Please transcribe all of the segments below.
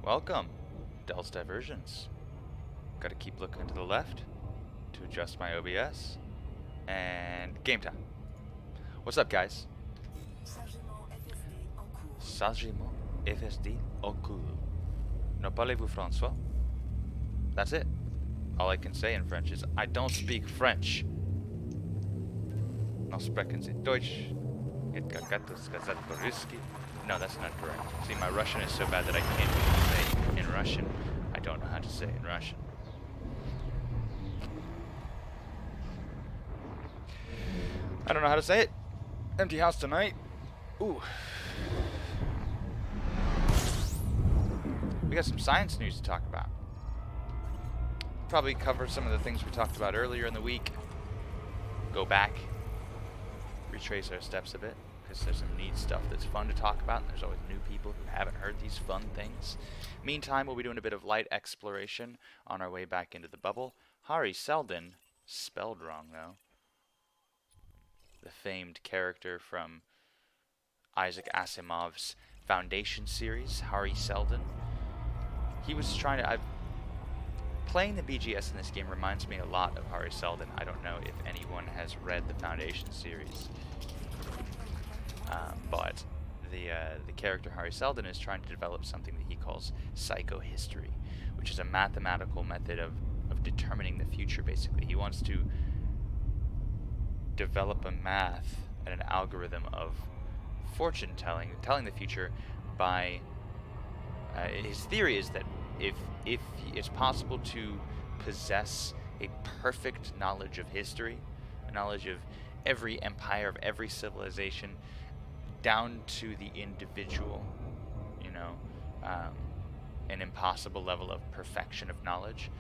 Welcome, Dell's Diversions. Gotta keep looking to the left to adjust my OBS. And game time. What's up, guys? Chargement FSD en cours. Ne parlez-vous François? That's it. All I can say in French is, I don't speak French. No sprechen Sie Deutsch. No, that's not correct. See, my Russian is so bad that I can't even say in Russian. I don't know how to say in Russian. I don't know how to say it. Empty house tonight. Ooh. We got some science news to talk about. Probably cover some of the things we talked about earlier in the week. Go back. Retrace our steps a bit. Because there's some neat stuff that's fun to talk about, and there's always new people who haven't heard these fun things. Meantime, we'll be doing a bit of light exploration on our way back into the bubble. Hari Seldon, spelled wrong though, the famed character from Isaac Asimov's Foundation series, Hari Seldon. He was trying to... Playing the BGS in this game reminds me a lot of Hari Seldon. I don't know if anyone has read the Foundation series. But the character Hari Seldon is trying to develop something that he calls psychohistory, which is a mathematical method of determining the future, basically. He wants to develop a math and an algorithm of fortune telling the future by... his theory is that if it's possible to possess a perfect knowledge of history, a knowledge of every empire, of every civilization, down to the individual, you know, an impossible level of perfection of knowledge.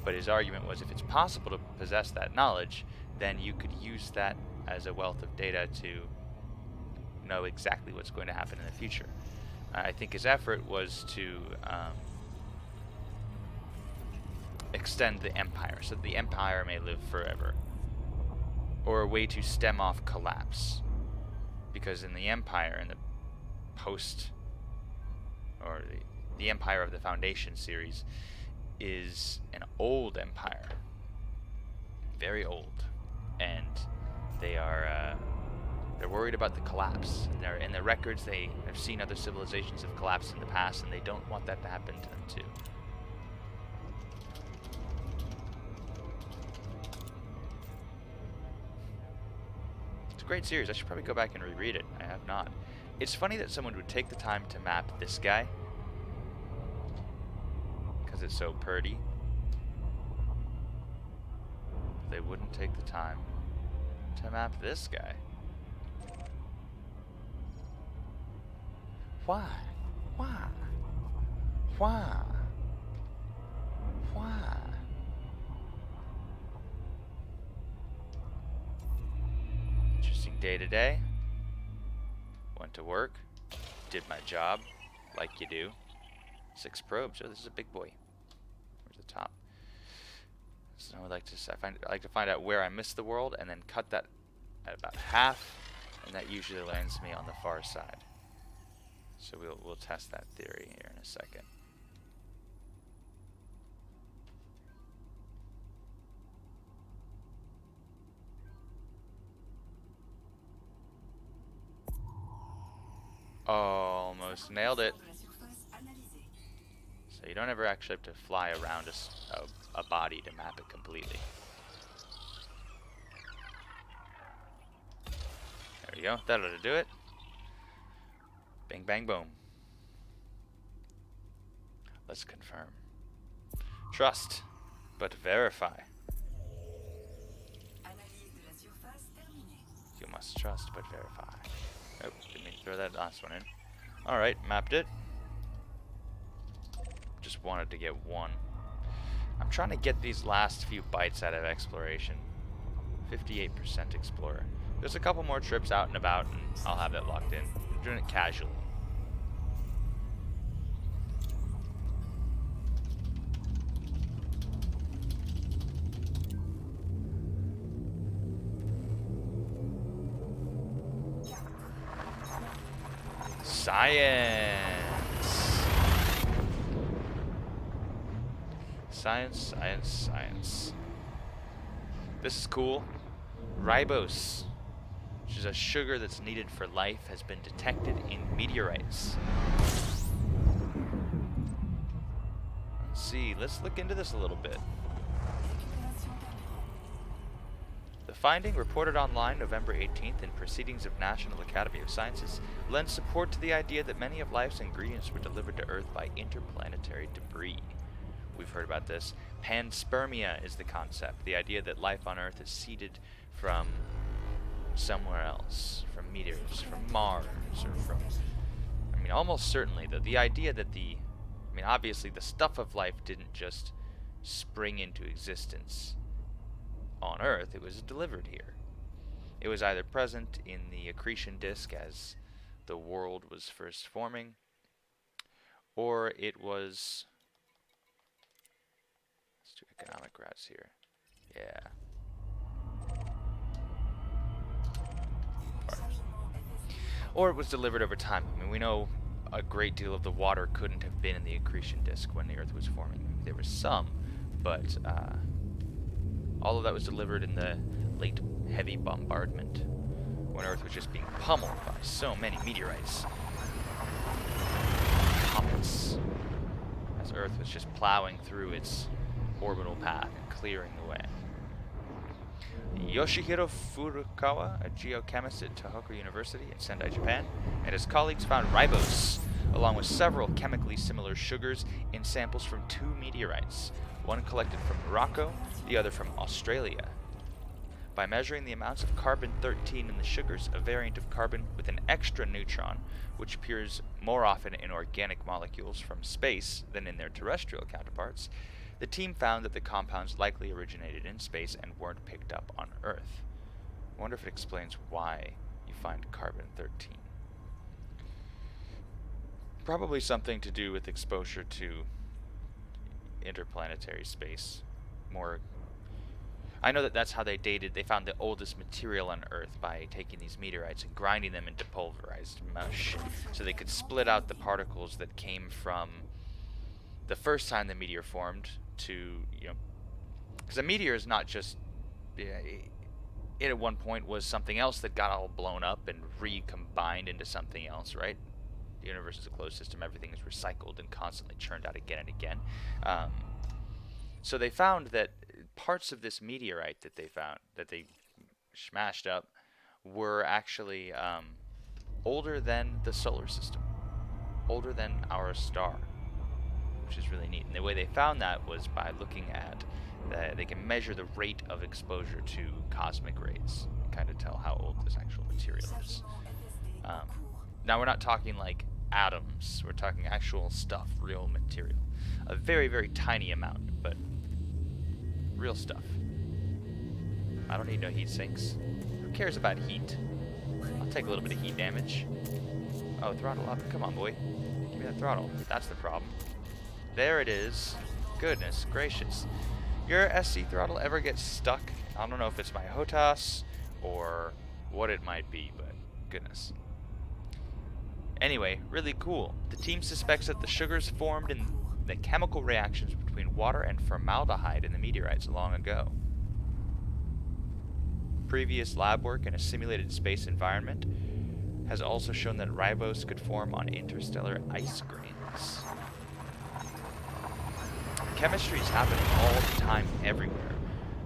But his argument was, if it's possible to possess that knowledge, then you could use that as a wealth of data to know exactly what's going to happen in the future. I think his effort was to extend the empire, so that the empire may live forever, or a way to stem off collapse. Because in the Empire, in the post, or the Empire of the Foundation series, is an old empire, very old, and they're worried about the collapse. And in their records, they have seen other civilizations have collapsed in the past, and they don't want that to happen to them too. Great series. I should probably go back and reread it. I have not. It's funny that someone would take the time to map this guy, because it's so purty. They wouldn't take the time to map this guy. Why? Why? Why? Why? Day to day, went to work, did my job like you do. 6 probes. Oh, this is a big boy. Where's the top? So I like to find out where I missed the world and then cut that at about half, and that usually lands me on the far side. So we'll test that theory here in a second. Almost nailed it. So you don't ever actually have to fly around a body to map it completely. There we go. That ought to do it. Bang, bang, boom. Let's confirm. Trust, but verify. You must trust, but verify. Oh, didn't mean to throw that last one in. Alright, mapped it. Just wanted to get one. I'm trying to get these last few bites out of exploration. 58% explorer. There's a couple more trips out and about, and I'll have that locked in. I'm doing it casually. Science! Science, science, science. This is cool. Ribose, which is a sugar that's needed for life, has been detected in meteorites. Let's see, let's look into this a little bit. The finding, reported online November 18th in Proceedings of National Academy of Sciences, lends support to the idea that many of life's ingredients were delivered to Earth by interplanetary debris. We've heard about this. Panspermia is the concept, the idea that life on Earth is seeded from somewhere else, from meteors, from Mars, or from... I mean, almost certainly, the idea that obviously the stuff of life didn't just spring into existence on Earth, it was delivered here. It was either present in the accretion disk as the world was first forming, or it was... Let's do economic routes here. Yeah. Or it was delivered over time. I mean, we know a great deal of the water couldn't have been in the accretion disk when the Earth was forming. Maybe there was some, but all of that was delivered in the late heavy bombardment, when Earth was just being pummeled by so many meteorites, comets, as Earth was just plowing through its orbital path and clearing the way. Yoshihiro Furukawa, a geochemist at Tohoku University in Sendai, Japan, and his colleagues found ribose, along with several chemically similar sugars, in samples from 2 meteorites, one collected from Morocco, the other from Australia. By measuring the amounts of carbon-13 in the sugars, a variant of carbon with an extra neutron, which appears more often in organic molecules from space than in their terrestrial counterparts, the team found that the compounds likely originated in space and weren't picked up on Earth. I wonder if it explains why you find carbon-13. Probably something to do with exposure to interplanetary space. I know that that's how they found the oldest material on Earth by taking these meteorites and grinding them into pulverized mush, so they could split out the particles that came from the first time the meteor formed to, because a meteor is not just, it at one point was something else that got all blown up and recombined into something else, right? The universe is a closed system. Everything is recycled and constantly churned out again and again. So they found that parts of this meteorite that they smashed up, were actually older than the solar system, older than our star, which is really neat. And the way they found that was by looking at they can measure the rate of exposure to cosmic rays, and kind of tell how old this actual material is. Now we're not talking like atoms, we're talking actual stuff, real material. A very, very tiny amount, but real stuff. I don't need no heat sinks. Who cares about heat? I'll take a little bit of heat damage. Oh, throttle up. Come on, boy. Give me that throttle. That's the problem. There it is. Goodness gracious. Your SC throttle ever gets stuck? I don't know if it's my HOTAS or what it might be, but goodness. Anyway, really cool. The team suspects that the sugars formed in the chemical reactions between water and formaldehyde in the meteorites long ago. Previous lab work in a simulated space environment has also shown that ribose could form on interstellar ice grains. Chemistry is happening all the time, everywhere.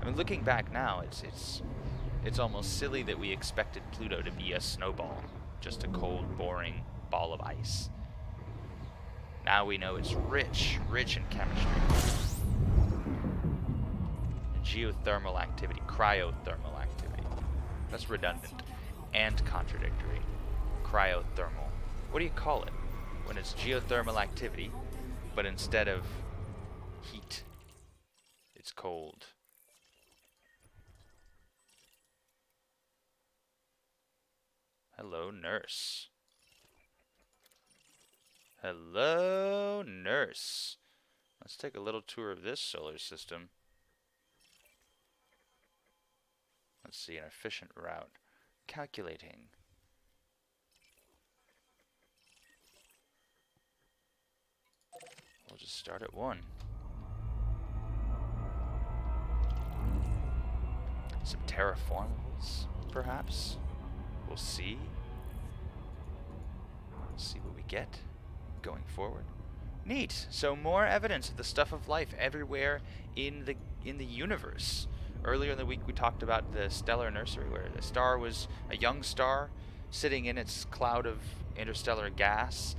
I mean, looking back now, it's almost silly that we expected Pluto to be a snowball, just a cold, boring ball of ice. Now we know it's rich in chemistry. And geothermal activity, cryothermal activity. That's redundant and contradictory. Cryothermal. What do you call it when it's geothermal activity, but instead of heat, it's cold? Hello, nurse. Hello, nurse. Let's take a little tour of this solar system. Let's see, an efficient route. Calculating. We'll just start at 1. Some terraformables, perhaps. We'll see. See what we get going forward. Neat. So more evidence of the stuff of life everywhere in the universe. Earlier in the week we talked about the stellar nursery, where the star was a young star sitting in its cloud of interstellar gas,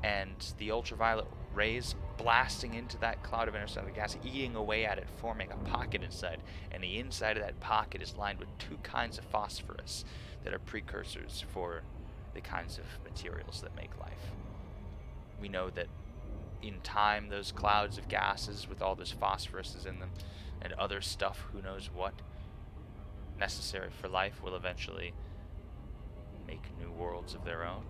and the ultraviolet rays blasting into that cloud of interstellar gas, eating away at it, forming a pocket inside. And the inside of that pocket is lined with two kinds of phosphorus that are precursors for the kinds of materials that make life. We know that in time, those clouds of gases with all this phosphorus is in them, and other stuff, who knows what, necessary for life, will eventually make new worlds of their own.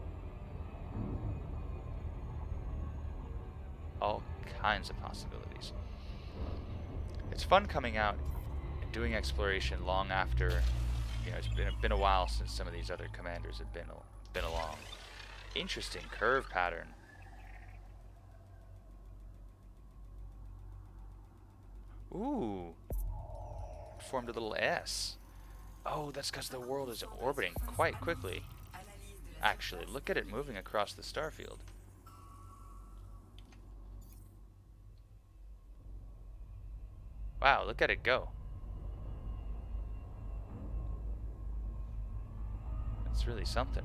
All kinds of possibilities. It's fun coming out and doing exploration long after, it's been a while since some of these other commanders have been along. Interesting curve pattern. Ooh. Formed a little S. Oh, that's because the world is orbiting quite quickly. Actually, look at it moving across the starfield. Wow, look at it go. It's really something.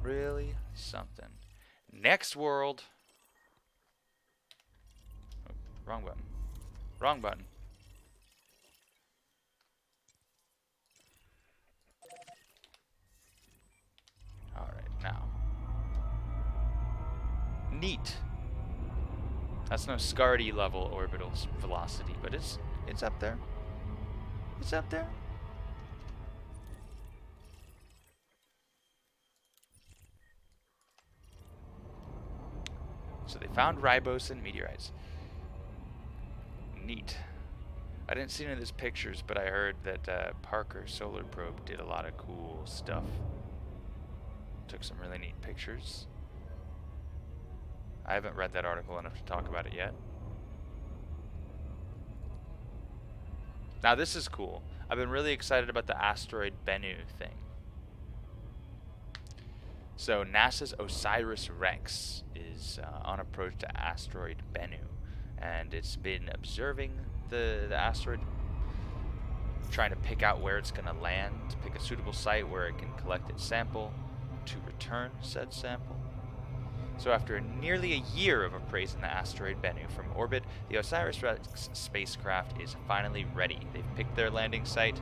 Really something. Next world. Oh, wrong button. Wrong button. Alright, now. Neat. That's no Scardy level orbital velocity, but it's up there. It's up there. So they found ribose and meteorites. Neat. I didn't see any of these pictures, but I heard that Parker Solar Probe did a lot of cool stuff. Took some really neat pictures. I haven't read that article enough to talk about it yet. Now this is cool. I've been really excited about the asteroid Bennu thing. So NASA's OSIRIS-REx is on approach to asteroid Bennu, and it's been observing the asteroid, trying to pick out where it's going to land, pick a suitable site where it can collect its sample to return said sample. So after nearly a year of appraising the asteroid Bennu from orbit, the OSIRIS-REx spacecraft is finally ready. They've picked their landing site.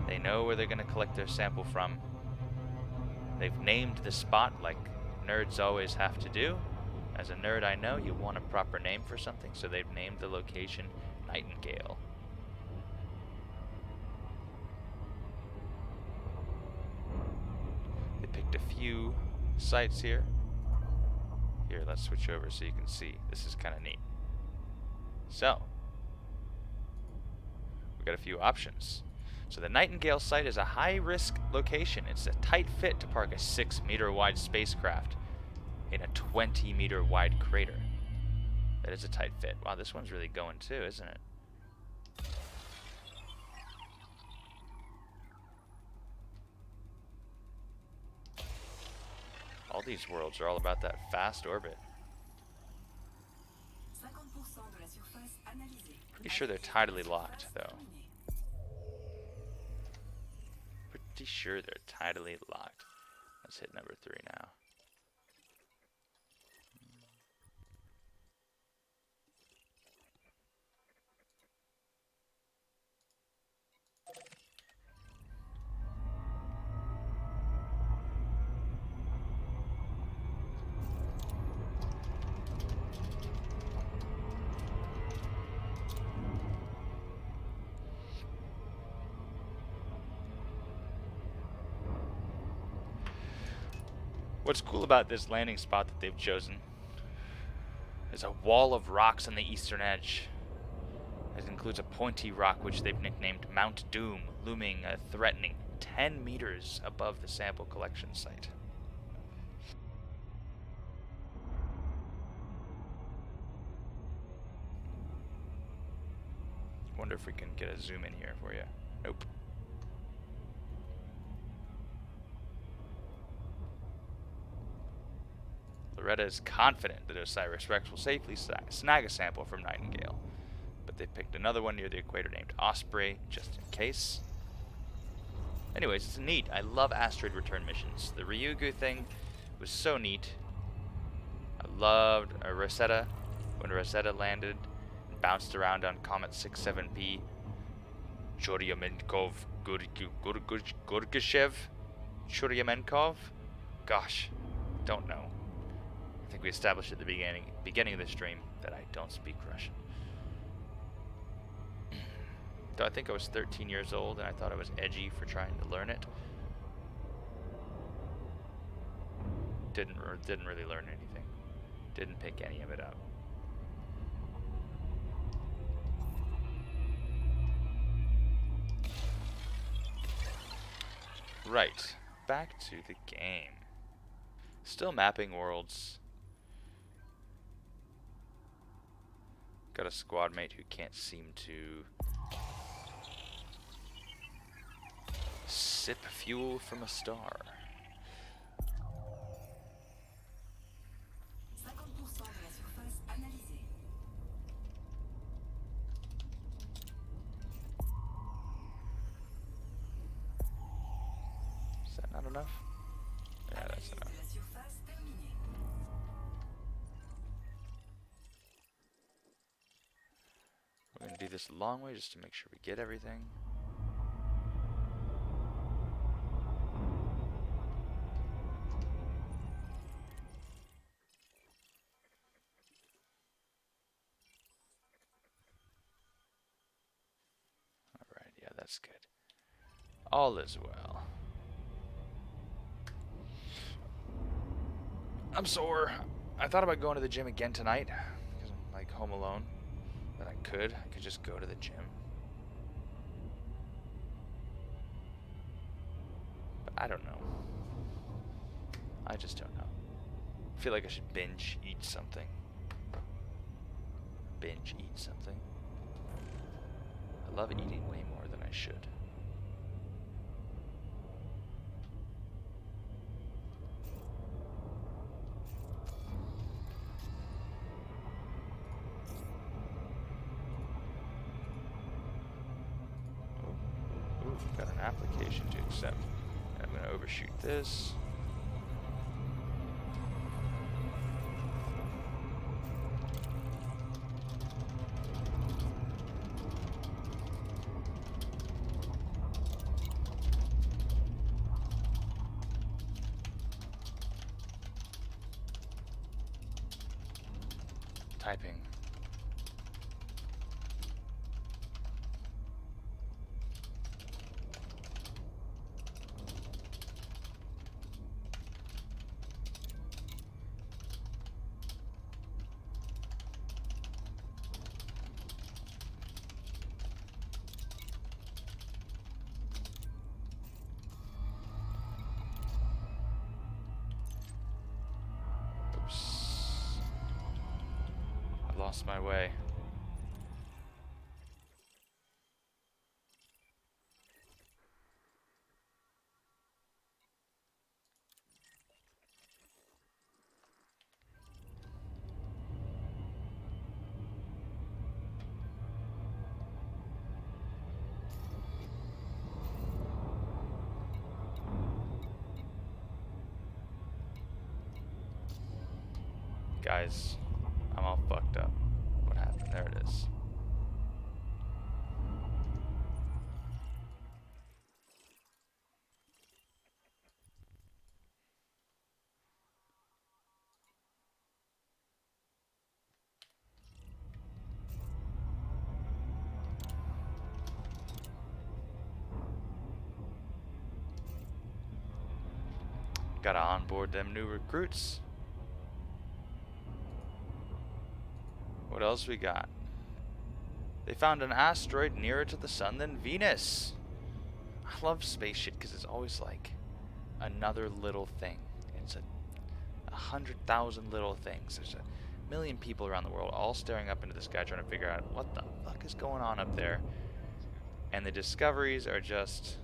They know where they're going to collect their sample from. They've named the spot like nerds always have to do. As a nerd, I know you want a proper name for something, so they've named the location Nightingale. They picked a few sites here. Here, let's switch over so you can see. This is kind of neat. So, we've got a few options. So the Nightingale site is a high-risk location. It's a tight fit to park a 6-meter-wide spacecraft in a 20-meter-wide crater. That is a tight fit. Wow, this one's really going too, isn't it? All these worlds are all about that fast orbit. Pretty sure they're tidally locked, though. Pretty sure they're tidally locked. Let's hit number 3 now. What's cool about this landing spot that they've chosen is a wall of rocks on the eastern edge. It includes a pointy rock which they've nicknamed Mount Doom, looming a threatening 10 meters above the sample collection site. wonder if we can get a zoom in here for you. Nope. Loretta is confident that Osiris Rex will safely snag a sample from Nightingale, but they picked another one near the equator named Osprey, just in case. Anyways, it's neat. I love asteroid return missions. The Ryugu thing was so neat. I loved Rosetta, when Rosetta landed and bounced around on Comet 67P. Churyumenkov Gurgashev? Churyumenkov? Gosh, don't know. I think we established at the beginning of the stream that I don't speak Russian. Though I think I was 13 years old and I thought I was edgy for trying to learn it. Didn't really learn anything. Didn't pick any of it up. Right, back to the game. Still mapping worlds. Got a squad mate who can't seem to sip fuel from a star. Is that not enough? Yeah, that's enough. We're going to do this a long way just to make sure we get everything. Alright, yeah, that's good. All is well. I'm sore. I thought about going to the gym again tonight because I'm like home alone. That I could just go to the gym. But I don't know. I just don't know. I feel like I should binge eat something. Binge eat something. I love eating way more than I should. Got an application to accept. I'm going to overshoot this. Typing. Lost my way. Guys, I'm all fucked up. What happened? There it is. Gotta onboard them new recruits. What else we got? They found an asteroid nearer to the sun than Venus. I love space shit because it's always like another little thing. It's 100,000 little things. There's million people around the world all staring up into the sky trying to figure out what the fuck is going on up there. And the discoveries are just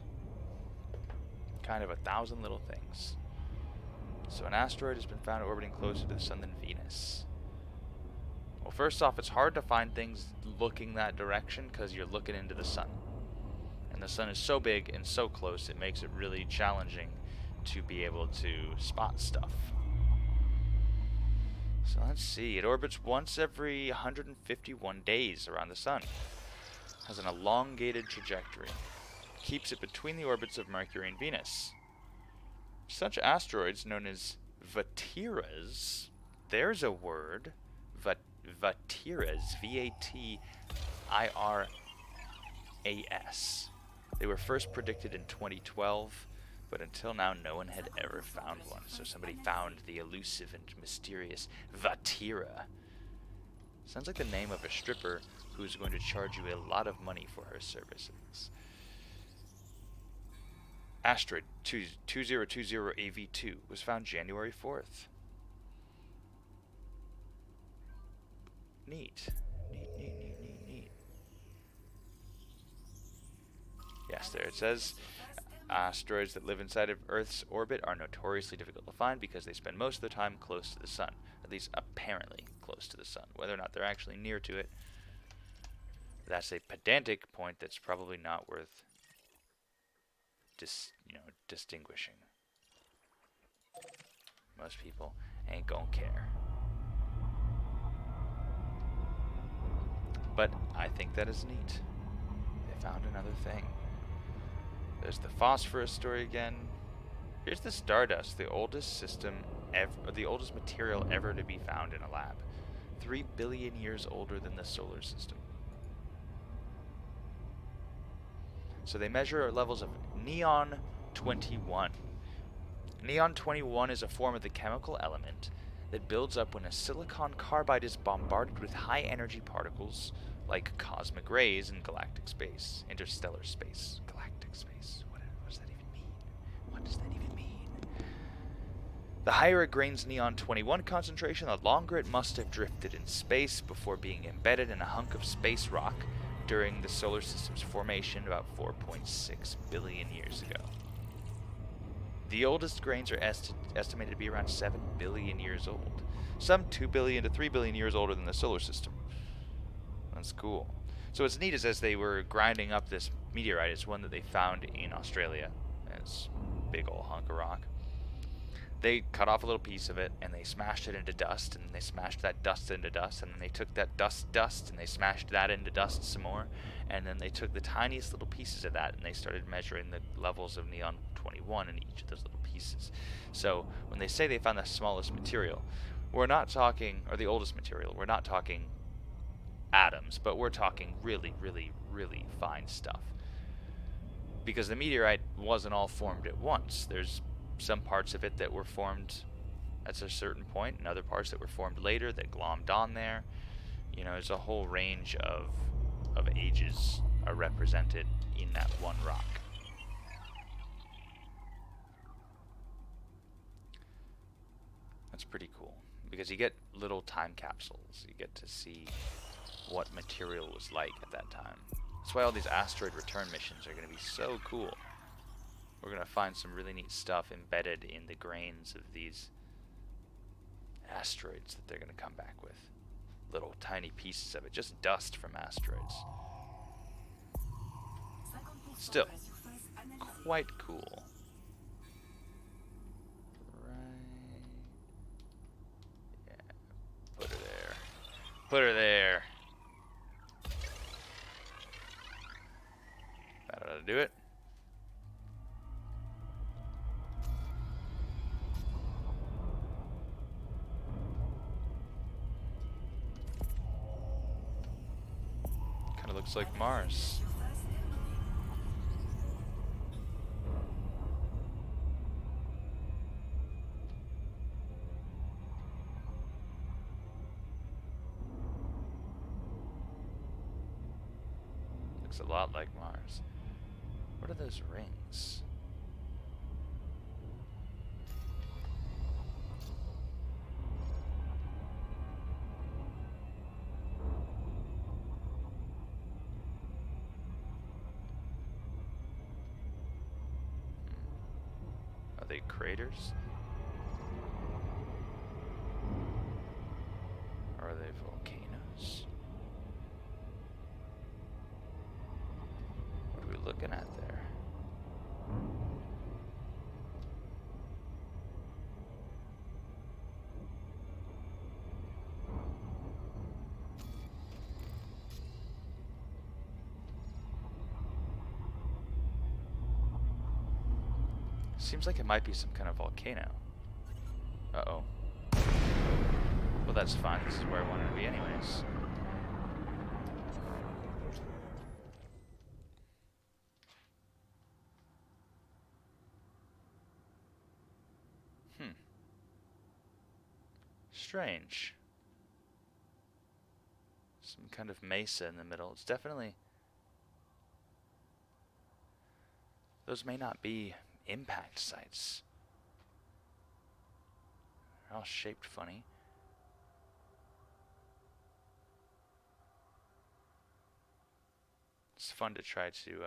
kind of 1,000 little things. So an asteroid has been found orbiting closer to the sun than Venus. Well, first off, it's hard to find things looking that direction because you're looking into the sun. And the sun is so big and so close, it makes it really challenging to be able to spot stuff. So let's see. It orbits once every 151 days around the sun. Has an elongated trajectory. Keeps it between the orbits of Mercury and Venus. Such asteroids, known as Vatiras, there's a word, Vatiras, V-A-T-I-R-A-S. They were first predicted in 2012, but until now no one had ever found one. So somebody found the elusive and mysterious Vatira. Sounds like the name of a stripper who's going to charge you a lot of money for her services. Asteroid 2020 AV2 was found January 4th. Neat. Neat. Yes, there it says. Asteroids that live inside of Earth's orbit are notoriously difficult to find because they spend most of the time close to the sun. At least apparently close to the sun. Whether or not they're actually near to it, that's a pedantic point that's probably not worth distinguishing. Most people ain't gonna care. But I think that is neat. They found another thing. There's the phosphorus story again. Here's the stardust, the oldest the oldest material ever to be found in a lab. 3 billion years older than the solar system. So they measure levels of neon-21. Neon-21 is a form of the chemical element that builds up when a silicon carbide is bombarded with high-energy particles like cosmic rays in galactic space, interstellar space, galactic space. What does that even mean? What does that even mean? The higher a grain's neon-21 concentration, the longer it must have drifted in space before being embedded in a hunk of space rock during the solar system's formation about 4.6 billion years ago. The oldest grains are estimated to be around 7 billion years old. Some 2 billion to 3 billion years older than the solar system. That's cool. So what's neat is as they were grinding up this meteorite, it's one that they found in Australia. It's a big old hunk of rock. They cut off a little piece of it, and they smashed it into dust, and they smashed that dust into dust, and then they took that dust, and they smashed that into dust some more, and then they took the tiniest little pieces of that, and they started measuring the levels of neon-21 in each of those little pieces. So when they say they found the smallest material, we're not talking, or the oldest material, we're not talking atoms, but we're talking really, really, really fine stuff. Because the meteorite wasn't all formed at once. There's some parts of it that were formed at a certain point, and other parts that were formed later that glommed on there. You know, there's a whole range of ages are represented in that one rock. That's pretty cool, because you get little time capsules. You get to see what material was like at that time. That's why all these asteroid return missions are going to be so cool. We're going to find some really neat stuff embedded in the grains of these asteroids that they're going to come back with. Little tiny pieces of it, just dust from asteroids. Still, quite cool. Right. Yeah. Put her there. Put her there. That ought to do it. Kind of looks like Mars. Looks a lot like Mars. What are those rings? they craters? Or are they volcanoes? What are we looking at there? Seems like it might be some kind of volcano. Uh-oh. Well, that's fine. This is where I wanted to be anyways. Strange. Some kind of mesa in the middle. It's definitely... Those may not be impact sites. They're all shaped funny. It's fun to try to,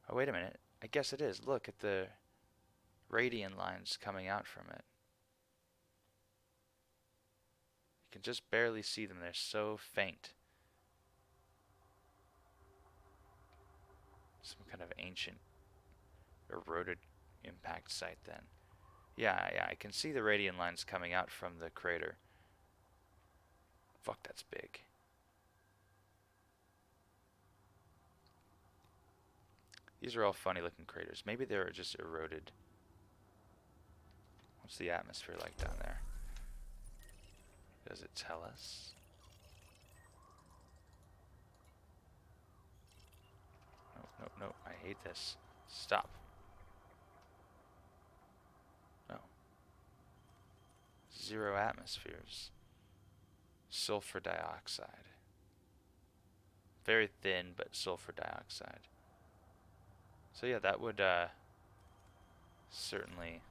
Oh, wait a minute. I guess it is. Look at the radiant lines coming out from it. You can just barely see them. They're so faint. Some kind of ancient eroded impact site then. Yeah, I can see the radiant lines coming out from the crater. Fuck, that's big. These are all funny looking craters. Maybe they're just eroded. What's the atmosphere like down there? Does it tell us? No, I hate this. Stop. No. 0 atmospheres. Sulfur dioxide. Very thin, but sulfur dioxide. So yeah, that would certainly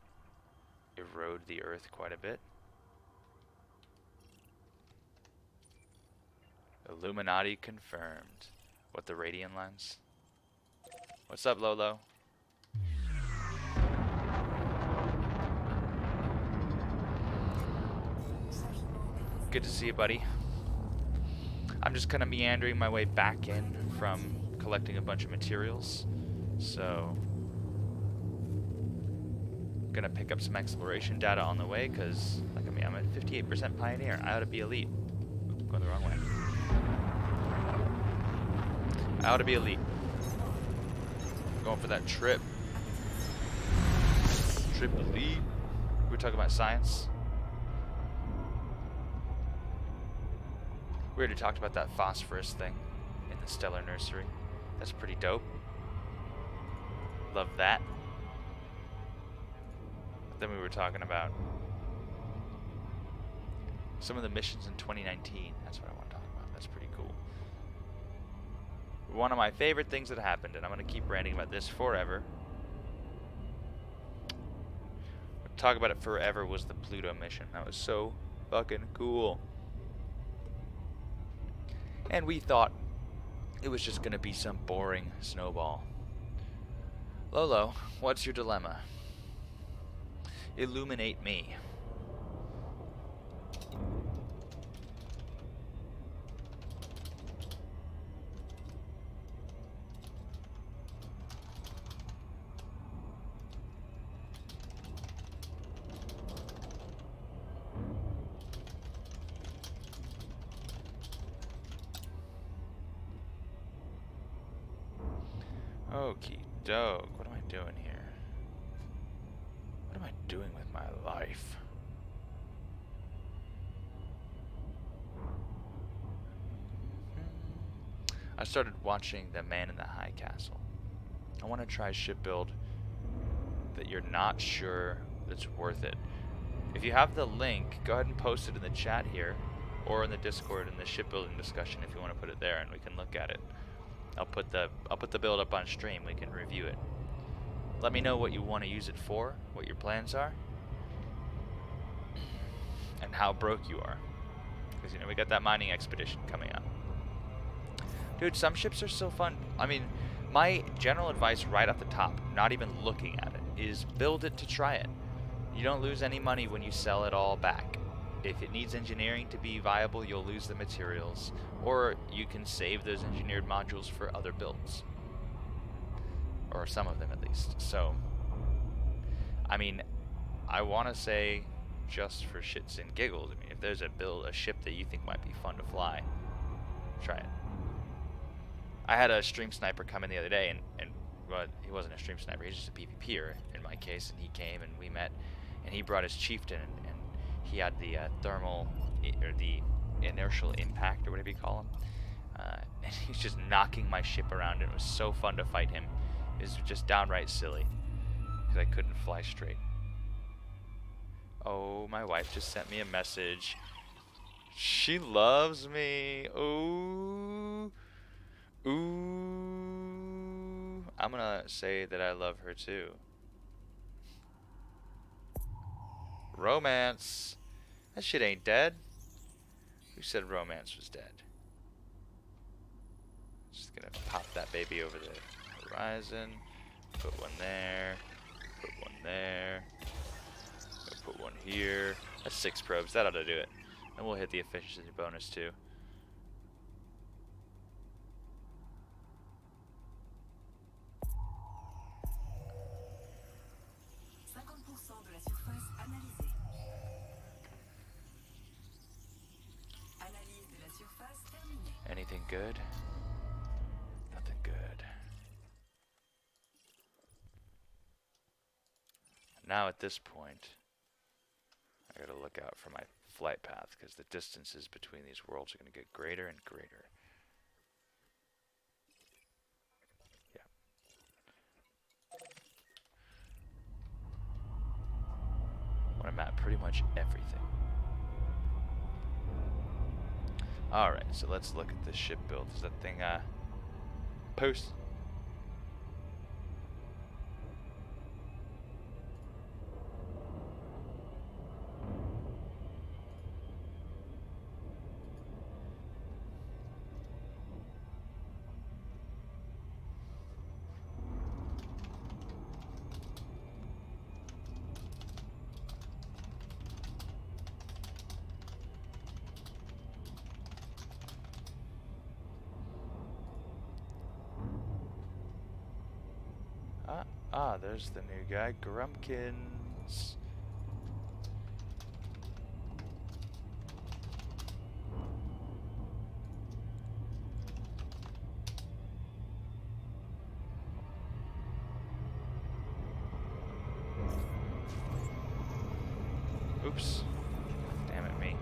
erode the Earth quite a bit. Illuminati confirmed. What, the radiant lines? What's up, Lolo? Good to see you, buddy. I'm just kind of meandering my way back in from collecting a bunch of materials. So, gonna pick up some exploration data on the way, because, like, I mean, I'm at 58% pioneer. I ought to be elite. Oops, going the wrong way. I ought to be elite. Going for that trip. Trip elite. We were talking about science. We already talked about that phosphorus thing in the stellar nursery. That's pretty dope. Love that. But then we were talking about some of the missions in 2019. That's what I want to talk about. That's pretty cool. One of my favorite things that happened, and I'm going to keep ranting about this forever. Talk about it forever, was the Pluto mission. That was so fucking cool. And we thought it was just going to be some boring snowball. Lolo, what's your dilemma? Illuminate me. Okie doke. What am I doing here? What am I doing with my life? I started watching The Man in the High Castle. I want to try a ship build that you're not sure that's worth it. If you have the link, go ahead and post it in the chat here, or in the Discord in the shipbuilding discussion if you want to put it there, and we can look at it. I'll put the build up on stream. We can review it. Let me know what you want to use it for, what your plans are, and how broke you are. Because, you know, we got that mining expedition coming up. Dude, some ships are so fun. I mean, my general advice right off the top, not even looking at it, is build it to try it. You don't lose any money when you sell it all back. If it needs engineering to be viable, you'll lose the materials, or you can save those engineered modules for other builds. Or some of them at least. So, I mean, I want to say, just for shits and giggles, I mean, if there's a ship that you think might be fun to fly, try it. I had a stream sniper come in the other day, and well, he wasn't a stream sniper, he's just a PvPer in my case, and he came and we met, and he brought his chieftain, and he had the thermal, or the inertial impact, or whatever you call him, and he was just knocking my ship around, and it was so fun to fight him. It was just downright silly, because I couldn't fly straight. Oh, my wife just sent me a message. She loves me. Ooh. Ooh. I'm gonna say that I love her too. Romance. That shit ain't dead. Who said romance was dead? Just gonna pop that baby over the horizon. Put one there. Put one there. Put one here. That's 6 probes. That ought to do it. And we'll hit the efficiency bonus too. Anything good? Nothing good. Now at this point, I gotta look out for my flight path, because the distances between these worlds are gonna get greater and greater. Yeah. I wanna map pretty much everything. Alright, so let's look at this ship build. Is that thing, post? There's the new guy, Grumpkins. Oops. Damn it, me.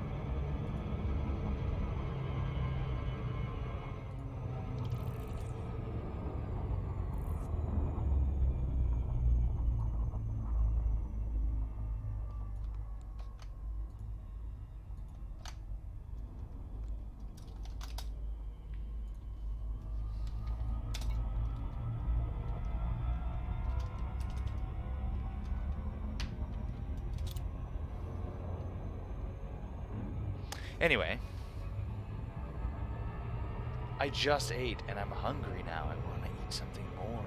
Anyway, I just ate and I'm hungry now. I want to eat something more.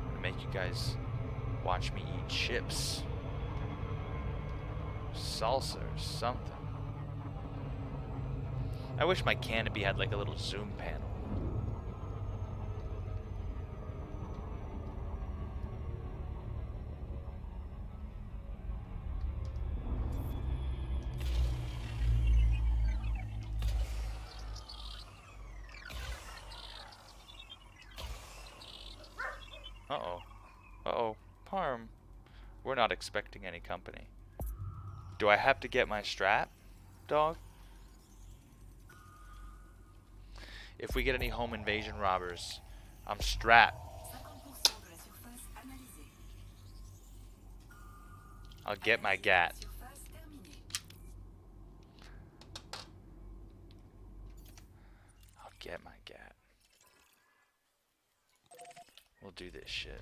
I'm gonna make you guys watch me eat chips, salsa, or something. I wish my canopy had like a little zoom panel. Uh-oh. Uh-oh. Parm. We're not expecting any company. Do I have to get my strap, dog? If we get any home invasion robbers, I'm strapped. I'll get my gat. I'll get my gat. We'll do this shit.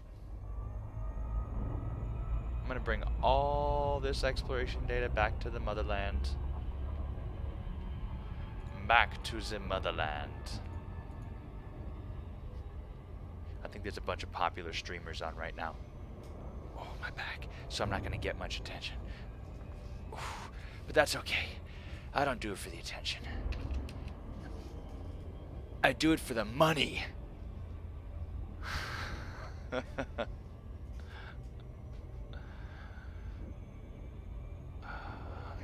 I'm gonna bring all this exploration data back to the motherland. Back to the motherland. think there's a bunch of popular streamers on right now. Oh, my back. So I'm not going to get much attention. Oof. But that's okay. I don't do it for the attention. I do it for the money. I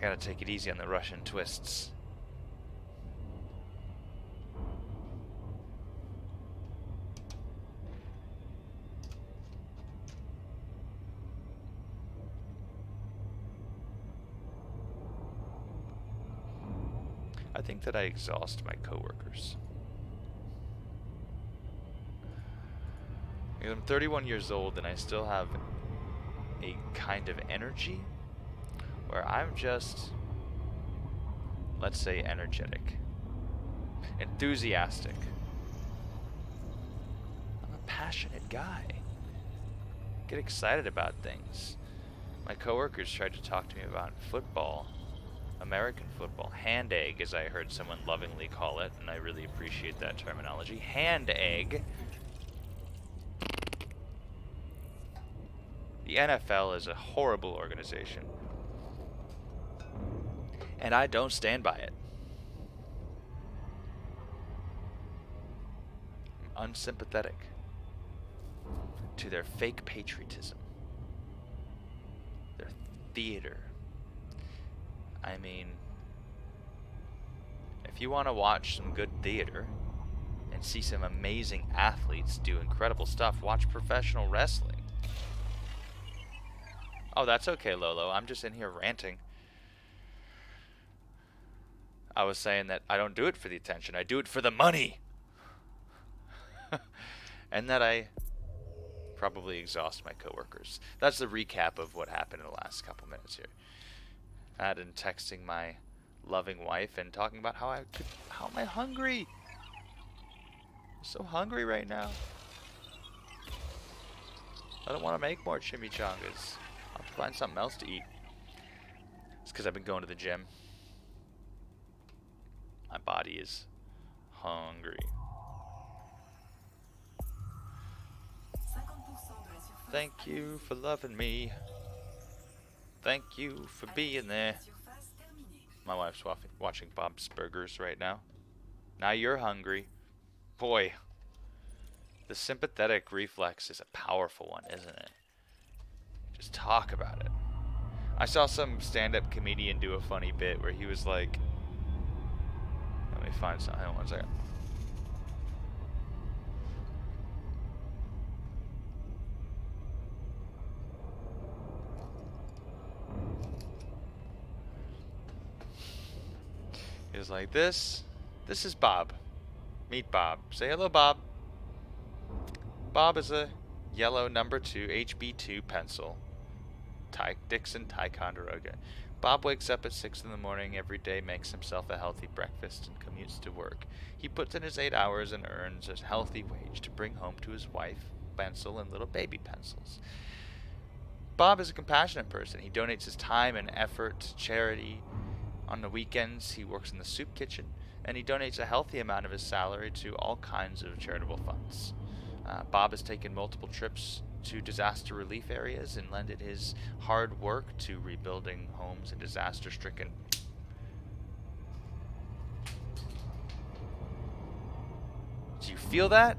gotta take it easy on the Russian twists. I think that I exhaust my coworkers. Because I'm 31 years old and I still have a kind of energy where I'm just, let's say, energetic, enthusiastic. I'm a passionate guy. Get excited about things. My coworkers tried to talk to me about football. American football. Hand egg, as I heard someone lovingly call it, and I really appreciate that terminology. Hand egg. The NFL is a horrible organization. And I don't stand by it. I'm unsympathetic to their fake patriotism. Their theater. I mean, if you want to watch some good theater and see some amazing athletes do incredible stuff, watch professional wrestling. Oh, that's okay, Lolo. I'm just in here ranting. I was saying that I don't do it for the attention. I do it for the money. And that I probably exhaust my coworkers. That's the recap of what happened in the last couple minutes here. That and texting my loving wife and talking about how am I hungry? I'm so hungry right now. I don't want to make more chimichangas. I'll have to find something else to eat. It's because I've been going to the gym. My body is hungry. Thank you for loving me. Thank you for being there. My wife's watching Bob's Burgers right now. Now you're hungry. Boy, the sympathetic reflex is a powerful one, isn't it? Just talk about it. I saw some stand-up comedian do a funny bit where he was like, let me find something. Hang on one second. He was like, this is Bob. Meet Bob. Say hello, Bob. Bob is a yellow number 2 HB2 pencil. Dixon Ticonderoga. Bob wakes up at 6 in the morning every day, makes himself a healthy breakfast, and commutes to work. He puts in his 8 hours and earns a healthy wage to bring home to his wife, Pencil, and little baby Pencils. Bob is a compassionate person. He donates his time and effort to charity. On the weekends, he works in the soup kitchen, and he donates a healthy amount of his salary to all kinds of charitable funds. Bob has taken multiple trips to disaster relief areas and lended his hard work to rebuilding homes in disaster-stricken. Do you feel that?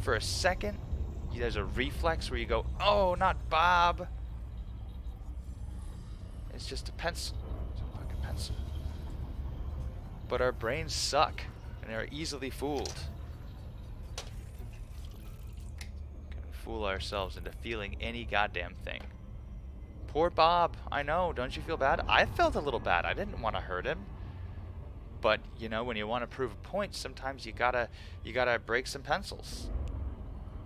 For a second, there's a reflex where you go, oh, not Bob. It's just a pencil. It's a fucking pencil. But our brains suck, and they're easily fooled. Can fool ourselves into feeling any goddamn thing. Poor Bob. I know. Don't you feel bad? I felt a little bad. I didn't want to hurt him. But, you know, when you want to prove a point, sometimes you gotta break some pencils.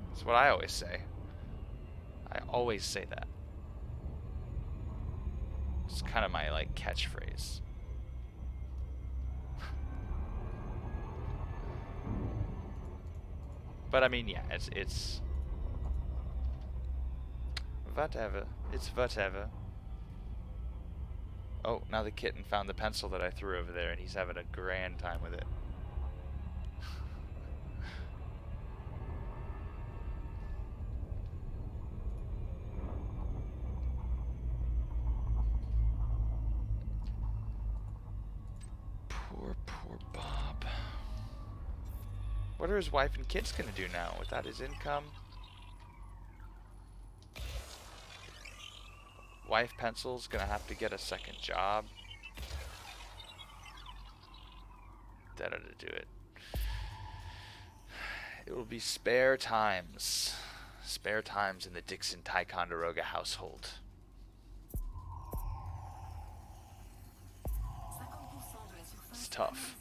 That's what I always say. I always say that. It's kind of my, like, catchphrase. But, I mean, yeah, it's whatever. It's whatever. Oh, now the kitten found the pencil that I threw over there, and he's having a grand time with it. What are his wife and kids gonna do now without his income? Wife Pencil's gonna have to get a second job. That'll do it. It will be spare times. Spare times in the Dixon Ticonderoga household. It's tough.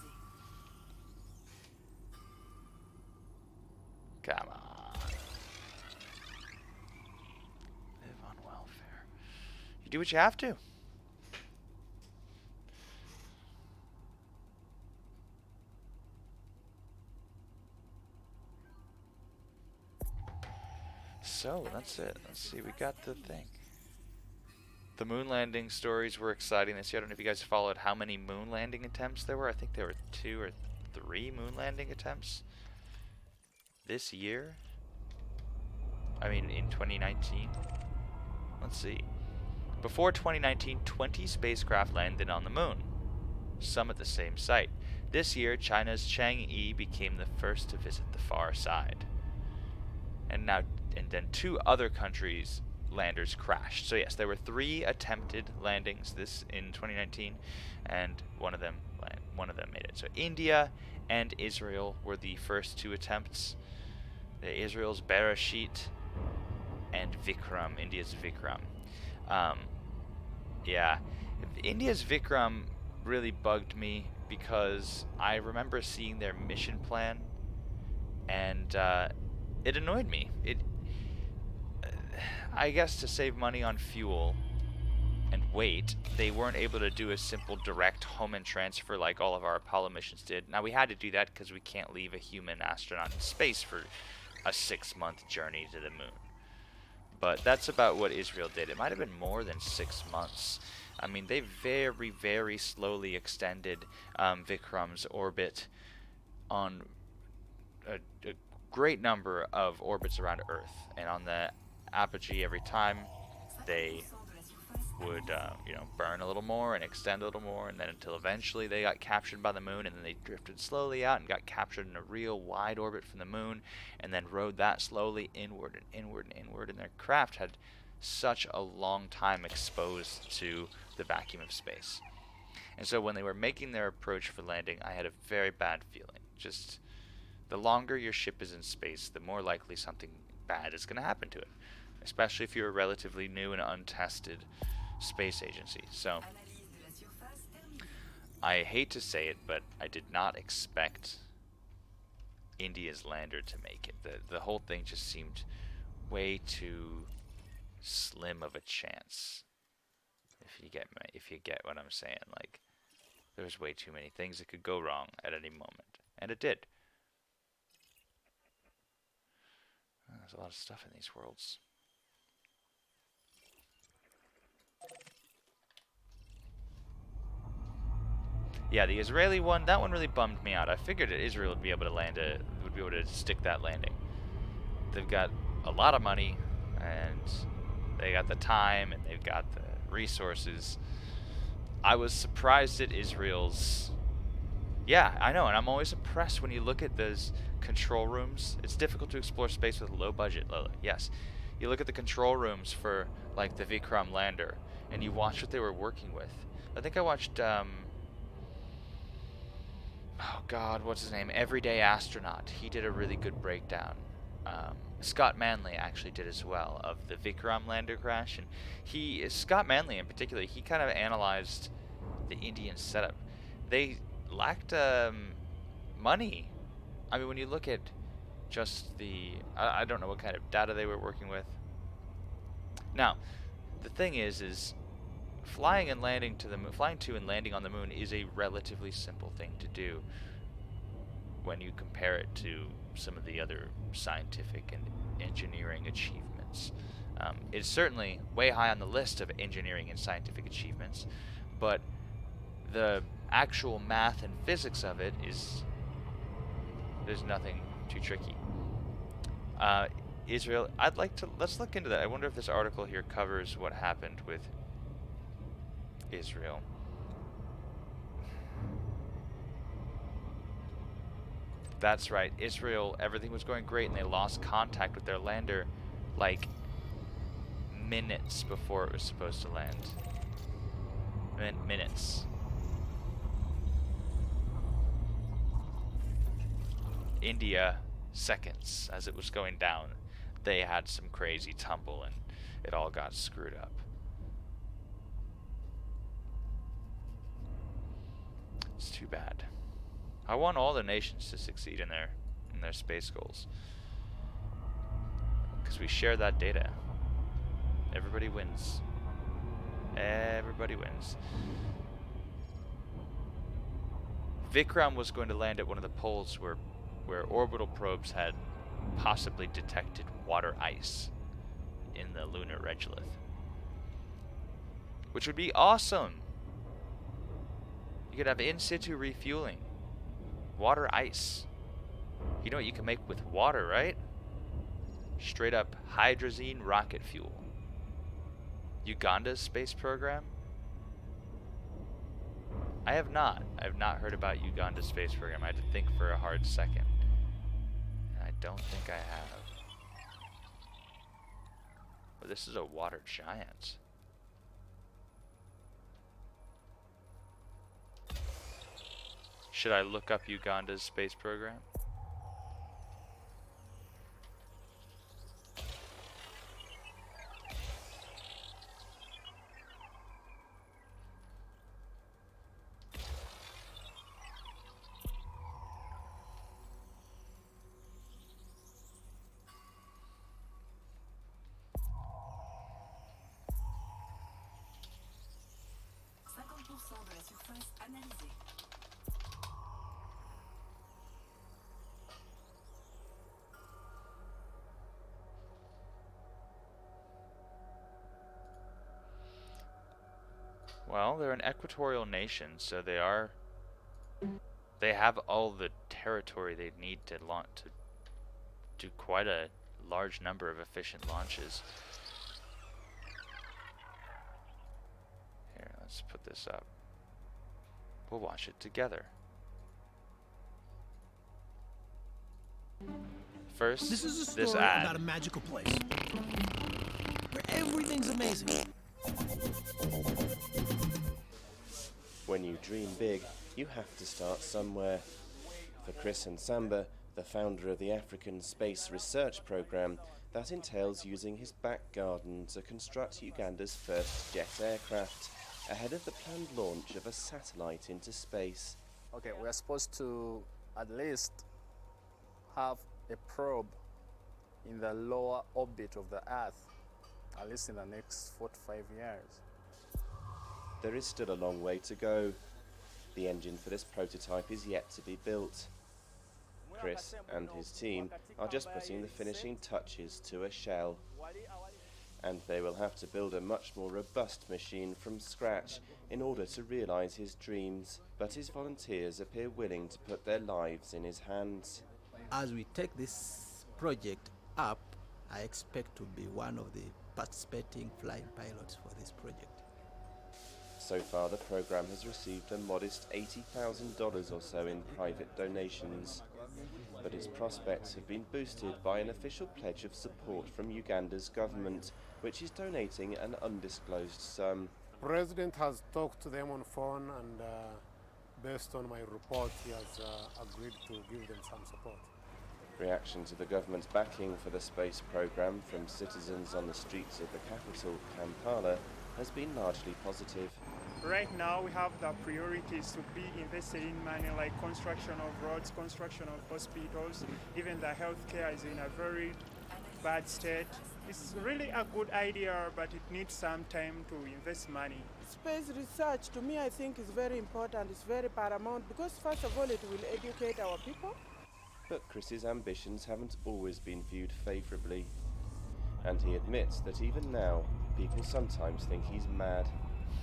Come on. Live on welfare. You do what you have to. So, that's it. Let's see, we got the thing. The moon landing stories were exciting this year. I don't know if you guys followed how many moon landing attempts there were. I think there were 2 or 3 moon landing attempts this year. I mean, in 2019. Let's see. Before 2019, 20 spacecraft landed on the moon, some at the same site. This year, China's Chang'e became the first to visit the far side. And then 2 other countries' landers crashed. So yes, there were 3 attempted landings in 2019, and one of them made it. So India and Israel were the first 2 attempts. Israel's Bereshit and Vikram, India's Vikram. Yeah, India's Vikram really bugged me because I remember seeing their mission plan, and it annoyed me. I guess to save money on fuel and weight, they weren't able to do a simple direct home and transfer like all of our Apollo missions did. Now, we had to do that because we can't leave a human astronaut in space for a 6-month journey to the moon. But that's about what Israel did. It might have been more than 6 months. I mean, they very, very slowly extended Vikram's orbit on a great number of orbits around Earth. And on the apogee, every time they would burn a little more and extend a little more, and then until eventually they got captured by the moon, and then they drifted slowly out and got captured in a real wide orbit from the moon, and then rode that slowly inward and inward and inward, and their craft had such a long time exposed to the vacuum of space. And so when they were making their approach for landing, I had a very bad feeling. Just the longer your ship is in space, the more likely something bad is going to happen to it, especially if you're a relatively new and untested space agency. So I hate to say it, but I did not expect India's lander to make it. The whole thing just seemed way too slim of a chance. If you get what I'm saying, like, there's way too many things that could go wrong at any moment, and it did. There's a lot of stuff in these worlds. Yeah, the Israeli one, that one really bummed me out. I figured that Israel would be able to stick that landing. They've got a lot of money, and they got the time, and they've got the resources. I was surprised at Israel's... Yeah, I know, and I'm always impressed when you look at those control rooms. It's difficult to explore space with low budget, Lola. Yes. You look at the control rooms for, like, the Vikram lander, and you watch what they were working with. I think I watched, oh God, what's his name? Everyday Astronaut. He did a really good breakdown. Scott Manley actually did as well, of the Vikram lander crash, and Scott Manley in particular, he kind of analyzed the Indian setup. They lacked money. I mean, when you look at just I don't know what kind of data they were working with. Now, the thing is flying to and landing on the moon is a relatively simple thing to do when you compare it to some of the other scientific and engineering achievements. It's certainly way high on the list of engineering and scientific achievements, but the actual math and physics of it there's nothing too tricky. Israel, let's look into that. I wonder if this article here covers what happened with Israel. That's right. Israel, everything was going great, and they lost contact with their lander like minutes before it was supposed to land. Minutes. India, seconds. As it was going down, they had some crazy tumble, and it all got screwed up. It's too bad. I want all the nations to succeed in their space goals, because we share that data. Everybody wins. Everybody wins. Vikram was going to land at one of the poles where orbital probes had possibly detected water ice in the lunar regolith, which would be awesome. You could have in situ refueling. Water ice. You know what you can make with water, right? Straight up hydrazine rocket fuel. Uganda's space program? I have not heard about Uganda's space program. I had to think for a hard second. And I don't think I have. But this is a water giant. Should I look up Uganda's space program? Well, they're an equatorial nation, so they have all the territory they need to do quite a large number of efficient launches. Here, let's put this up. We'll watch it together. First, this is a story about a magical place where everything's amazing. When you dream big, you have to start somewhere. For Chris and Samba, the founder of the African Space Research Program, that entails using his back garden to construct Uganda's first jet aircraft, ahead of the planned launch of a satellite into space. Okay, we are supposed to at least have a probe in the lower orbit of the Earth, at least in the next 4 to 5 years. There is still a long way to go. The engine for this prototype is yet to be built. Chris and his team are just putting the finishing touches to a shell. And they will have to build a much more robust machine from scratch in order to realize his dreams. But his volunteers appear willing to put their lives in his hands. As we take this project up, I expect to be one of the participating flying pilots for this project. So far, the program has received a modest $80,000 or so in private donations. But its prospects have been boosted by an official pledge of support from Uganda's government, which is donating an undisclosed sum. The President has talked to them on phone, and based on my report, he has agreed to give them some support. Reaction to the government's backing for the space program from citizens on the streets of the capital, Kampala, has been largely positive. Right now we have the priorities to be invested in money like construction of roads, construction of hospitals, even the healthcare is in a very bad state. It's really a good idea, but it needs some time to invest money. Space research, to me, I think is very important. It's very paramount because, first of all, it will educate our people. But Chris's ambitions haven't always been viewed favourably. And he admits that even now, people sometimes think he's mad.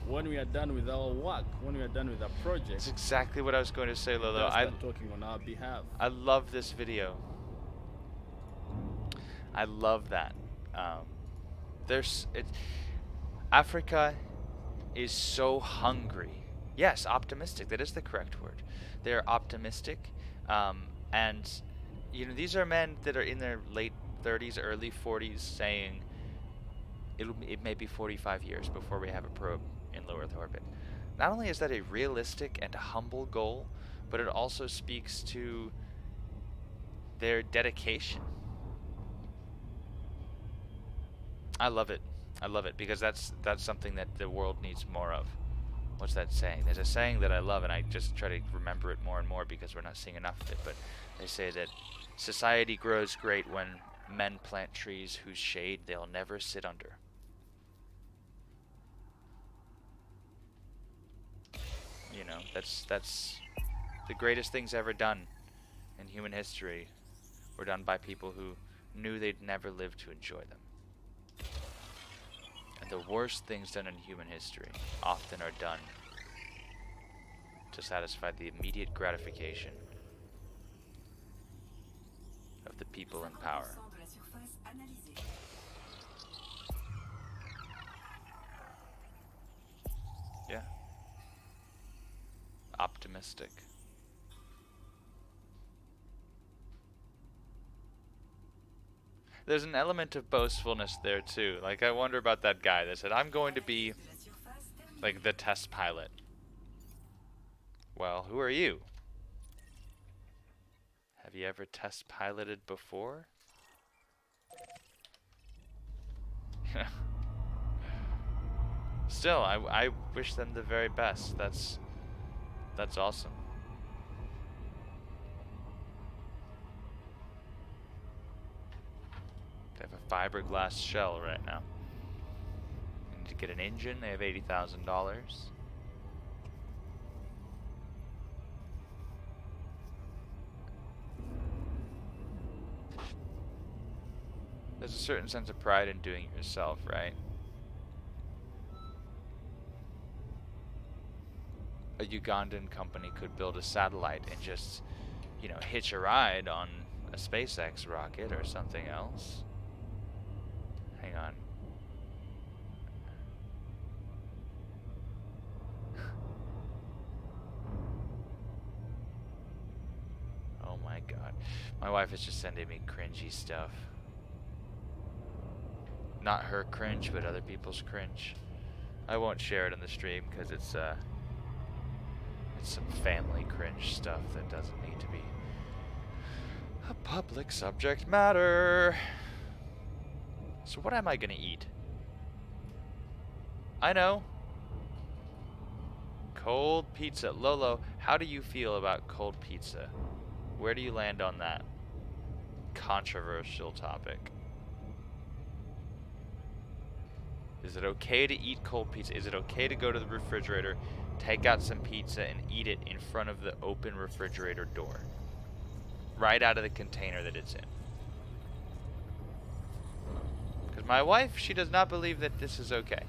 When we are done with our work, when we are done with our project, That's exactly what I was going to say, Lolo. I'm talking on our behalf. I love this video. I love that. Africa is so hungry. Yes, optimistic. That is the correct word. They're optimistic. And, you know, these are men that are in their late 30s, early 40s saying it may be 45 years before we have a probe in low Earth orbit. Not only is that a realistic and humble goal, but it also speaks to their dedication. I love it. I love it because that's something that the world needs more of. What's that saying? There's a saying that I love, and I just try to remember it more and more because we're not seeing enough of it. But they say that society grows great when men plant trees whose shade they'll never sit under. You know, that's the greatest things ever done in human history were done by people who knew they'd never live to enjoy them. And the worst things done in human history often are done to satisfy the immediate gratification of the people in power. Yeah. Optimistic. There's an element of boastfulness there too. Like, I wonder about that guy that said, I'm going to be like the test pilot. Well, who are you? Have you ever test piloted before? Still, I wish them the very best. That's awesome. They have a fiberglass shell right now. They need to get an engine. They have $80,000. There's a certain sense of pride in doing it yourself, right? A Ugandan company could build a satellite and just, you know, hitch a ride on a SpaceX rocket or something else. Hang on. Oh my god. My wife is just sending me cringy stuff. Not her cringe, but other people's cringe. I won't share it on the stream because it's some family cringe stuff that doesn't need to be a public subject matter. So what am I gonna eat? I know. Cold pizza. Lolo, how do you feel about cold pizza? Where do you land on that controversial topic? Is it okay to eat cold pizza? Is it okay to go to the refrigerator, take out some pizza, and eat it in front of the open refrigerator door? Right out of the container that it's in. Because my wife, she does not believe that this is okay.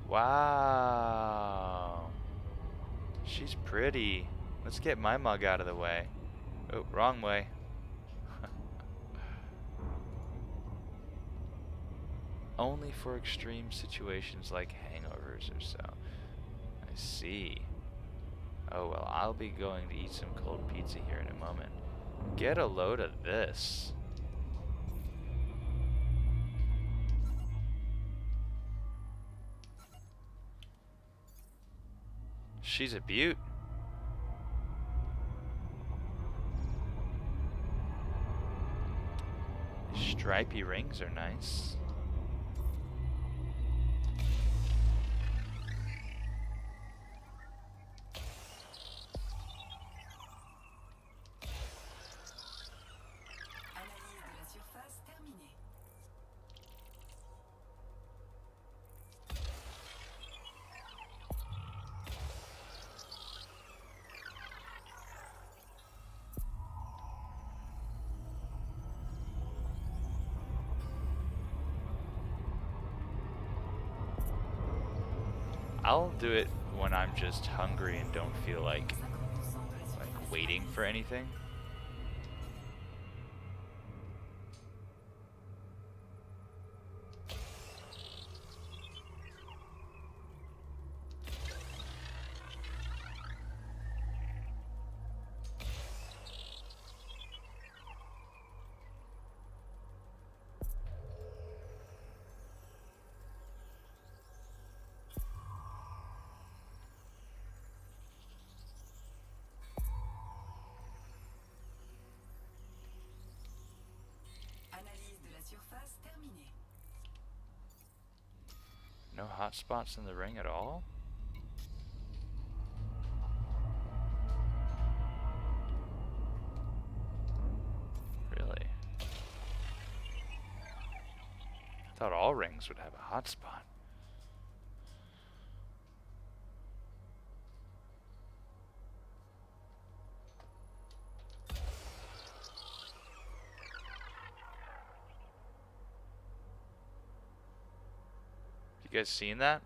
Wow. She's pretty. Let's get my mug out of the way. Oh, wrong way. Only for extreme situations like hangovers or so. I see. Oh, well, I'll be going to eat some cold pizza here in a moment. Get a load of this. She's a beaut. Stripy rings are nice. I'll do it when I'm just hungry and don't feel like waiting for anything. surface terminée. No hotspots in the ring at all? Really? I thought all rings would have a hotspot. You guys seen that?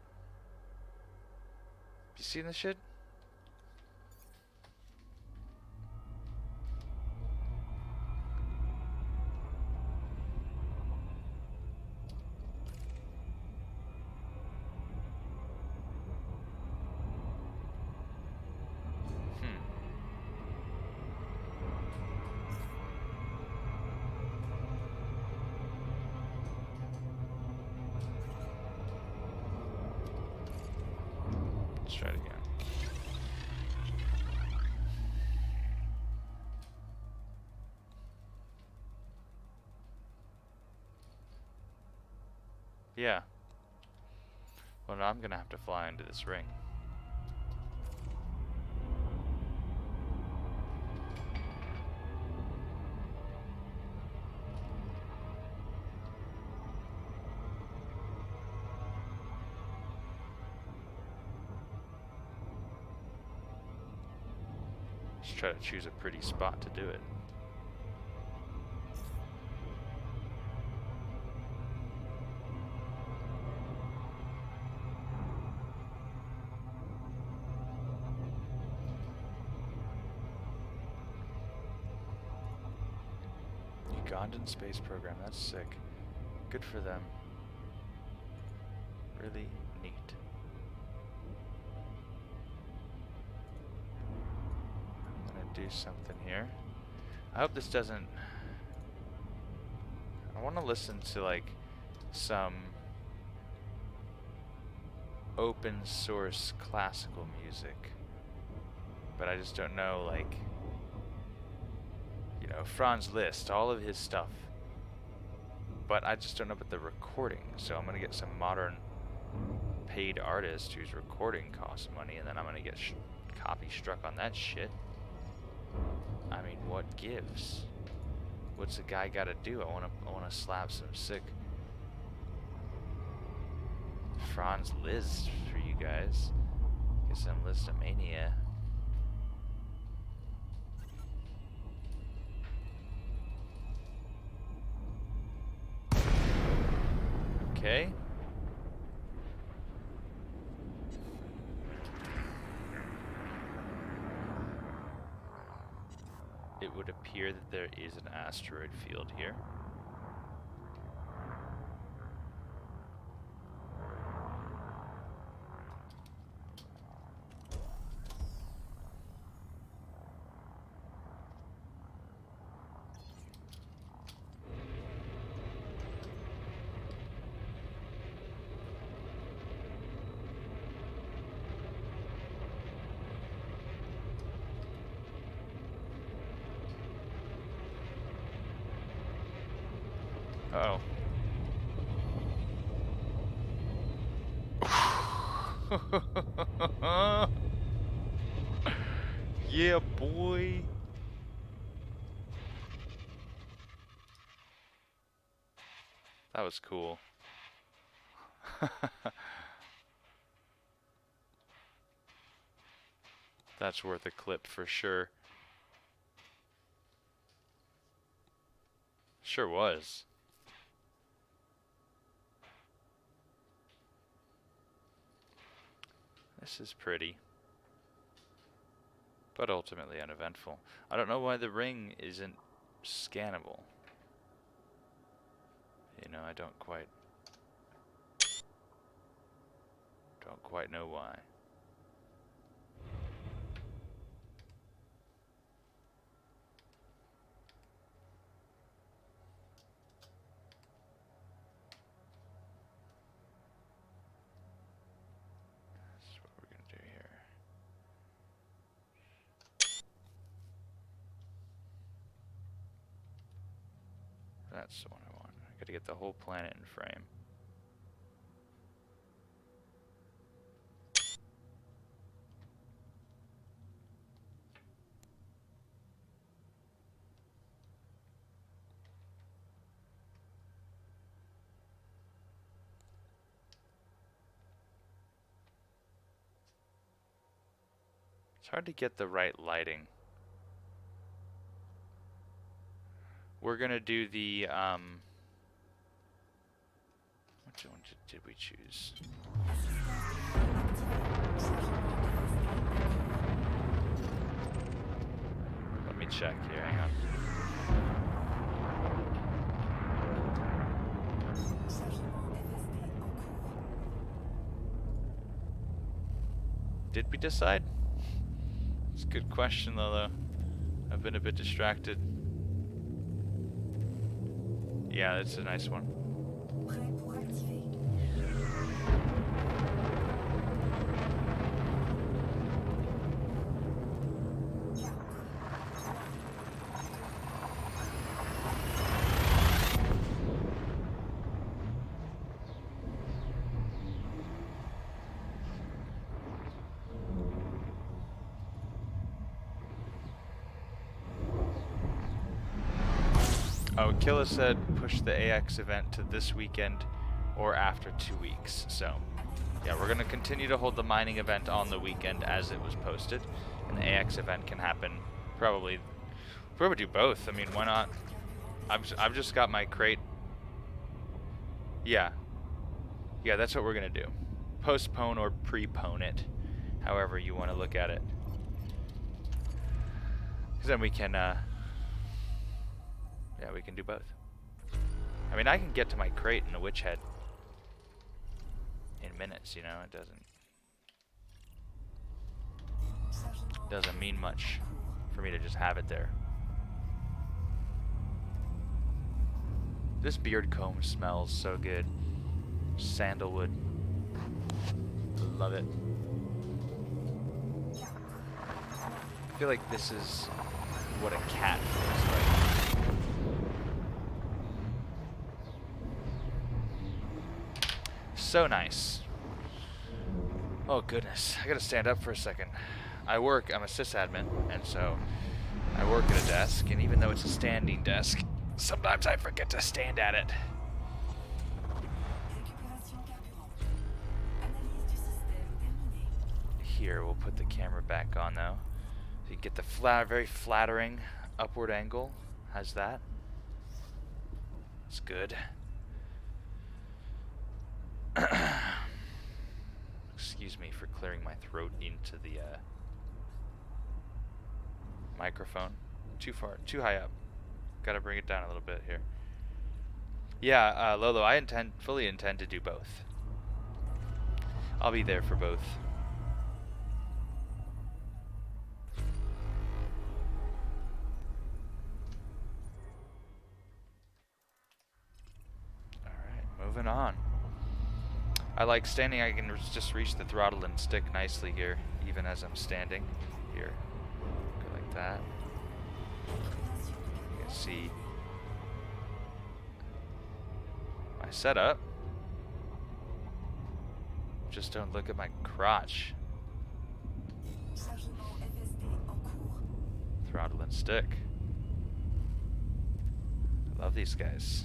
You seen this shit? Let's try it again. Yeah. Well, now I'm gonna have to fly into this ring. Just try to choose a pretty spot to do it. Ugandan space program, that's sick. Good for them. Really neat. I'm gonna do something here. I hope this doesn't... I want to listen to like some open source classical music, but I just don't know, like, you know, Franz Liszt, all of his stuff, but I just don't know about the recording. So I'm gonna get some modern paid artist whose recording costs money, and then I'm gonna get copy struck on that shit. I mean, what gives? What's a guy gotta do? I wanna slap some sick Franz Liszt for you guys. Get some Listomania. Okay. It would appear that there is an asteroid field here. Uh oh. Yeah, boy. That was cool. That's worth a clip for sure. Sure was. This is pretty, but ultimately uneventful. I don't know why the ring isn't scannable. You know, I don't quite know why. That's what we're gonna do here. That's the one I want. Gotta get the whole planet in frame. It's hard to get the right lighting. We're gonna do the, which one did we choose? Let me check here, hang on. Did we decide? It's a good question though. I've been a bit distracted. Yeah, that's a nice one. Oh, Killa said push the AX event to this weekend or after 2 weeks. So, yeah, we're going to continue to hold the mining event on the weekend as it was posted. And the AX event can happen probably... We're going to do both. I mean, why not? I've just got my crate. Yeah. Yeah, that's what we're going to do. Postpone or prepone it. However you want to look at it. Because then we can... yeah, we can do both. I mean, I can get to my crate in the Witch Head in minutes, you know, it doesn't mean much for me to just have it there. This beard comb smells so good. Sandalwood. Love it. I feel like this is what a cat feels like. So nice. Oh goodness, I gotta stand up for a second. I'm a sysadmin, and so I work at a desk, and even though it's a standing desk, sometimes I forget to stand at it. Here, we'll put the camera back on though. So you get the very flattering upward angle. How's that? It's good. Excuse me for clearing my throat into the microphone. Too high up. Gotta bring it down a little bit here. Yeah, Lolo, I fully intend to do both. I'll be there for both. Alright, moving on. I like standing, I can just reach the throttle and stick nicely here, even as I'm standing. Here, go like that. You can see my setup. Just don't look at my crotch. Throttle and stick. I love these guys.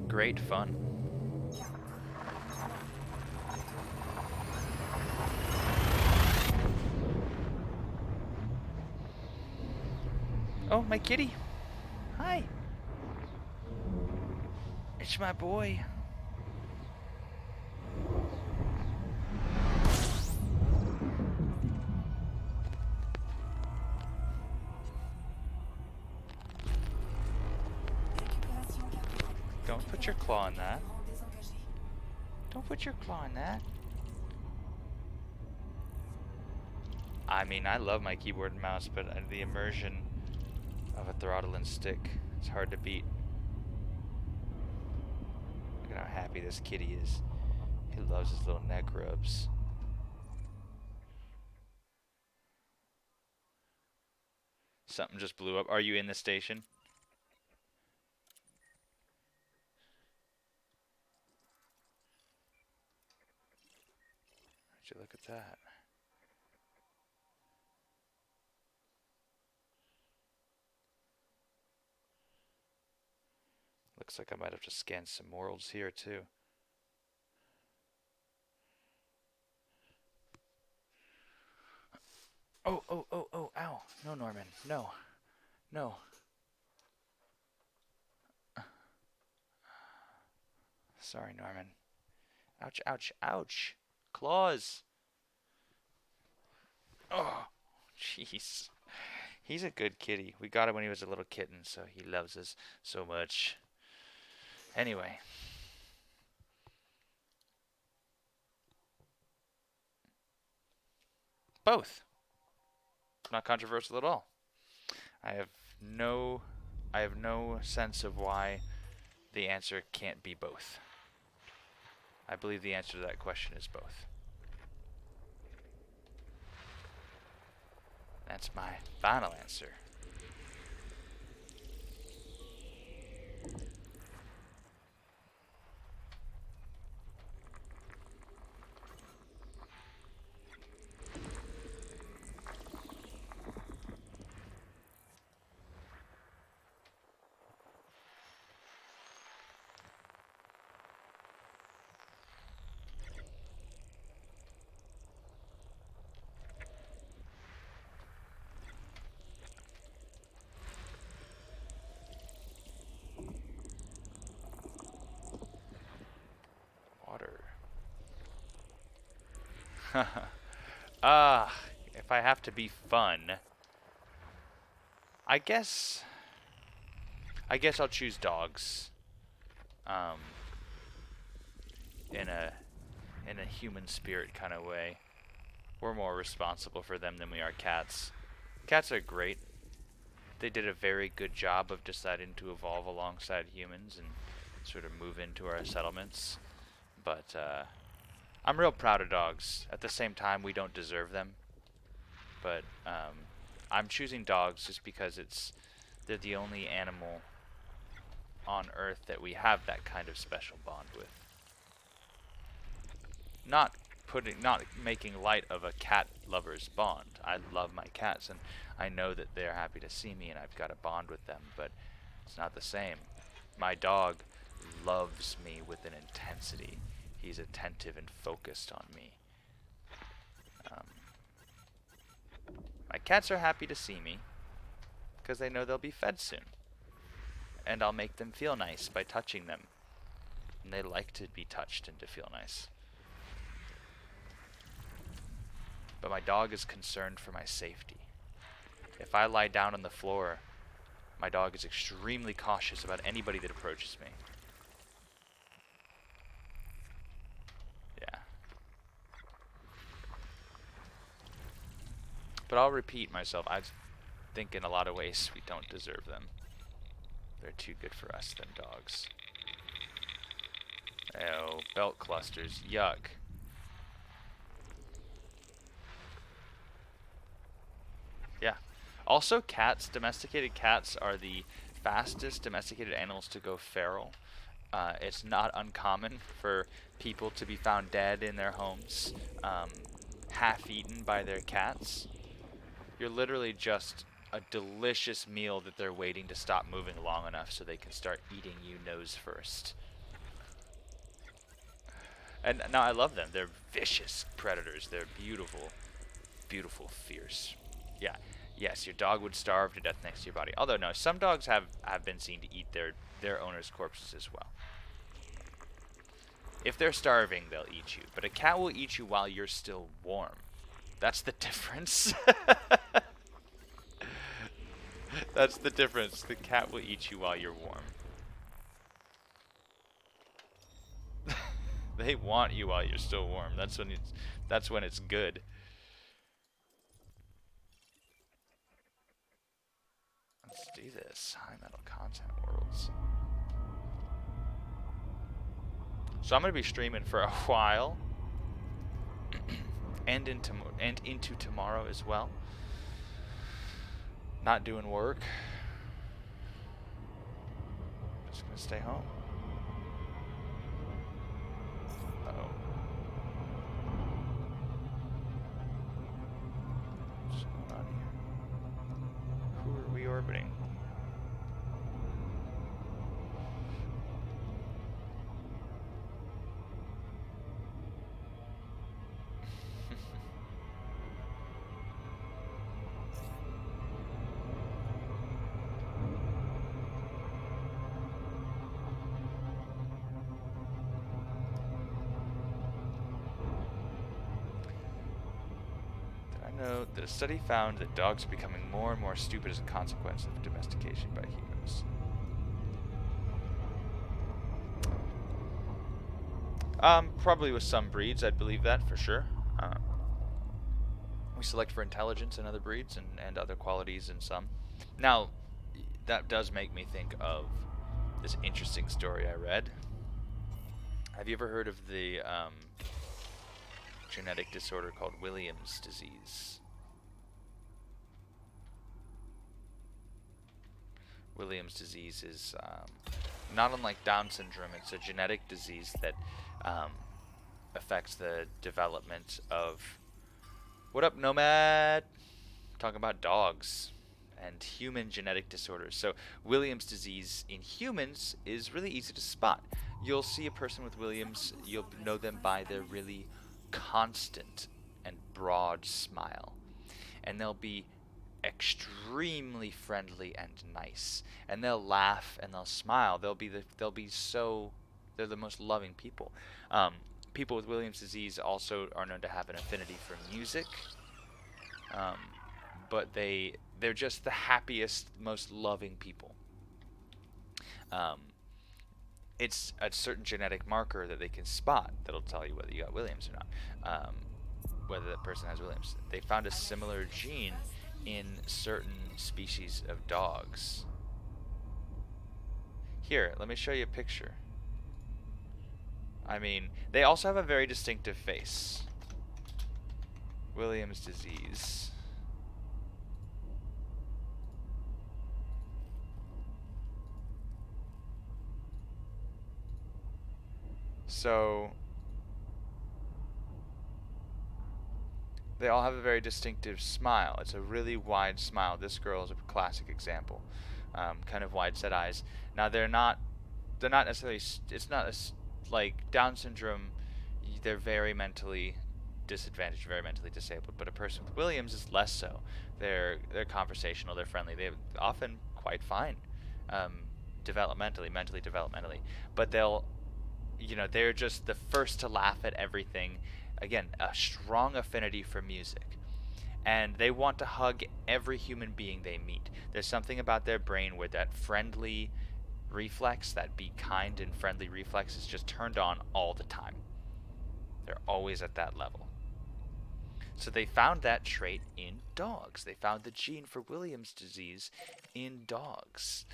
Great fun. Oh, my kitty. Hi. It's my boy. Don't put your claw in that. Don't put your claw in that. I mean, I love my keyboard and mouse, but the immersion of a throttle and stick, it's hard to beat. Look at how happy this kitty is. He loves his little neck rubs. Something just blew up. Are you in the station? Would you look at that? Looks like I might have to scan some worlds here too. Oh, oh, oh, oh, ow. No, Norman. No. No. Sorry, Norman. Ouch, ouch, ouch. Claws. Oh, jeez. He's a good kitty. We got him when he was a little kitten, so he loves us so much. Anyway. Both. Not controversial at all. I have no sense of why the answer can't be both. I believe the answer to that question is both. That's my final answer. Water. If I have to be fun, I guess I'll choose dogs. In a human spirit kind of way. We're more responsible for them than we are cats. Cats are great. They did a very good job of deciding to evolve alongside humans and sort of move into our settlements. But I'm real proud of dogs. At the same time, we don't deserve them. But I'm choosing dogs just because they're the only animal on Earth that we have that kind of special bond with. Not making light of a cat lover's bond. I love my cats and I know that they're happy to see me and I've got a bond with them, but it's not the same. My dog loves me with an intensity. He's attentive and focused on me. My cats are happy to see me because they know they'll be fed soon. And I'll make them feel nice by touching them. And they like to be touched and to feel nice. But my dog is concerned for my safety. If I lie down on the floor, my dog is extremely cautious about anybody that approaches me. Yeah. But I'll repeat myself. I think in a lot of ways we don't deserve them. They're too good for us than dogs. Oh, belt clusters. Yuck. Yeah. Also, cats, domesticated cats are the fastest domesticated animals to go feral. It's not uncommon for people to be found dead in their homes, half-eaten by their cats. You're literally just a delicious meal that they're waiting to stop moving long enough so they can start eating you nose first. And now I love them. They're vicious predators. They're beautiful, beautiful, fierce. Yeah. Yes, your dog would starve to death next to your body. Although no, some dogs have been seen to eat their owner's corpses as well. If they're starving, they'll eat you. But a cat will eat you while you're still warm. That's the difference. That's the difference. The cat will eat you while you're warm. They want you while you're still warm. That's when it's good. Let's do this. High metal content worlds. So I'm gonna be streaming for a while, and into tomorrow as well. not doing work. Just gonna stay home. Uh-oh. What's going on here? Who are we orbiting? No, the study found that dogs are becoming more and more stupid as a consequence of domestication by humans. Probably with some breeds, I'd believe that for sure. We select for intelligence in other breeds and other qualities in some. Now, that does make me think of this interesting story I read. Have you ever heard of the genetic disorder called Williams disease? Williams disease is not unlike Down syndrome. It's a genetic disease that affects the development of... What up, Nomad? Talking about dogs and human genetic disorders. So Williams disease in humans is really easy to spot. You'll see a person with Williams, you'll know them by their really constant and broad smile. And they'll be extremely friendly and nice, and they'll laugh and they'll smile. They're the most loving people. People with Williams disease also are known to have an affinity for music, but they're just the happiest, most loving people. It's a certain genetic marker that they can spot that'll tell you whether you got Williams or not, whether that person has Williams. They found a similar gene in certain species of dogs. Here, let me show you a picture. I mean, they also have a very distinctive face. Williams disease. So they all have a very distinctive smile. It's a really wide smile. This girl is a classic example. Kind of wide set eyes. Now they're not necessarily, it's not like Down syndrome, they're very mentally disadvantaged, very mentally disabled, but a person with Williams is less so. They're conversational, they're friendly, they're often quite fine, mentally developmentally, but they're just the first to laugh at everything. Again, a strong affinity for music. And they want to hug every human being they meet. There's something about their brain where that friendly reflex, that be kind and friendly reflex, is just turned on all the time. They're always at that level. So they found that trait in dogs. They found the gene for Williams disease in dogs,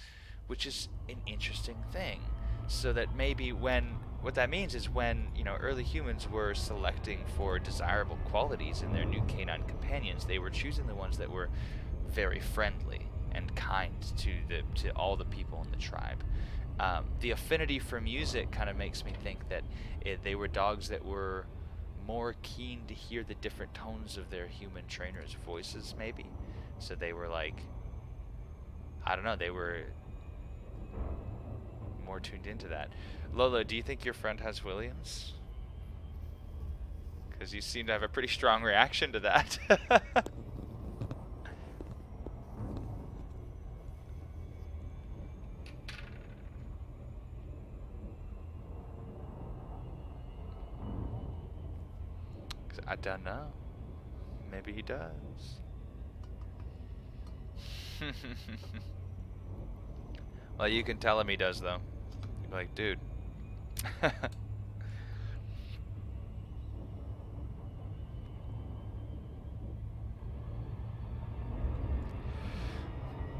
which is an interesting thing. So that maybe what that means is when early humans were selecting for desirable qualities in their new canine companions, they were choosing the ones that were very friendly and kind to all the people in the tribe. The affinity for music kind of makes me think that they were dogs that were more keen to hear the different tones of their human trainers' voices, maybe. So they were like, I don't know, they were more tuned into that. Lola, do you think your friend has Williams? Because you seem to have a pretty strong reaction to that. I don't know. Maybe he does. Well, you can tell him he does, though. You'd be like, dude.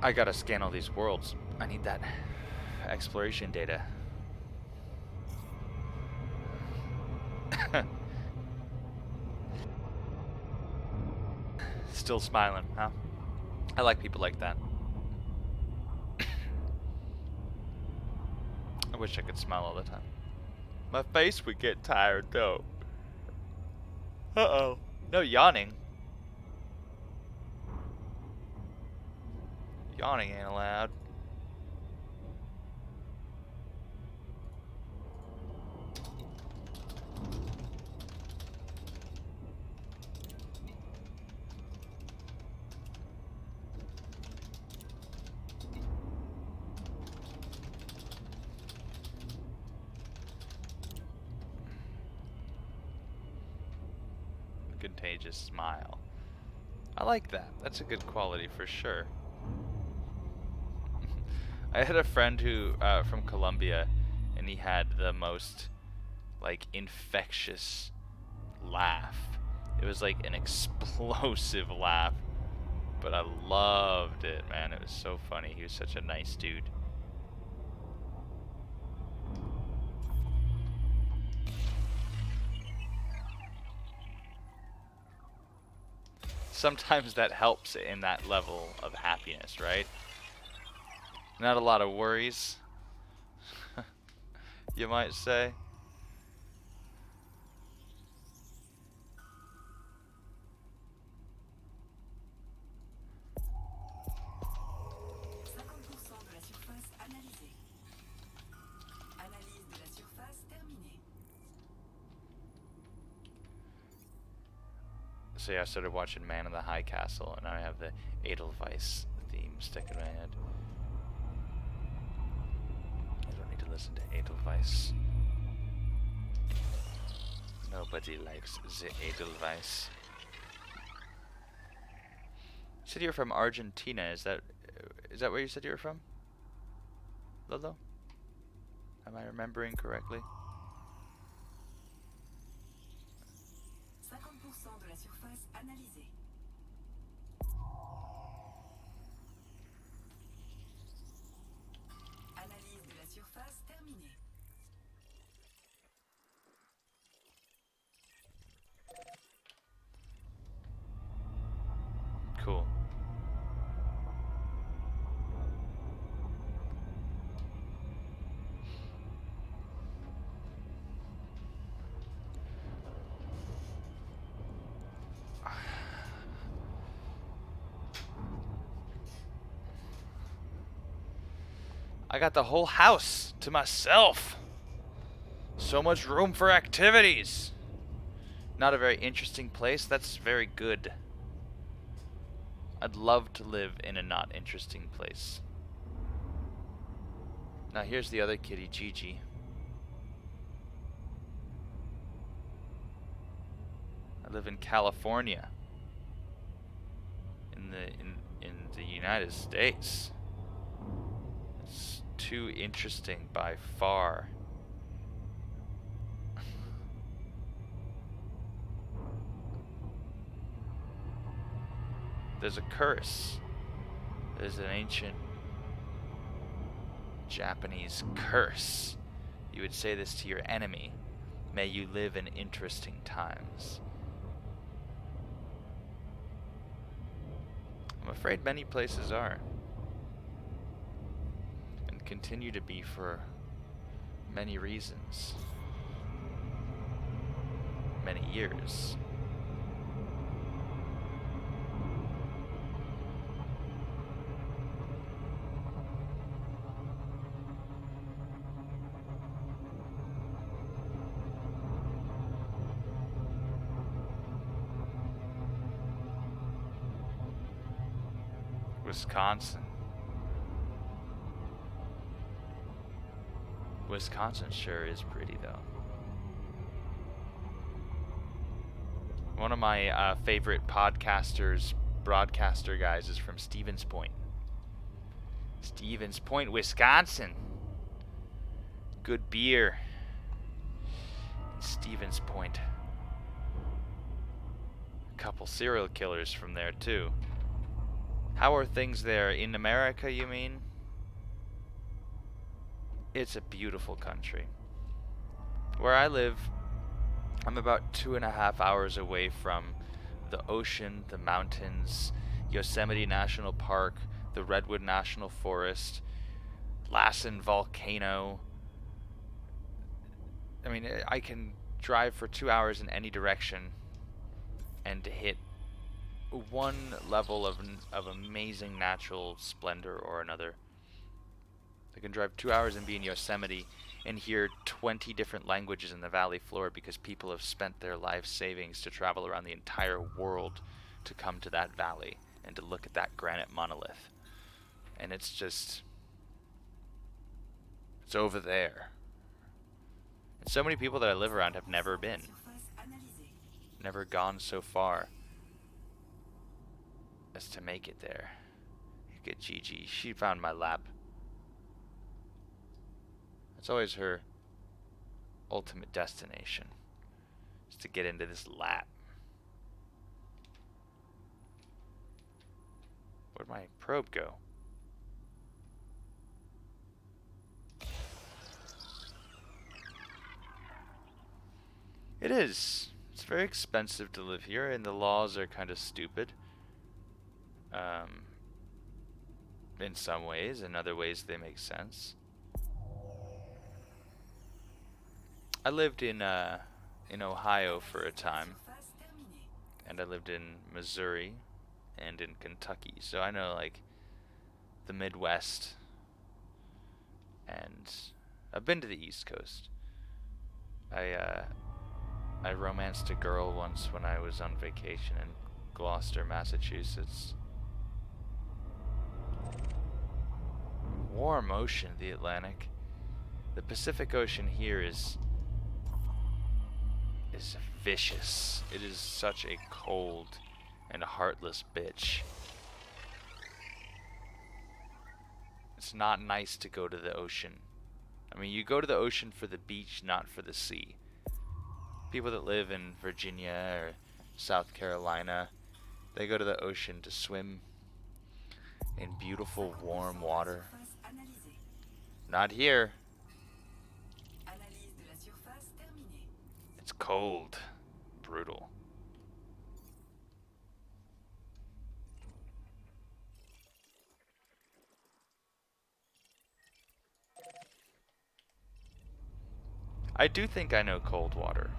I gotta scan all these worlds. I need that exploration data. Still smiling, huh? I like people like that. I wish I could smile all the time. My face would get tired though. Uh-oh. No yawning. Yawning ain't allowed. Contagious smile. I like that. That's a good quality for sure. I had a friend who from Colombia, and he had the most like infectious laugh. It was like an explosive laugh, but I loved it, man. It was so funny. He was such a nice dude. Sometimes that helps in that level of happiness, right? Not a lot of worries, you might say. So yeah, I started watching Man in the High Castle, and I have the Edelweiss theme stuck in my head. I don't need to listen to Edelweiss. Nobody likes the Edelweiss. You said you're from Argentina. Is that where you said you were from, Lolo? Am I remembering correctly? Cool. I got the whole house to myself. So much room for activities. Not a very interesting place. That's very good. I'd love to live in a not interesting place. Now here's the other kitty, Gigi. I live in California. In the United States. It's too interesting by far. There's a curse. There's an ancient Japanese curse. You would say this to your enemy. May you live in interesting times. I'm afraid many places are. And continue to be for many reasons. Many years. Wisconsin. Wisconsin sure is pretty, though. One of my favorite broadcaster guys is from Stevens Point. Stevens Point, Wisconsin. Good beer. Stevens Point. A couple serial killers from there, too. How are things there? In America, you mean? It's a beautiful country. Where I live, I'm about 2.5 hours away from the ocean, the mountains. Yosemite National Park, the Redwood National Forest, Lassen Volcano. I mean, I can drive for 2 hours in any direction and hit one level of amazing natural splendor or another. I can drive 2 hours and be in Yosemite and hear 20 different languages in the valley floor because people have spent their life savings to travel around the entire world to come to that valley and to look at that granite monolith. And it's just, it's over there. And so many people that I live around have never been. Never gone so far as to make it there. Look at Gigi. She found my lap. It's always her ultimate destination, is to get into this lap. Where'd my probe go? It is. It's very expensive to live here, and the laws are kind of stupid. In some ways, in other ways they make sense. I lived in Ohio for a time, and I lived in Missouri and in Kentucky, so I know like the Midwest, and I've been to the East Coast. I romanced a girl once when I was on vacation in Gloucester, Massachusetts. Warm ocean, the Atlantic. The Pacific Ocean here is vicious. It is such a cold and heartless bitch. It's not nice to go to the ocean. I mean, you go to the ocean for the beach, not for the sea. People that live in Virginia or South Carolina, they go to the ocean to swim in beautiful warm water. Not here. It's cold. Brutal. I do think I know cold water.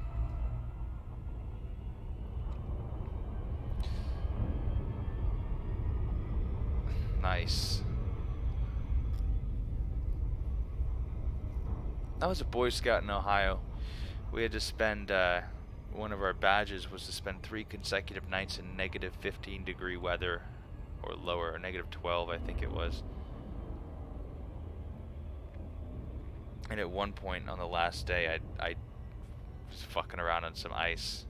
Nice. I was a Boy Scout in Ohio. We had to spend, one of our badges was to spend 3 consecutive nights in negative 15-degree weather, or lower, or negative 12, I think it was. And at one point on the last day, I was fucking around on some ice.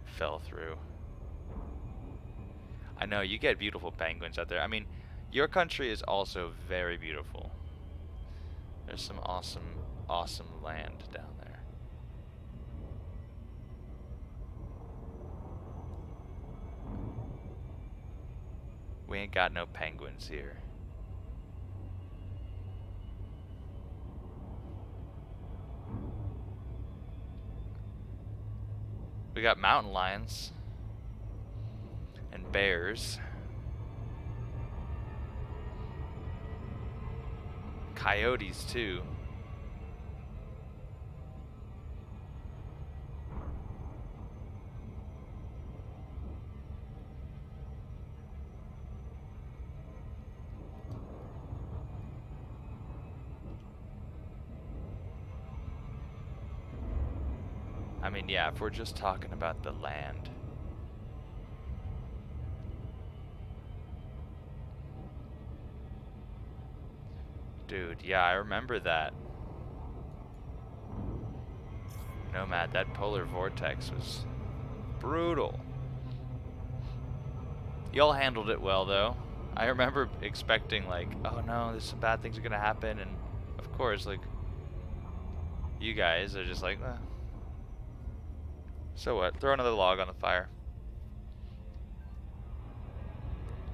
Fell through. I know, you get beautiful penguins out there. I mean, your country is also very beautiful. There's some awesome, awesome land down there. We ain't got no penguins here. We got mountain lions and bears, coyotes too. I mean, yeah, if we're just talking about the land. Dude, yeah, I remember that. Nomad, that polar vortex was brutal. Y'all handled it well, though. I remember expecting, like, oh no, there's some bad things are gonna happen, and of course, like, you guys are just like, so what? Throw another log on the fire.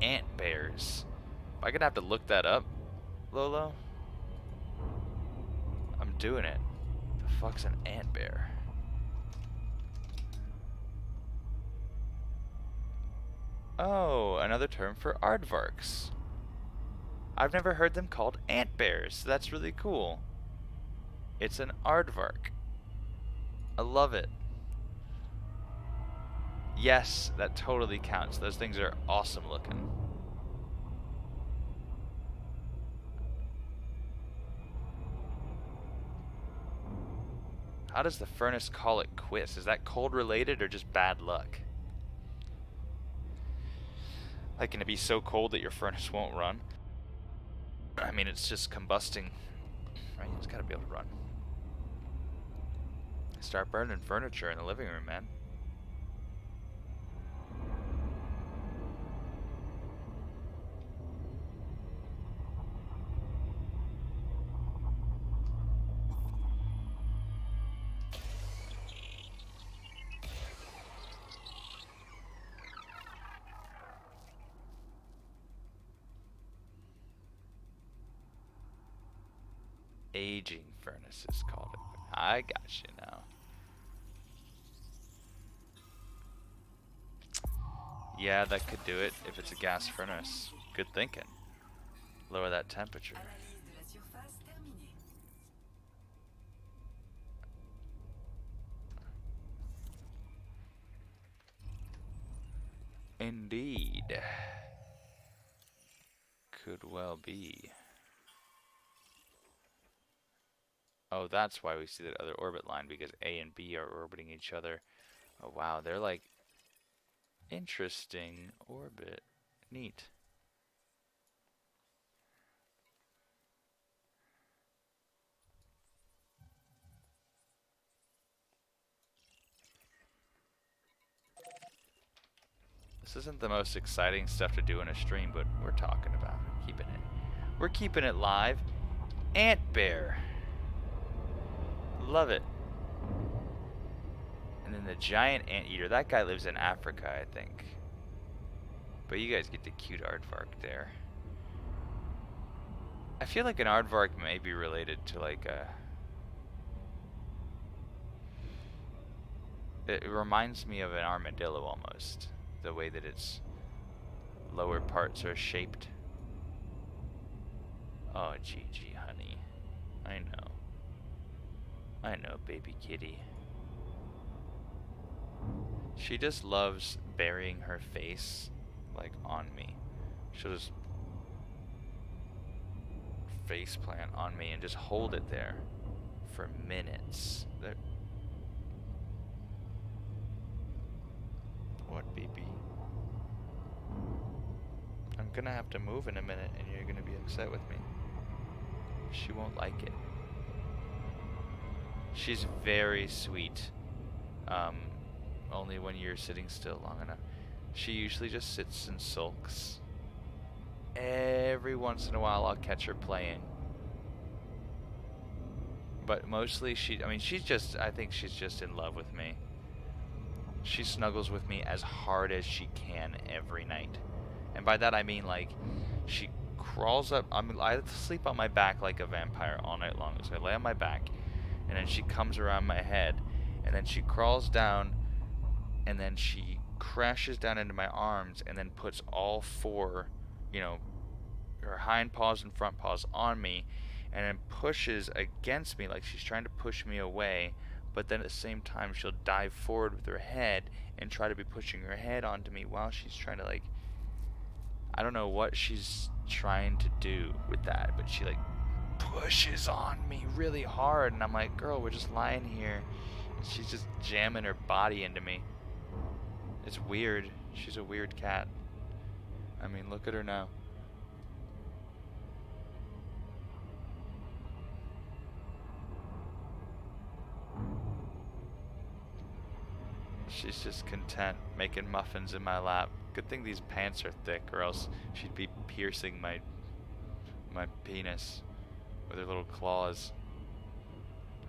Ant bears. Am I gonna have to look that up, Lolo? I'm doing it. The fuck's an ant bear? Oh, another term for aardvarks. I've never heard them called ant bears. So that's really cool. It's an aardvark. I love it. Yes, that totally counts. Those things are awesome looking. How does the furnace call it quits? Is that cold related or just bad luck? Like, can it be so cold that your furnace won't run? I mean, it's just combusting, right? It's gotta be able to run. Start burning furniture in the living room, man. Aging furnaces called it. I got you now. Yeah, that could do it if it's a gas furnace. Good thinking. Lower that temperature. Indeed. Could well be. Oh, that's why we see that other orbit line, because A and B are orbiting each other. Oh, wow, they're like interesting orbit. Neat. This isn't the most exciting stuff to do in a stream, but we're talking about it, keeping it. We're keeping it live. Ant bear. Love it. And then the giant anteater. That guy lives in Africa, I think. But you guys get the cute aardvark there. I feel like an aardvark may be related to like a... It reminds me of an armadillo almost. The way that its lower parts are shaped. Oh, GG, honey. I know. I know, baby kitty. She just loves burying her face, like, on me. She'll just face plant on me and just hold it there for minutes. What, baby? I'm gonna have to move in a minute and you're gonna be upset with me. She won't like it. She's very sweet. Only when you're sitting still long enough. She usually just sits and sulks. Every once in a while I'll catch her playing. But mostly I think she's just in love with me. She snuggles with me as hard as she can every night. And by that I mean, like, she crawls up. I sleep on my back like a vampire all night long. So I lay on my back, and then she comes around my head, and then she crawls down, and then she crashes down into my arms, and then puts all four, her hind paws and front paws on me, and then pushes against me like she's trying to push me away. But then at the same time, she'll dive forward with her head and try to be pushing her head onto me while she's trying to, like, I don't know what she's trying to do with that, but she, like, pushes on me really hard, and I'm like, girl, we're just lying here. And she's just jamming her body into me. It's weird. She's a weird cat. I mean, look at her now. She's just content making muffins in my lap. Good thing these pants are thick, or else she'd be piercing my penis with her little claws.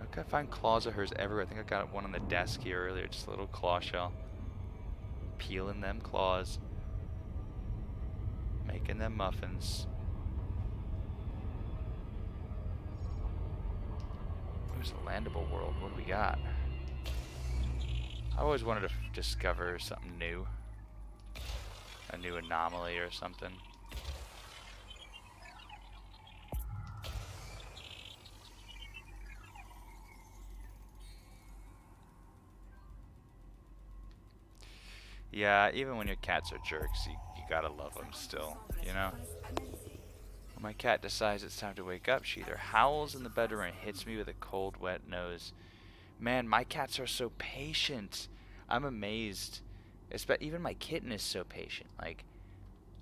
I find claws of hers everywhere. I think I got one on the desk here earlier, just a little claw shell. Peeling them claws. Making them muffins. There's a landable world. What do we got? I always wanted to discover something new. a new anomaly or something. Yeah, even when your cats are jerks, you gotta love them still, you know? When my cat decides it's time to wake up, she either howls in the bedroom and hits me with a cold, wet nose. Man, my cats are so patient. I'm amazed. Even my kitten is so patient. Like,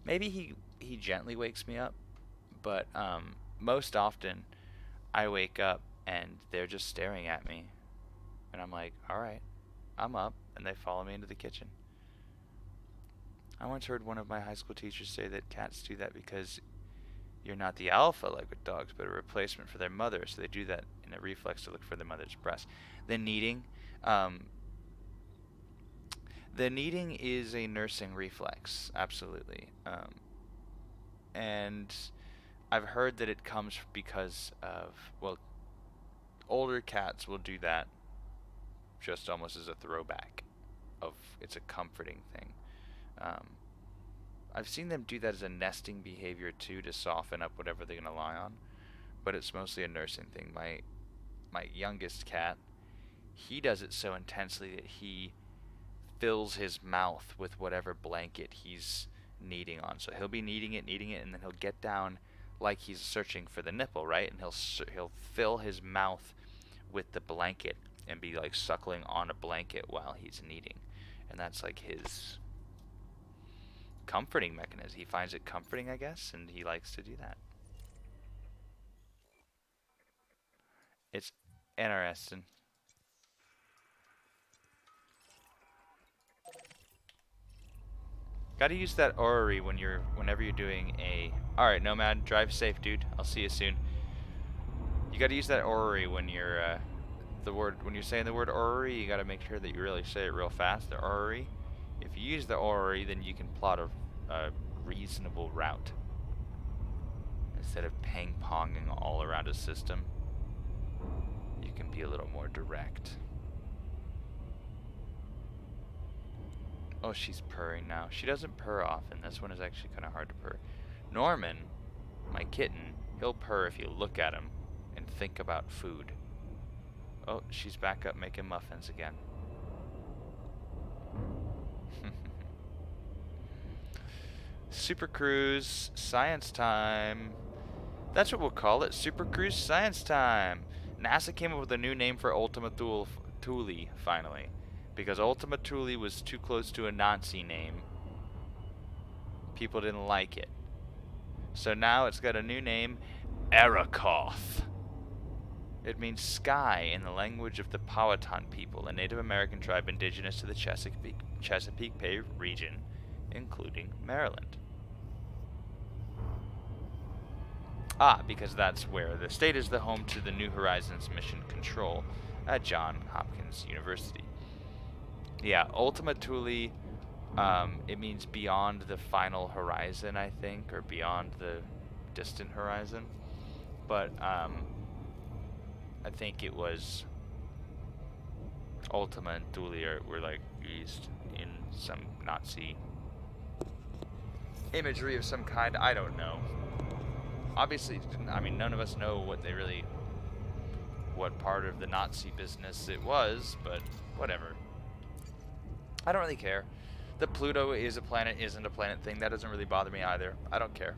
maybe he gently wakes me up, but most often I wake up and they're just staring at me. And I'm like, all right, I'm up. And they follow me into the kitchen. I once heard one of my high school teachers say that cats do that because you're not the alpha like with dogs, but a replacement for their mother. So they do that in a reflex to look for their mother's breast. The kneading, the kneading is a nursing reflex, absolutely. And I've heard that it comes because of, well, older cats will do that just almost as a throwback of it's a comforting thing. I've seen them do that as a nesting behavior too, to soften up whatever they're gonna lie on, but it's mostly a nursing thing. My youngest cat, he does it so intensely that he fills his mouth with whatever blanket he's kneading on. So he'll be kneading it, and then he'll get down like he's searching for the nipple, right? And he'll fill his mouth with the blanket and be like suckling on a blanket while he's kneading, and that's like his comforting mechanism. He finds it comforting, I guess, and he likes to do that. It's interesting. Gotta use that orrery whenever you're doing a... Alright, Nomad, drive safe, dude. I'll see you soon. You gotta use that orrery when you're, when you're saying the word orrery, you gotta make sure that you really say it real fast, the orrery. If you use the orrery, then you can plot a reasonable route, instead of ping-ponging all around a system. You can be a little more direct. Oh, she's purring now. She doesn't purr often. This one is actually kind of hard to purr. Norman, my kitten, he'll purr if you look at him and think about food. Oh, she's back up making muffins again. Super Cruise Science Time. That's what we'll call it. Super Cruise Science Time. NASA came up with a new name for Ultima Thule finally, because Ultima Thule was too close to a Nazi name. People didn't like it. So now it's got a new name, Arakoth. It means sky in the language of the Powhatan people, a Native American tribe indigenous to the Chesapeake Bay region, including Maryland. Because that's where the state is the home to the New Horizons Mission Control at Johns Hopkins University. Yeah, Ultima Thule, it means beyond the final horizon, I think, or beyond the distant horizon. But, I think it was Ultima and Thule were like used in some Nazi imagery of some kind. I don't know. Obviously, I mean, none of us know what part of the Nazi business it was, but whatever. I don't really care. The Pluto is a planet, isn't a planet thing, that doesn't really bother me either. I don't care.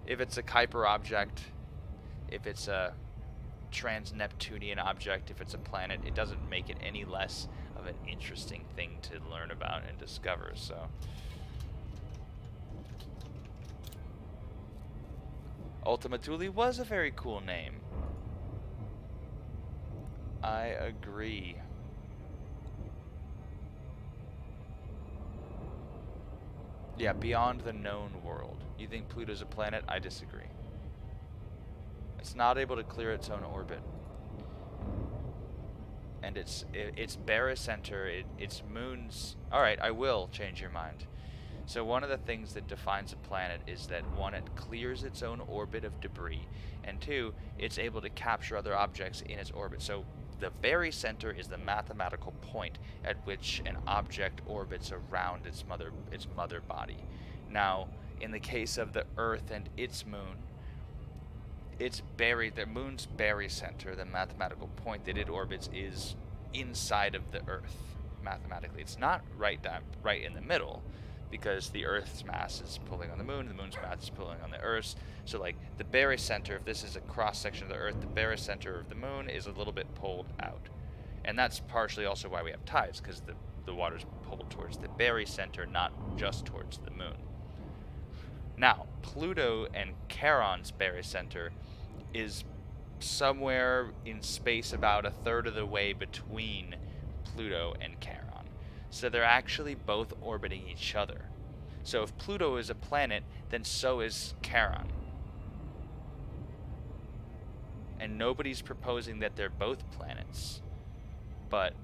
If it's a Kuiper object, if it's a trans-Neptunian object, if it's a planet, it doesn't make it any less of an interesting thing to learn about and discover, so... Ultima Thule was a very cool name. I agree. Yeah, beyond the known world. You think Pluto's a planet? I disagree. It's not able to clear its own orbit. And its barycenter, its moons... Alright, I will change your mind. So one of the things that defines a planet is that, one, it clears its own orbit of debris, and two, it's able to capture other objects in its orbit. So the barycenter is the mathematical point at which an object orbits around its mother body. Now, in the case of the Earth and its moon, the moon's barycenter, the mathematical point that it orbits, is inside of the Earth mathematically. It's not right in the middle, because the Earth's mass is pulling on the moon, the moon's mass is pulling on the Earth. So like the barycenter, if this is a cross section of the Earth, the barycenter of the moon is a little bit pulled out. And that's partially also why we have tides, because the water's pulled towards the barycenter, not just towards the moon. Now, Pluto and Charon's barycenter is somewhere in space about a third of the way between Pluto and Charon. So they're actually both orbiting each other. So if Pluto is a planet, then so is Charon. And nobody's proposing that they're both planets. But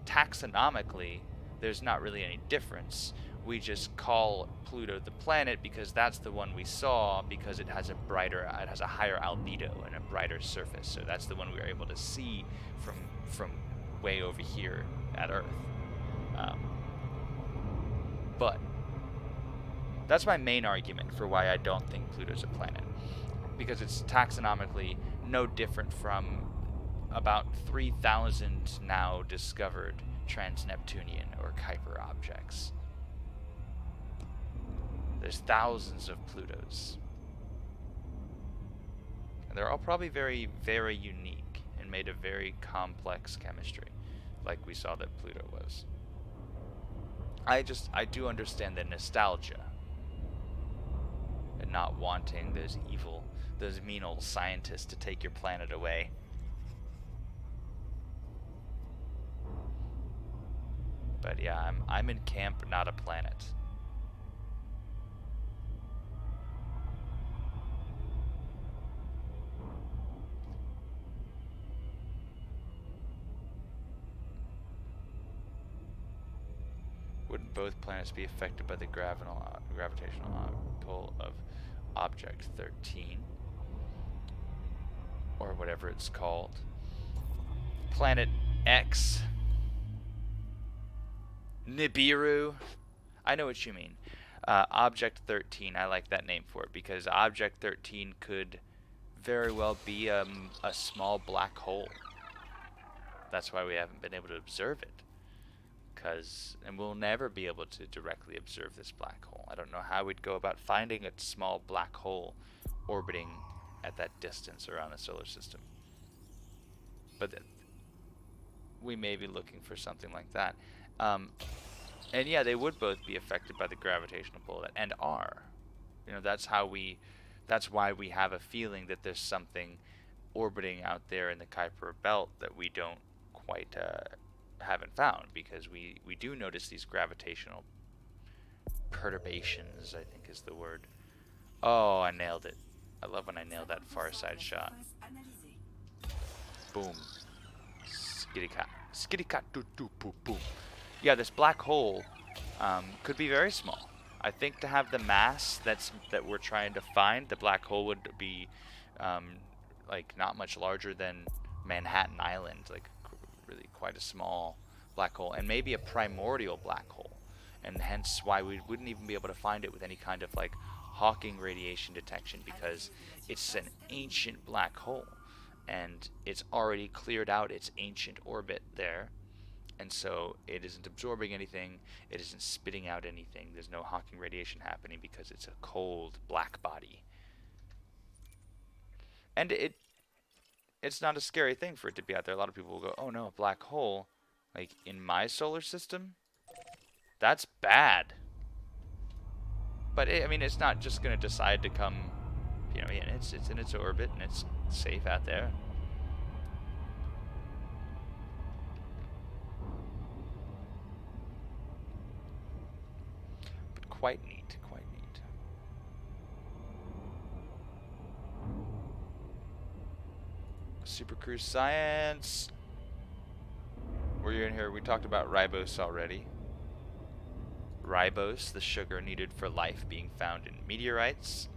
taxonomically, there's not really any difference. We just call Pluto the planet because that's the one we saw, because it has a higher albedo and a brighter surface. So that's the one we were able to see from way over here at Earth. But that's my main argument for why I don't think Pluto's a planet, because it's taxonomically no different from about 3,000 now discovered trans-Neptunian or Kuiper objects. There's thousands of Plutos. And they're all probably very, very unique and made of very complex chemistry, like we saw that Pluto was. I do understand the nostalgia and not wanting those mean old scientists to take your planet away. But yeah, I'm in camp, not a planet. Wouldn't both planets be affected by the gravitational pull of Object 13? Or whatever it's called. Planet X. Nibiru. I know what you mean. Object 13, I like that name for it, because Object 13 could very well be a small black hole. That's why we haven't been able to observe it. And we'll never be able to directly observe this black hole. I don't know how we'd go about finding a small black hole orbiting at that distance around the solar system. But we may be looking for something like that. And yeah, they would both be affected by the gravitational pull, and are. You know, that's why we have a feeling that there's something orbiting out there in the Kuiper belt that we don't quite haven't found, because we do notice these gravitational perturbations, I think is the word. Oh, I nailed it. I love when I nail that far side shot. Boom. Skitty-cat. Skitty-cat, boom. Yeah, this black hole could be very small. I think to have the mass that we're trying to find, the black hole would be like not much larger than Manhattan Island, like really quite a small black hole, and maybe a primordial black hole, and hence why we wouldn't even be able to find it with any kind of like Hawking radiation detection, because it's an ancient black hole and it's already cleared out its ancient orbit there, and so it isn't absorbing anything, it isn't spitting out anything, there's no Hawking radiation happening because it's a cold black body. And it's not a scary thing for it to be out there. A lot of people will go, oh no, a black hole, like in my solar system? That's bad. But I mean, it's not just going to decide to come, you know, it's in its orbit and it's safe out there. But quite neat, quite neat. Super Cruise Science. We're in here. We talked about ribose already. Ribose, the sugar needed for life, being found in meteorites.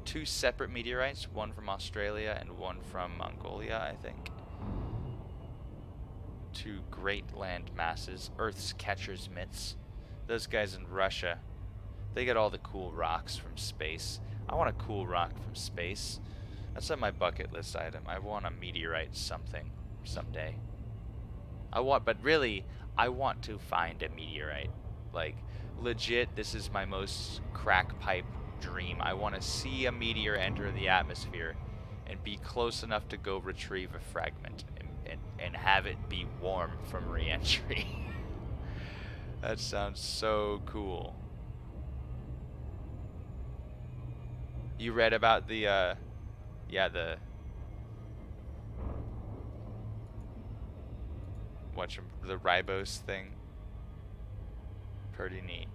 2 separate meteorites, one from Australia and one from Mongolia, I think. two great land masses, Earth's catcher's mitts. Those guys in Russia, they get all the cool rocks from space. I want a cool rock from space. That's on my bucket list item. I want a meteorite something someday. But really, I want to find a meteorite. Like, legit, this is my most crack pipe dream. I want to see a meteor enter the atmosphere and be close enough to go retrieve a fragment and have it be warm from re-entry. That sounds so cool. You read about the the ribose thing? Pretty neat.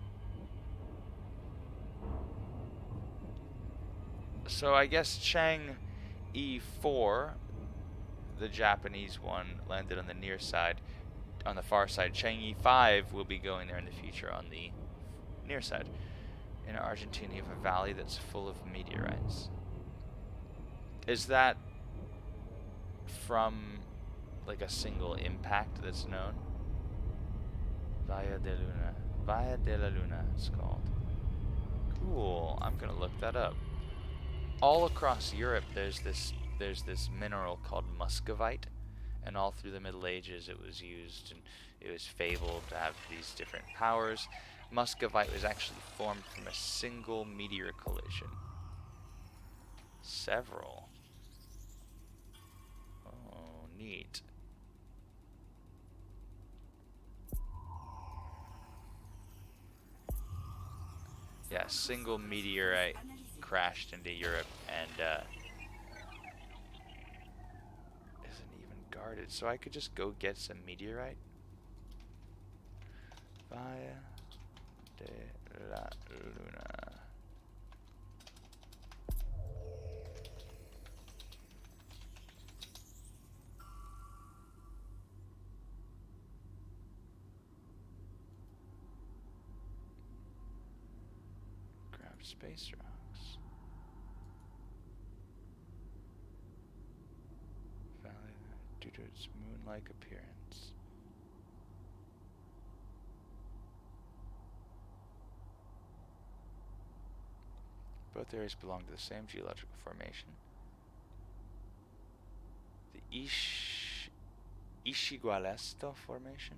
So I guess Chang E4, the Japanese one, landed on the near side, on the far side. Chang E5 will be going there in the future on the near side. In Argentina, you have a valley that's full of meteorites. Is that from like a single impact that's known? Valle de Luna. Valle de la Luna, it's called. Cool. I'm gonna look that up. All across Europe, there's this mineral called muscovite, and all through the Middle Ages it was used, and it was fabled to have these different powers. Muscovite was actually formed from a single meteor collision. Several. Oh, neat. Yeah, single meteorite crashed into Europe and isn't even guarded. So I could just go get some meteorite. Valle de la Luna. Grab space rocks. Valley due to its moon-like appearance. Both areas belong to the same geological formation. The Ishigualesto formation?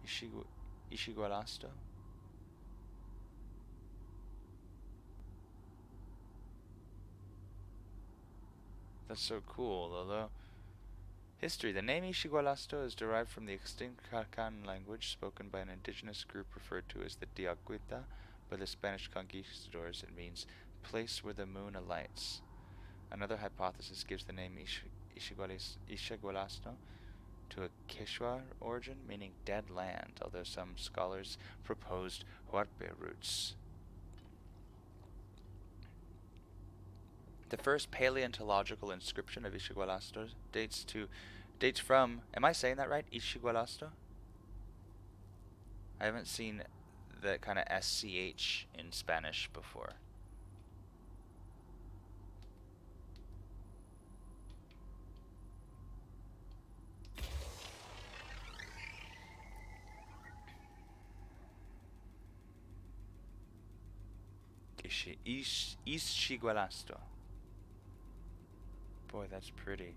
Ishigualasto? That's so cool, although. History. The name Ishigualasto is derived from the extinct Khakan language spoken by an indigenous group referred to as the Diaguita by the Spanish conquistadors. It means place where the moon alights. Another hypothesis gives the name Ishigualasto to a Quechua origin, meaning dead land, although some scholars proposed Huarpe roots. The first paleontological inscription of Ishigualasto dates from, am I saying that right? Ishigualasto? I haven't seen the kind of SCH in Spanish before. Ishigualasto. Boy, that's pretty.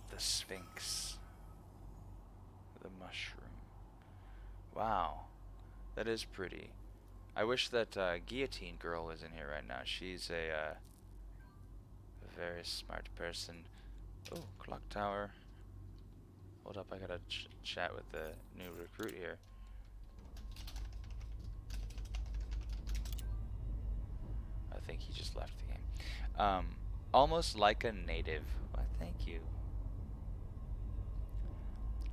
The Sphinx. The mushroom. Wow. That is pretty. I wish that Guillotine Girl was in here right now. She's a very smart person. Oh, clock tower. Hold up, I gotta chat with the new recruit here. I think he just left the game. Almost like a native. Why, thank you.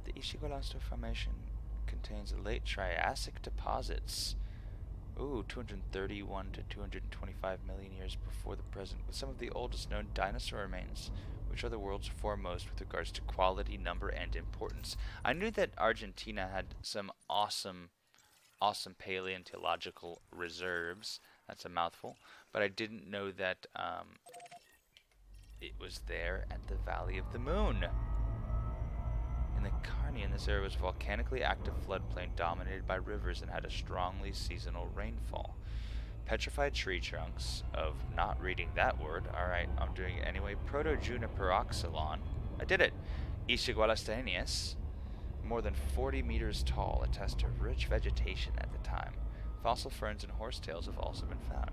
The Ishigualasto Formation contains late Triassic deposits. Ooh, 231 to 225 million years before the present, with some of the oldest known dinosaur remains, which are the world's foremost with regards to quality, number, and importance. I knew that Argentina had some awesome paleontological reserves. That's a mouthful. But I didn't know that it was there at the Valley of the Moon. In the Carnian, this area was a volcanically active floodplain dominated by rivers and had a strongly seasonal rainfall. Petrified tree trunks of not reading that word. Alright, I'm doing it anyway. Proto-juniperoxylon. I did it. Ishigualastanius. More than 40 meters tall, attest to rich vegetation at the time. Fossil ferns and horsetails have also been found.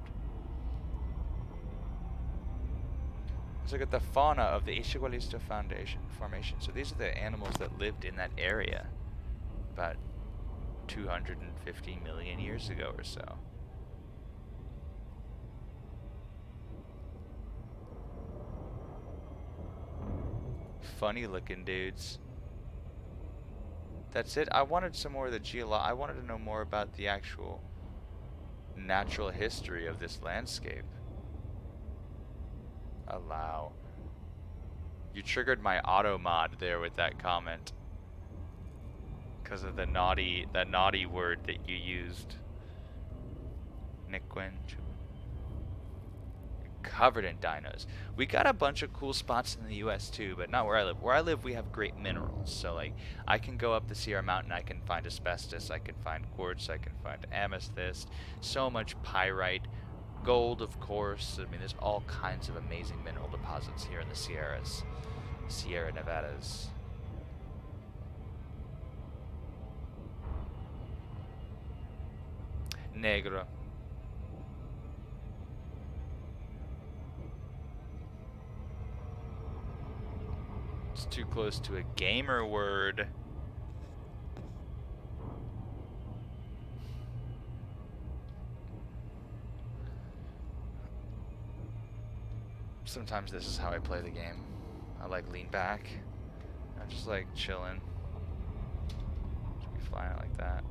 Let's look at the fauna of the Ishigualista formation. So these are the animals that lived in that area about 250 million years ago or so. Funny looking dudes. That's it. I wanted some more of the I wanted to know more about the actual natural history of this landscape. Allow. You triggered my auto mod there with that comment. Because of that naughty word that you used. Niquin. Covered in dinos. We got a bunch of cool spots in the US too, but not where I live. Where I live we have great minerals. So like I can go up the Sierra Mountain, I can find asbestos, I can find quartz, I can find amethyst, so much pyrite, gold of course. I mean there's all kinds of amazing mineral deposits here in the Sierras. Sierra Nevadas. Negro. It's too close to a gamer word. Sometimes this is how I play the game. I like lean back. I just like chilling. Just be flying it like that.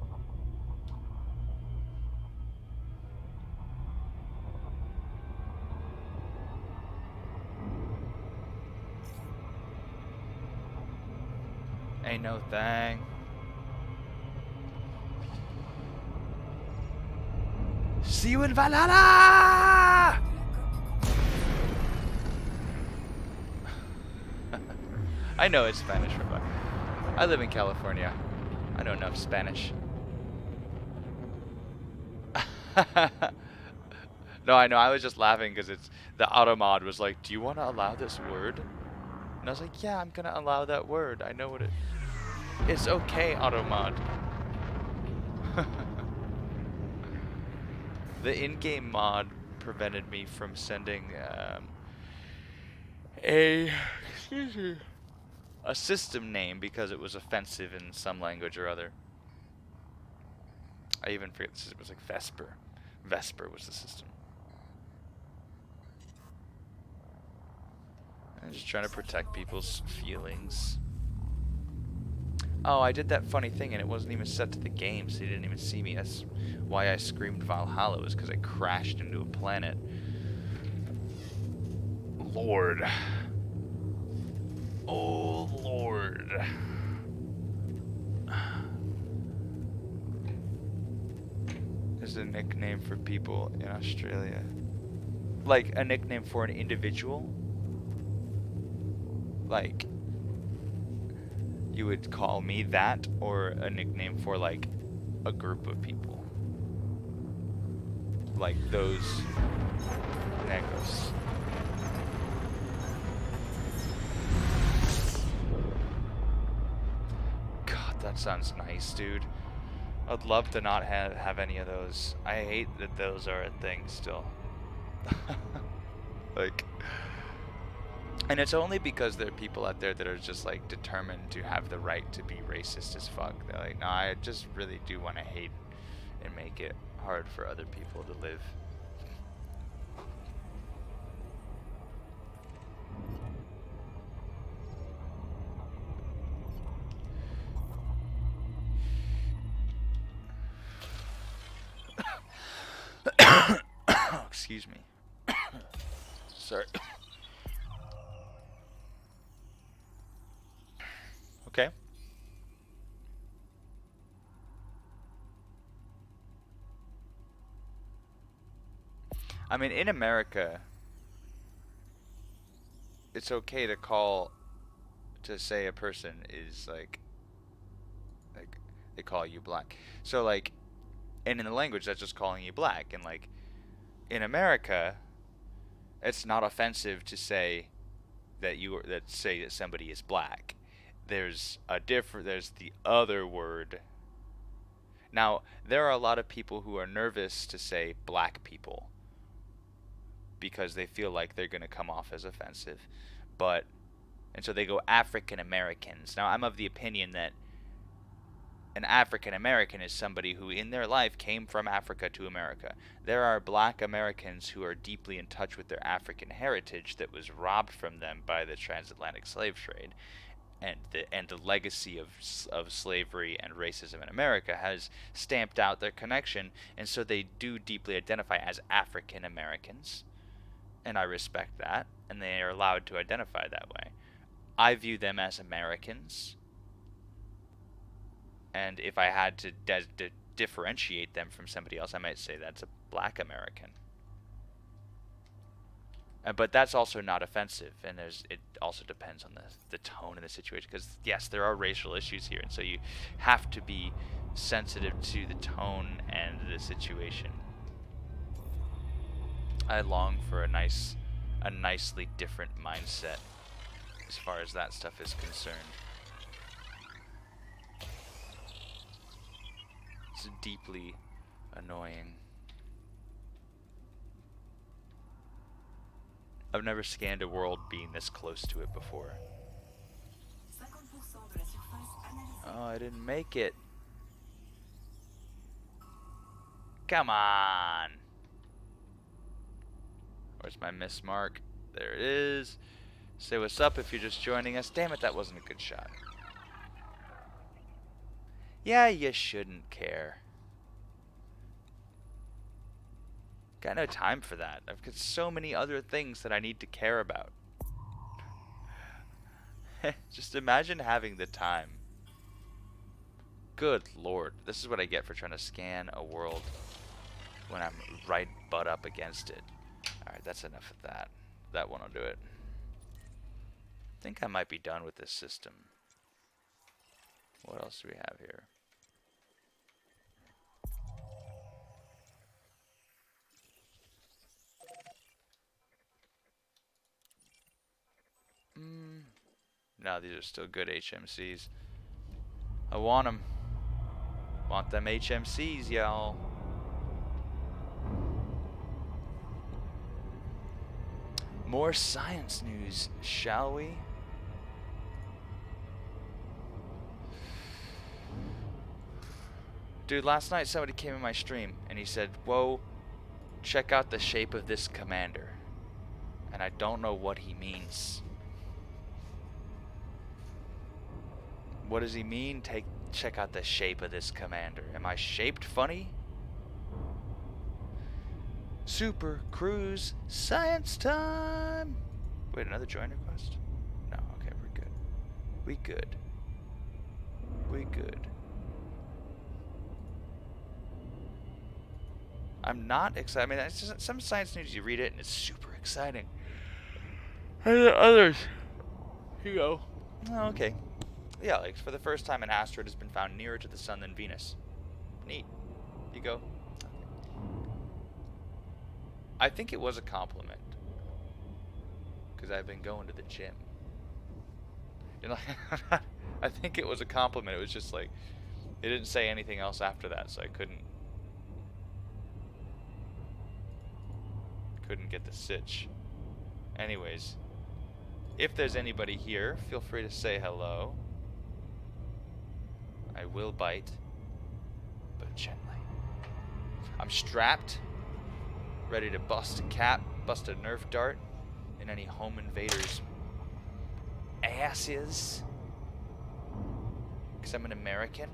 Ain't no thing. See you in Valhalla! I know it's Spanish, but I live in California. I know enough Spanish. No, I know. I was just laughing because it's the automod was like, "Do you want to allow this word?" And I was like, "Yeah, I'm gonna allow that word. I know what it. It's okay, automod." The in-game mod prevented me from sending a system name because it was offensive in some language or other. I even forget the system. It was like Vesper. Vesper was the system. I'm just trying to protect people's feelings. Oh, I did that funny thing and it wasn't even set to the game, so you didn't even see me. That's why I screamed Valhalla, was because I crashed into a planet. Lord. Oh, Lord. Is a nickname for people in Australia. Like a nickname for an individual. Like you would call me that, or a nickname for like a group of people. Like those negros. God, that sounds nice, dude. I'd love to not have any of those. I hate that those are a thing still. Like, and it's only because there are people out there that are just like determined to have the right to be racist as fuck. They're like, no, I just really do want to hate and make it hard for other people to live. Excuse me. Sorry. Okay. I mean, in America, it's okay to say a person is like they call you black. So like, and in the language, that's just calling you black. And like, in America, it's not offensive to say that somebody is black. There's the other word. Now, there are a lot of people who are nervous to say black people because they feel like they're going to come off as offensive. And so they go African Americans. Now, I'm of the opinion that an African American is somebody who in their life came from Africa to America. There are black Americans who are deeply in touch with their African heritage that was robbed from them by the transatlantic slave trade. And the legacy of slavery and racism in America has stamped out their connection, and so they do deeply identify as African Americans, and I respect that, and they are allowed to identify that way. I view them as Americans, and if I had to differentiate them from somebody else, I might say that's a black American. But that's also not offensive, and it also depends on the tone of the situation, because yes, there are racial issues here, and so you have to be sensitive to the tone and the situation. I long for a nicely different mindset as far as that stuff is concerned. It's deeply annoying. I've never scanned a world being this close to it before. Oh, I didn't make it. Come on. Where's my miss mark? There it is. Say what's up if you're just joining us. Damn it, that wasn't a good shot. Yeah, you shouldn't care. Got no time for that. I've got so many other things that I need to care about. Just imagine having the time. Good lord. This is what I get for trying to scan a world when I'm right butt up against it. Alright, that's enough of that. That one will do it. I think I might be done with this system. What else do we have here? No, these are still good HMCs. I want them. Want them HMCs, y'all. More science news, shall we? Dude, last night somebody came in my stream and he said, "Whoa, check out the shape of this commander." And I don't know what he means. What does he mean? Check out the shape of this commander. Am I shaped funny? Super Cruise Science time! Wait, another join request? No, okay, we're good. We good. We good. I'm not excited. I mean, it's just, some science news, you read it and it's super exciting. And then others, you go, oh, okay. Yeah, like for the first time an asteroid has been found nearer to the sun than Venus. Neat. You go, okay. I think it was a compliment. Because I've been going to the gym. You know, I think it was a compliment. It was just like, it didn't say anything else after that, so I couldn't get the sitch. Anyways, if there's anybody here, feel free to say hello. I will bite, but gently. I'm strapped, ready to bust a Nerf dart in any home invaders' asses. Because I'm an American.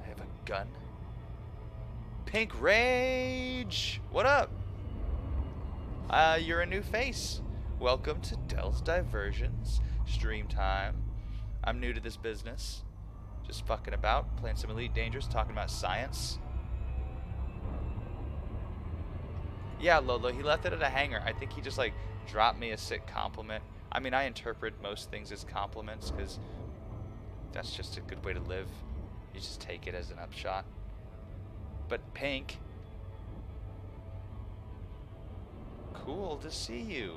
I have a gun. Pink Rage! What up? You're a new face. Welcome to Dell's Diversions. Stream time. I'm new to this business. Just fucking about, playing some Elite Dangerous, talking about science. Yeah, Lolo, he left it at a hanger. I think he just like dropped me a sick compliment. I mean, I interpret most things as compliments because that's just a good way to live. You just take it as an upshot. But Pink, cool to see you.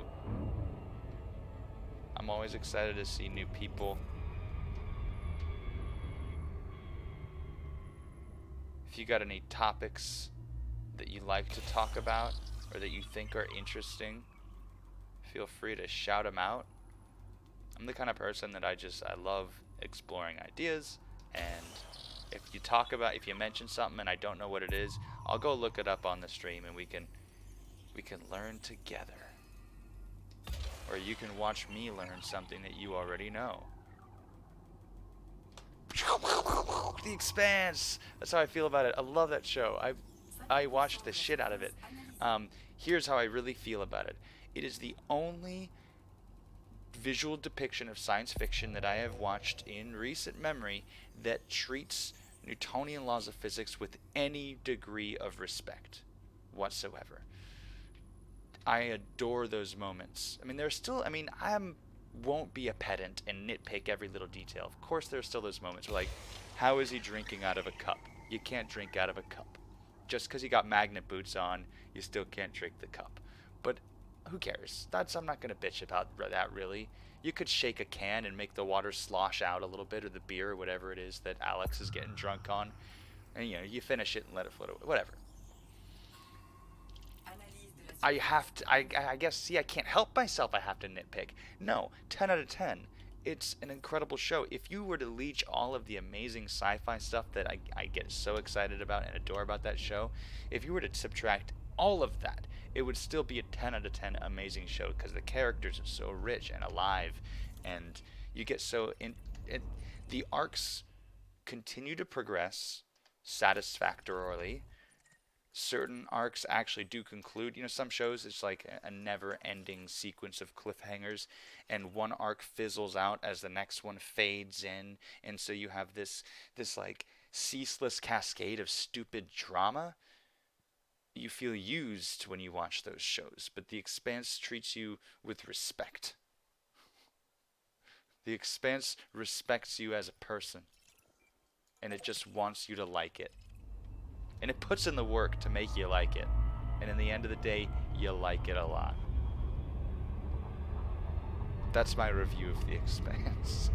I'm always excited to see new people. If you got any topics that you like to talk about or that you think are interesting, feel free to shout them out. I'm the kind of person that I love exploring ideas, and if you mention something and I don't know what it is, I'll go look it up on the stream and we can learn together. Or you can watch me learn something that you already know. The Expanse! That's how I feel about it. I love that show. I watched the shit out of it. Here's how I really feel about it. It is the only visual depiction of science fiction that I have watched in recent memory that treats Newtonian laws of physics with any degree of respect whatsoever. I adore those moments. I mean, I won't be a pedant and nitpick every little detail. Of course, there's still those moments where, like, how is he drinking out of a cup? You can't drink out of a cup. Just because you got magnet boots on, you still can't drink the cup. But who cares? I'm not going to bitch about that, really. You could shake a can and make the water slosh out a little bit, or the beer, or whatever it is that Alex is getting drunk on. And, you finish it and let it float away. Whatever. I guess, see, I can't help myself. I have to nitpick. No, 10 out of 10. It's an incredible show. If you were to leech all of the amazing sci-fi stuff that I get so excited about and adore about that show, if you were to subtract all of that, it would still be a 10 out of 10 amazing show because the characters are so rich and alive, and you get so the arcs continue to progress satisfactorily. Certain arcs actually do conclude. Some shows it's like a never-ending sequence of cliffhangers, and one arc fizzles out as the next one fades in, and so you have this like ceaseless cascade of stupid drama. You feel used when you watch those shows, but The Expanse treats you with respect. The Expanse respects you as a person, and it just wants you to like it. And it puts in the work to make you like it. And in the end of the day, you like it a lot. That's my review of The Expanse.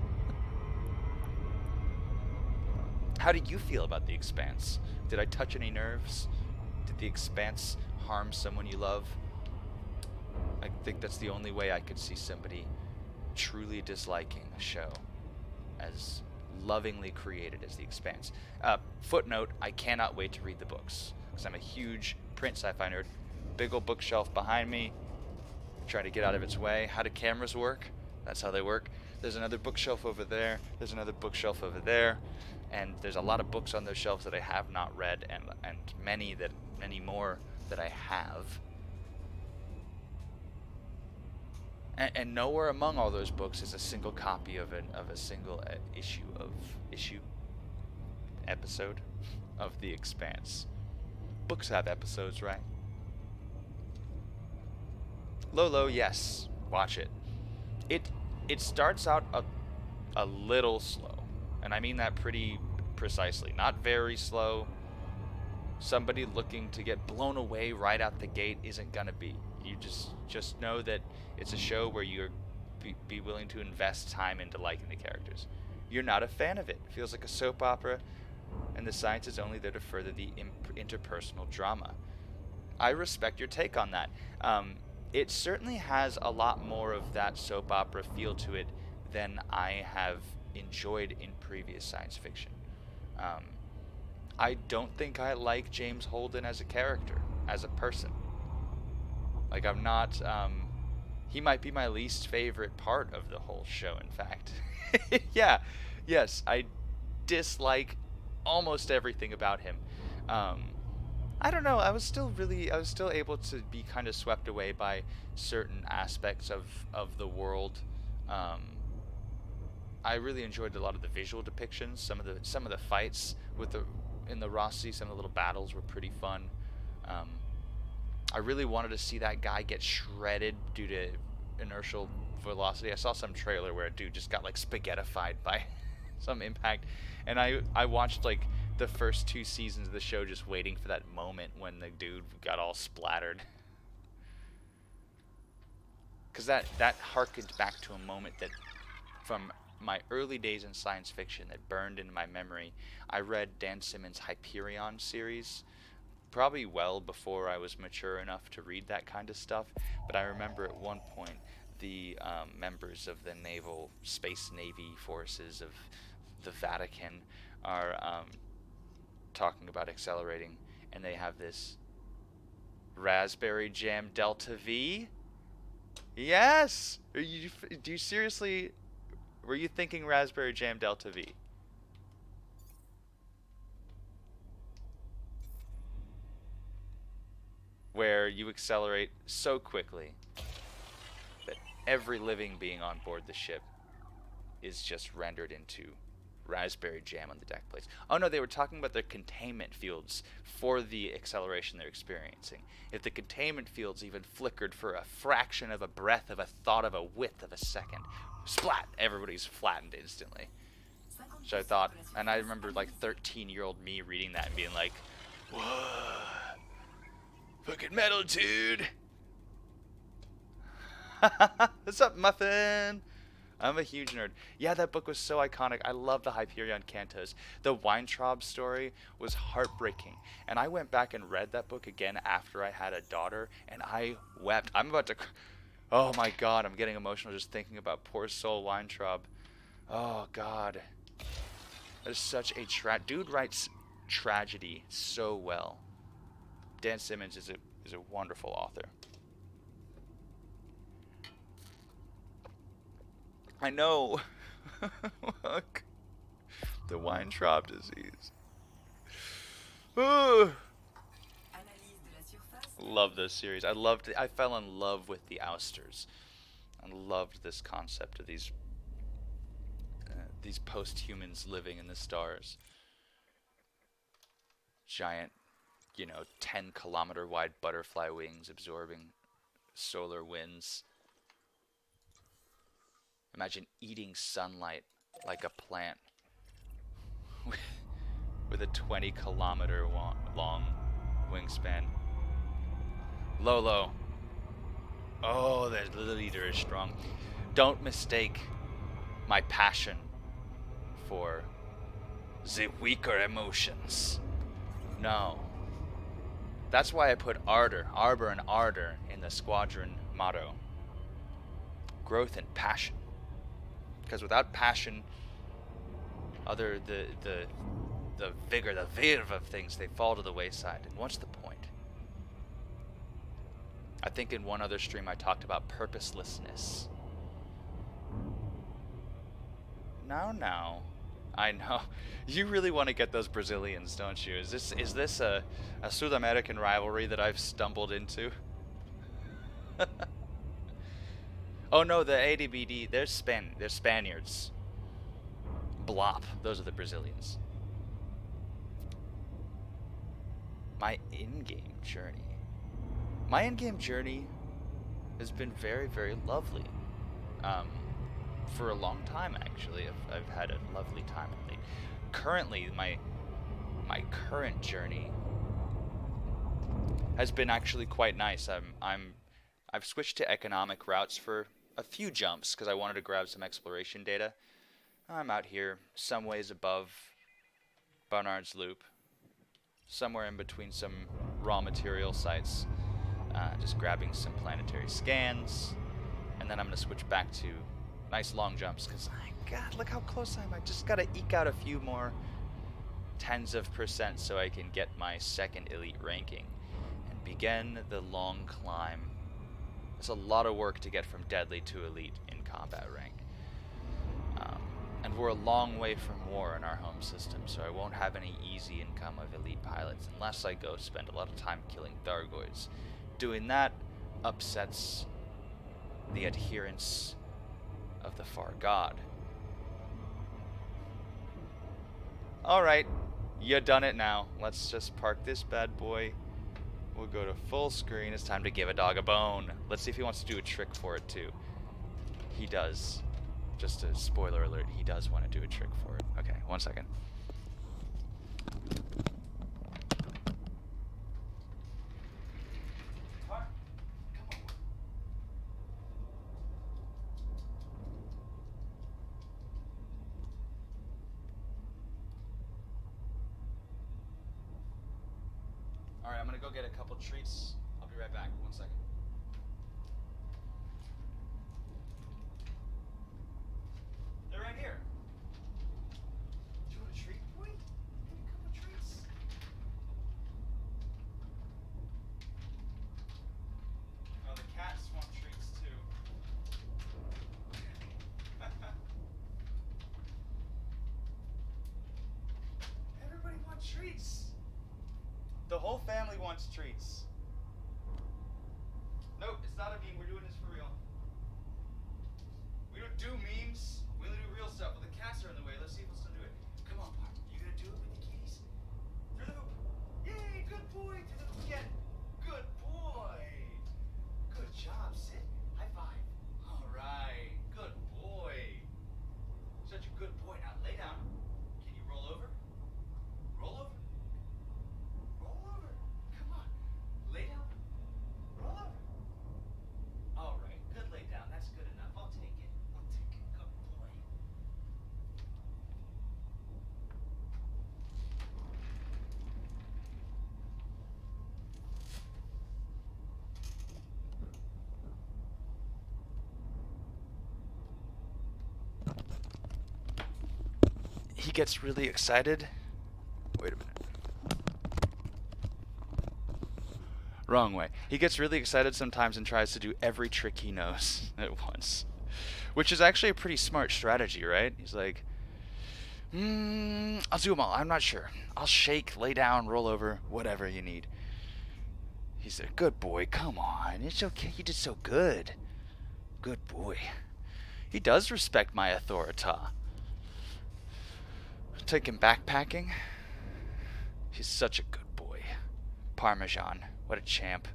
How do you feel about The Expanse? Did I touch any nerves? Did The Expanse harm someone you love? I think that's the only way I could see somebody truly disliking a show as lovingly created as The Expanse. Footnote, I cannot wait to read the books because I'm a huge print sci-fi nerd. Big old bookshelf behind me, trying to get out of its way. How do cameras work? That's how they work. There's another bookshelf over there. There's another bookshelf over there. And there's a lot of books on those shelves that I have not read, and many more that I have. And nowhere among all those books is a single copy of a single episode of The Expanse. Books have episodes, right? Lolo, yes, watch it. It starts out a little slow, and I mean that pretty precisely. Not very slow. Somebody looking to get blown away right out the gate isn't gonna be. You just know that it's a show where you're be willing to invest time into liking the characters. You're not a fan of it. It feels like a soap opera, and the science is only there to further the interpersonal drama. I respect your take on that. It certainly has a lot more of that soap opera feel to it than I have enjoyed in previous science fiction. I don't think I like James Holden as a character, as a person. Like, I'm not, he might be my least favorite part of the whole show, in fact. Yes, I dislike almost everything about him. I don't know, I was still able to be kind of swept away by certain aspects of the world. I really enjoyed a lot of the visual depictions, some of the fights in the Rossi, some of the little battles were pretty fun. I really wanted to see that guy get shredded due to inertial velocity. I saw some trailer where a dude just got like spaghettified by some impact, and I watched like the first 2 seasons of the show just waiting for that moment when the dude got all splattered. Because that harkened back to a moment that from my early days in science fiction that burned into my memory. I read Dan Simmons' Hyperion series probably well before I was mature enough to read that kind of stuff, but I remember at one point the members of the naval space navy forces of the Vatican are talking about accelerating, and they have this Raspberry Jam Delta V. Yes! Do you seriously, were you thinking Raspberry Jam Delta V? Where you accelerate so quickly that every living being on board the ship is just rendered into raspberry jam on the deck plates. Oh no, they were talking about the containment fields for the acceleration they're experiencing. If the containment fields even flickered for a fraction of a breath of a thought of a width of a second, splat, everybody's flattened instantly. So I thought, and I remember like 13-year-old me reading that and being like, what? Fucking metal, dude. What's up, Muffin? I'm a huge nerd. Yeah, that book was so iconic. I love the Hyperion Cantos. The Weintraub story was heartbreaking. And I went back and read that book again after I had a daughter, and I wept. I'm about to... Oh my god, I'm getting emotional just thinking about poor soul Weintraub. Oh god. That is such a dude writes tragedy so well. Dan Simmons is a wonderful author. I know. Look. The Weintraub disease. Ooh. Love this series. I fell in love with the Ousters. I loved this concept of these post-humans living in the stars. Giant, 10-kilometer wide butterfly wings absorbing solar winds. Imagine eating sunlight like a plant with a 20-kilometer long wingspan. Lolo. Oh, the leader is strong. Don't mistake my passion for the weaker emotions. No. That's why I put arbor and ardor in the squadron motto. Growth and passion. Because without passion, the vigor, the verve of things, they fall to the wayside. And what's the point? I think in one other stream I talked about purposelessness. Now. I know. You really want to get those Brazilians, don't you? Is this a South American rivalry that I've stumbled into? Oh no, the ADBD, they're Spaniards. Blop, those are the Brazilians. My in-game journey. My in-game journey has been very, very lovely. For a long time, actually. I've had a lovely time. Currently, my current journey has been actually quite nice. I've switched to economic routes for a few jumps because I wanted to grab some exploration data. I'm out here some ways above Barnard's Loop, somewhere in between some raw material sites, just grabbing some planetary scans, and then I'm going to switch back to nice long jumps because, God, look how close I am. I just got to eke out a few more tens of % so I can get my second elite ranking and begin the long climb. It's a lot of work to get from deadly to elite in combat rank. And we're a long way from war in our home system, so I won't have any easy income of elite pilots unless I go spend a lot of time killing Thargoids. Doing that upsets the adherents of the Far God. Alright, you done it now. Let's just park this bad boy We'll go to full screen. It's time to give a dog a bone. Let's see if he wants to do a trick for it too. He does. Just a spoiler alert, he does want to do a trick for it. Okay, 1 second. Alright, I'm gonna go get a couple treats. I'll be right back. 1 second. They're right here. Do you want a treat, boy? Give me a couple treats. Oh, the cats want treats too. Everybody wants treats. The whole family wants treats. Nope, it's not a meme. We're doing this for real. We don't do memes. We only do real stuff. Well, the cats are in the way. Let's see if we'll still do it. Come on, Mark. You gonna do it with the kitties? Through the hoop. Yay, good boy. Through the hoop again. Good boy. Good job, Sid. High five. All right. Good boy. Such a good boy. Now lay down. Can you roll over? Roll over. Roll over. Come on. Lay down. Roll over. All right. Good lay down. That's good enough. I'll take it. I'll take it. Good boy. He gets really excited. Wait a minute. Wrong way. He gets really excited sometimes and tries to do every trick he knows at once. Which is actually a pretty smart strategy, right? He's like, I'll do them all. I'm not sure. I'll shake, lay down, roll over, whatever you need. He said, good boy, come on. It's okay. You did so good. Good boy. He does respect my authority. Take him backpacking. He's such a good boy. Parmesan. What a champ.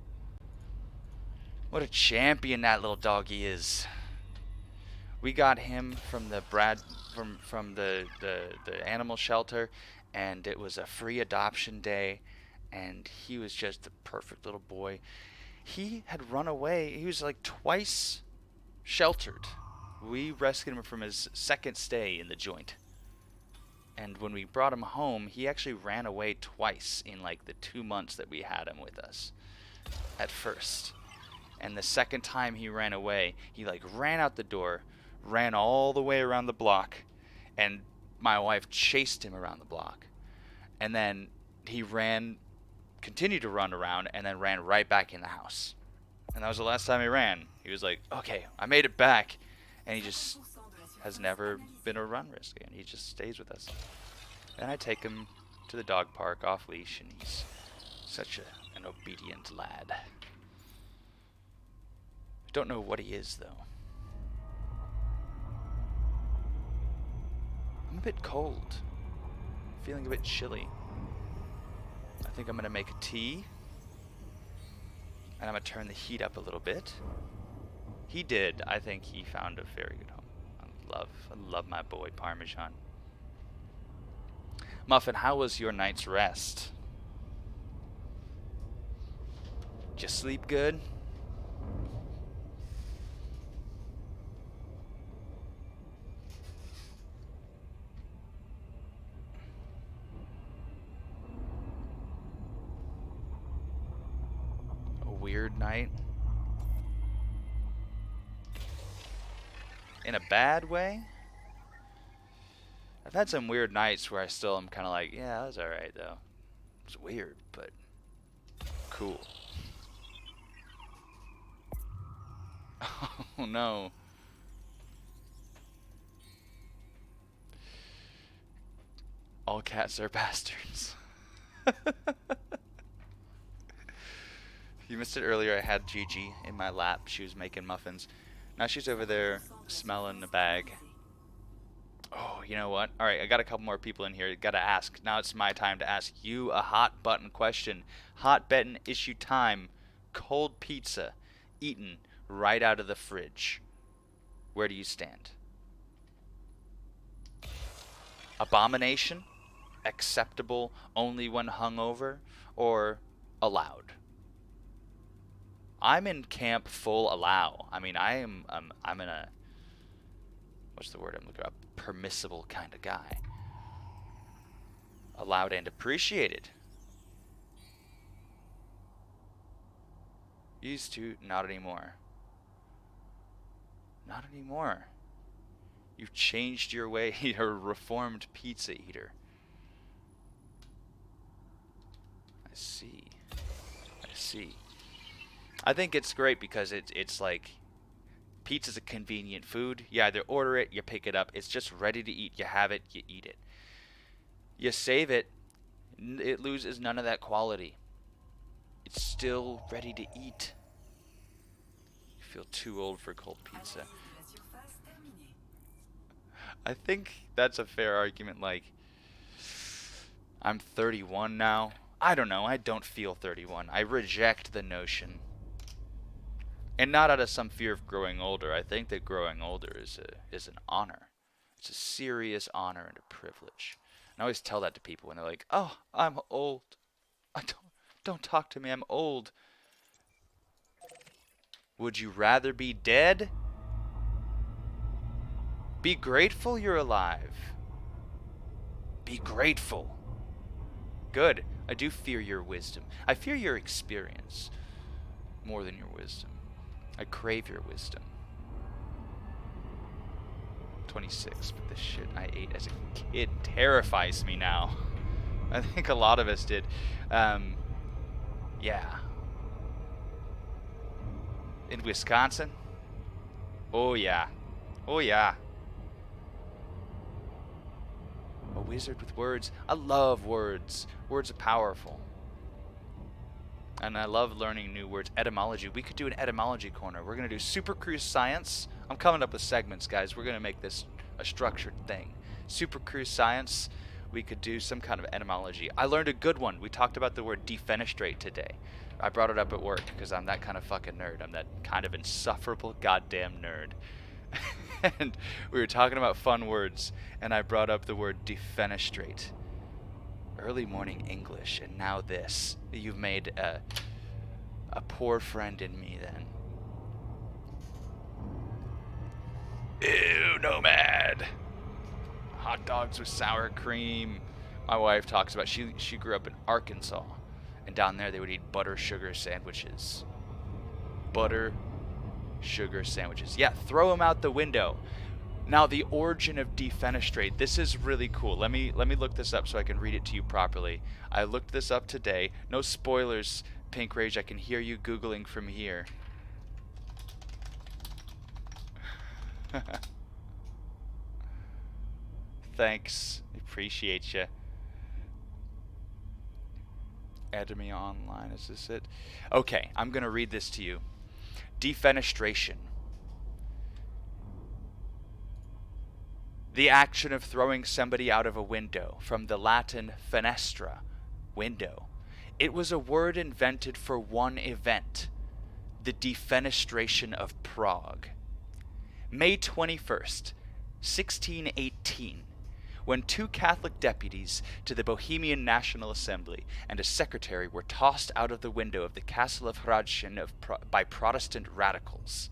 What a champion that little doggy is. We got him from the from the animal shelter, and it was a free adoption day, and he was just the perfect little boy. He had run away. He was like twice sheltered. We rescued him from his second stay in the joint. And when we brought him home, he actually ran away twice in like the 2 months that we had him with us at first. And the second time he ran away, he like ran out the door, ran all the way around the block, and my wife chased him around the block. And then he continued to run around, and then ran right back in the house. And that was the last time he ran. He was like, okay, I made it back. And he just has never been a run risk again. He just stays with us. And I take him to the dog park off leash, and he's such an obedient lad. I don't know what he is, though. I'm a bit cold. Feeling a bit chilly. I think I'm gonna make a tea. And I'm gonna turn the heat up a little bit. He did. I think he found a very good home. I love my boy Parmesan. Muffin, how was your night's rest? Did you sleep good? A weird night? In a bad way? I've had some weird nights where I still am kind of like, yeah, that was alright though. It's weird, but cool. Oh no. All cats are bastards. You missed it earlier. I had Gigi in my lap. She was making muffins. Now she's over there smelling the bag. Oh, you know what? All right, I got a couple more people in here. Got to ask. Now it's my time to ask you a hot button question. Hot button issue time. Cold pizza, eaten right out of the fridge. Where do you stand? Abomination? Acceptable only when hungover? Or allowed? I'm in camp full allow. I mean, I'm in a, what's the word I'm looking up? Permissible kind of guy. Allowed and appreciated. Used to, not anymore. Not anymore. You've changed your way. You're a reformed pizza eater. I see. I see. I think it's great because it's like, pizza's a convenient food. You either order it, you pick it up. It's just ready to eat. You have it, you eat it. You save it, it loses none of that quality. It's still ready to eat. You feel too old for cold pizza. I think that's a fair argument. Like, I'm 31 now. I don't know. I don't feel 31. I reject the notion. And not out of some fear of growing older. I think that growing older is an honor. It's a serious honor and a privilege. And I always tell that to people when they're like, "Oh, I'm old. I don't talk to me. I'm old." Would you rather be dead? Be grateful you're alive. Be grateful. Good. I do fear your wisdom. I fear your experience more than your wisdom. I crave your wisdom. 26, but the shit I ate as a kid terrifies me now. I think a lot of us did. Yeah. In Wisconsin? Oh yeah. Oh yeah. A wizard with words. I love words. Words are powerful. And I love learning new words. Etymology. We could do an etymology corner. We're going to do Super Cruise Science. I'm coming up with segments, guys. We're going to make this a structured thing. Super Cruise Science. We could do some kind of etymology. I learned a good one. We talked about the word defenestrate today. I brought it up at work because I'm that kind of fucking nerd. I'm that kind of insufferable goddamn nerd. And we were talking about fun words, and I brought up the word defenestrate. Early morning English, and now this. You've made a poor friend in me then. Ew, nomad. Hot dogs with sour cream. My wife talks about, she grew up in Arkansas, and down there they would eat butter sugar sandwiches. Butter sugar sandwiches. Yeah, throw them out the window. Now, the origin of defenestrate. This is really cool. Let me look this up so I can read it to you properly. I looked this up today. No spoilers, Pink Rage. I can hear you Googling from here. Thanks. Appreciate you. Add me online. Is this it? Okay, I'm going to read this to you. Defenestration. The action of throwing somebody out of a window, from the Latin fenestra, window. It was a word invented for one event, the defenestration of Prague. May 21st, 1618, when two Catholic deputies to the Bohemian National Assembly and a secretary were tossed out of the window of the castle of Hradčin by Protestant radicals.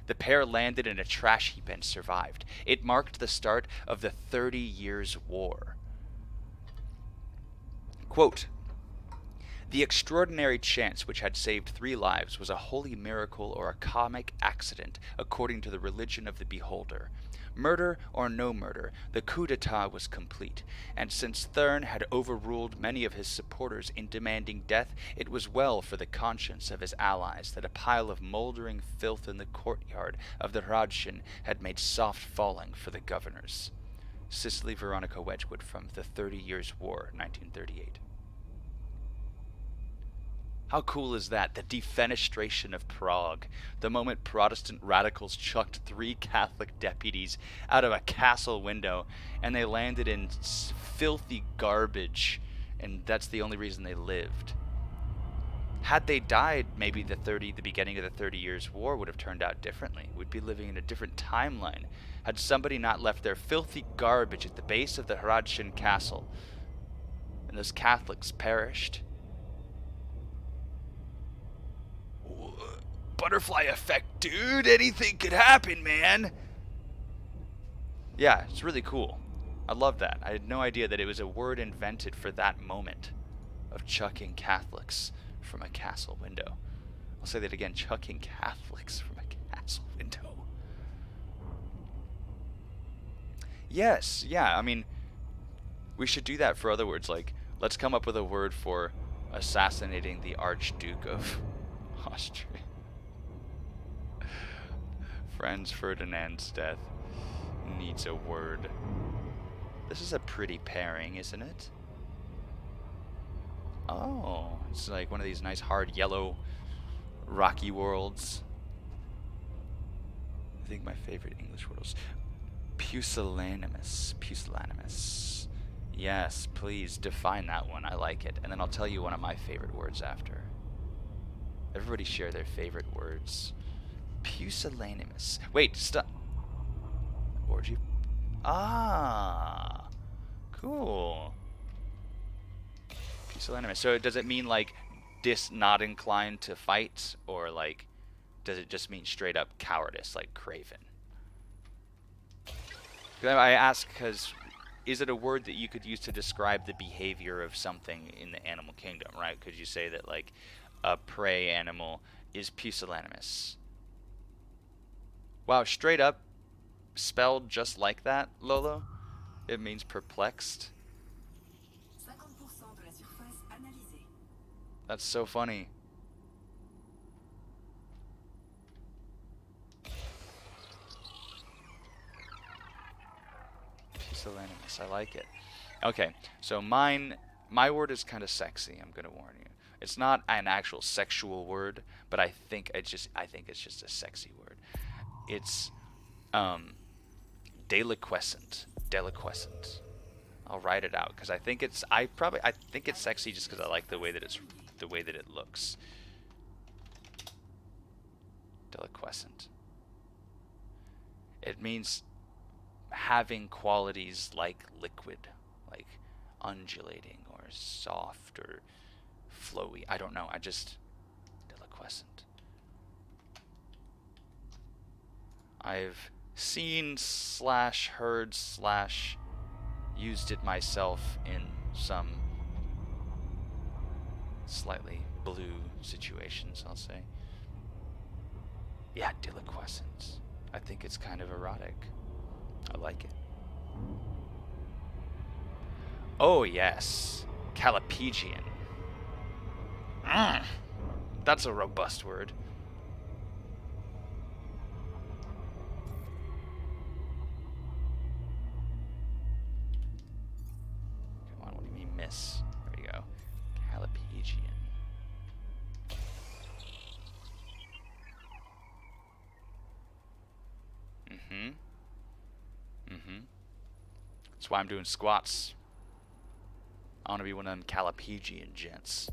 The pair landed in a trash heap and survived. It marked the start of the 30 Years' War. Quote, the extraordinary chance which had saved 3 lives was a holy miracle or a comic accident, according to the religion of the beholder. Murder or no murder, the coup d'etat was complete, and since Thurn had overruled many of his supporters in demanding death, it was well for the conscience of his allies that a pile of mouldering filth in the courtyard of the Hradčin had made soft falling for the governors. Cicely Veronica Wedgwood from The 30 Years' War, 1938. How cool is that? The defenestration of Prague. The moment Protestant radicals chucked 3 Catholic deputies out of a castle window and they landed in filthy garbage, and that's the only reason they lived. Had they died, maybe the beginning of the 30 Years' War would have turned out differently. We'd be living in a different timeline. Had somebody not left their filthy garbage at the base of the Hradčin castle, and those Catholics perished. Butterfly effect, dude. Anything could happen, man. Yeah, it's really cool. I love that. I had no idea that it was a word invented for that moment of chucking Catholics from a castle window. I'll say that again, chucking Catholics from a castle window. Yes, yeah, I mean, we should do that for other words. Like, let's come up with a word for assassinating the Archduke of Austria. Franz Ferdinand's death needs a word. This is a pretty pairing, isn't it? Oh, it's like one of these nice hard yellow rocky worlds. I think my favorite English word is pusillanimous. Pusillanimous. Yes, please define that one. I like it. And then I'll tell you one of my favorite words after. Everybody share their favorite words. Pusillanimous. Wait, stop. Orgy. Ah, cool. Pusillanimous. So does it mean like not inclined to fight, or like does it just mean straight up cowardice, like craven? I ask because is it a word that you could use to describe the behavior of something in the animal kingdom, right? Could you say that like a prey animal is pusillanimous? Wow, straight up spelled just like that, Lolo. It means perplexed. That's so funny. Pusillanimous, I like it. Okay, so my word is kind of sexy, I'm gonna warn you. It's not an actual sexual word, but I think it's just a sexy word. It's deliquescent. Deliquescent. I'll write it out because I think it's sexy just because I like the way that it looks. Deliquescent. It means having qualities like liquid, like undulating or soft or flowy. I don't know. Deliquescent. I've seen / heard / used it myself in some slightly blue situations, I'll say. Yeah, deliquescent. I think it's kind of erotic. I like it. Oh yes, callipygian. That's a robust word. Come on, what do you mean miss? There we go. Callipygian. That's why I'm doing squats. I want to be one of them callipygian gents.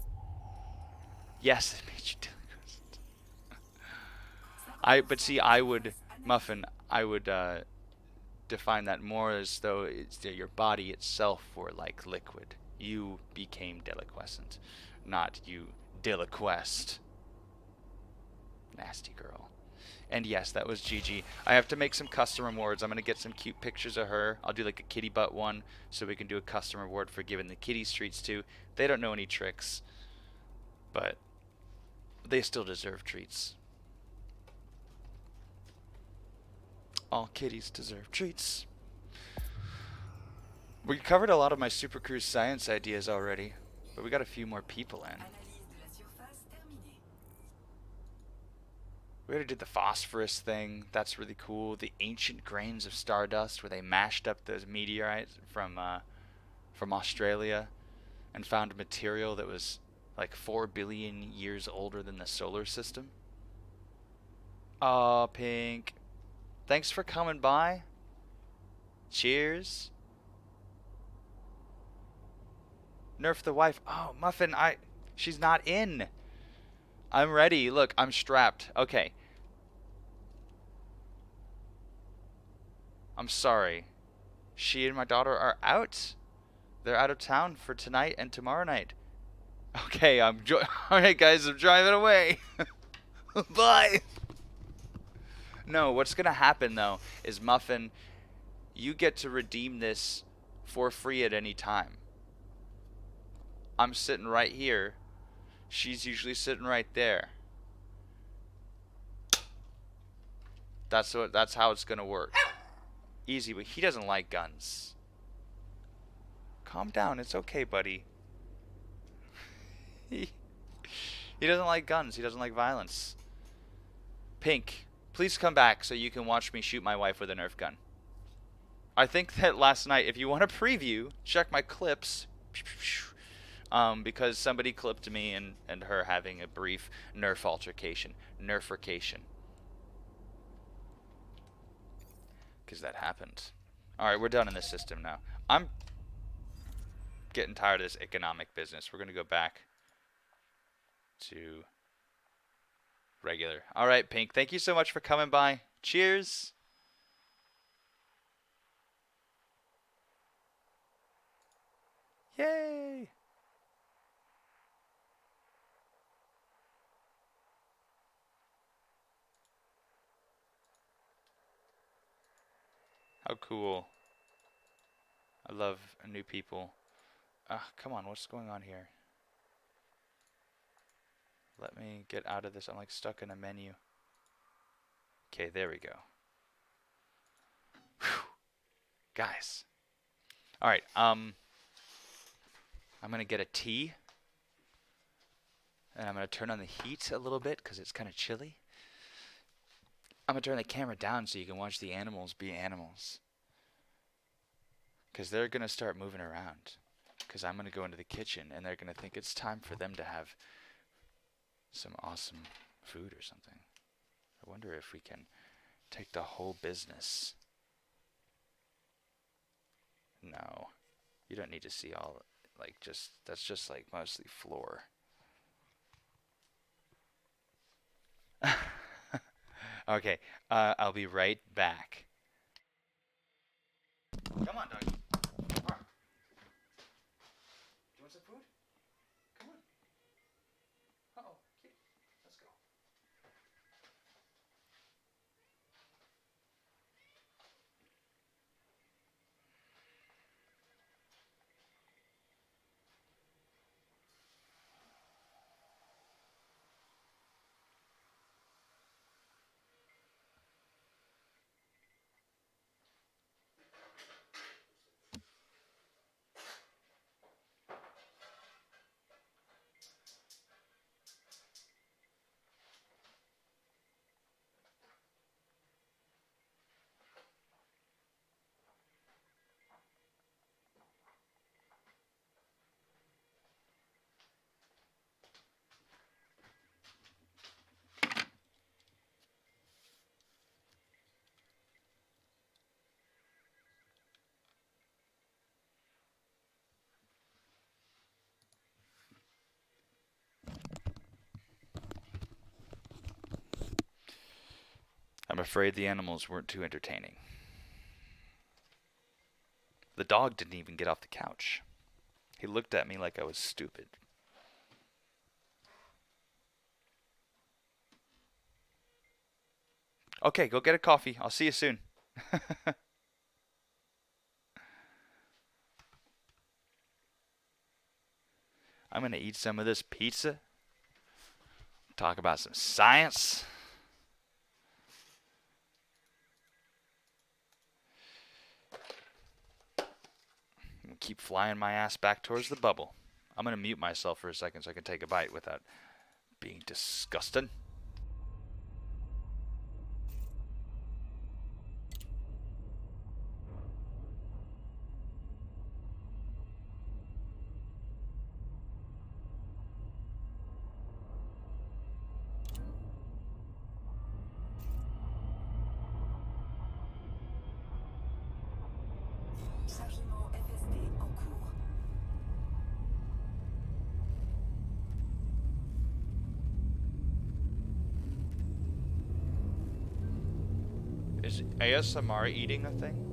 Yes, it made you deliquescent. I would define that more as though it's your body itself were like liquid. You became deliquescent, not you deliquest. Nasty girl. And yes, that was Gigi. I have to make some custom rewards. I'm going to get some cute pictures of her. I'll do like a kitty butt one so we can do a custom reward for giving the kitties treats too. They don't know any tricks, but they still deserve treats. All kitties deserve treats. We covered a lot of my Super Cruise science ideas already, but we got a few more people in. We already did the phosphorus thing. That's really cool. The ancient grains of stardust, where they mashed up those meteorites from Australia and found material that was like 4 billion years older than the solar system. Aw, Pink. Thanks for coming by. Cheers. Nerf the wife. Oh, Muffin, she's not in. I'm ready. Look, I'm strapped. Okay. I'm sorry. She and my daughter are out. They're out of town for tonight and tomorrow night. Okay, alright guys, I'm driving away. Bye. No, what's gonna happen though is Muffin, you get to redeem this for free at any time. I'm sitting right here. She's usually sitting right there. That's how it's gonna work. Easy, but he doesn't like guns. Calm down, it's okay, buddy. He doesn't like guns, he doesn't like violence. Pink, please come back so you can watch me shoot my wife with a Nerf gun. I think that last night, if you want a preview, check my clips. Because somebody clipped me and her having a brief Nerf altercation. Nerfication. Because that happened. Alright, we're done in this system now. I'm getting tired of this economic business. We're going to go back to regular. Alright, Pink, thank you so much for coming by. Cheers! Yay! How cool. I love new people. Come on, what's going on here? Let me get out of this. I'm like stuck in a menu. Okay, there we go. Whew. Guys. Alright, I'm gonna get a tea. And I'm gonna turn on the heat a little bit because it's kind of chilly. I'm gonna turn the camera down so you can watch the animals be animals. Because they're gonna start moving around. Because I'm gonna go into the kitchen and they're gonna think it's time for them to have some awesome food or something. I wonder if we can take the whole business. No. You don't need to see all, like, that's just like mostly floor. Okay, I'll be right back. Come on, doggy. Mark. Do you want some food? Come on. Uh-oh, kitty. Let's go. I'm afraid the animals weren't too entertaining. The dog didn't even get off the couch. He looked at me like I was stupid. Okay, go get a coffee. I'll see you soon. I'm going to eat some of this pizza. Talk about some science. Keep flying my ass back towards the bubble. I'm going to mute myself for a second so I can take a bite without being disgusting. Is ASMR eating a thing?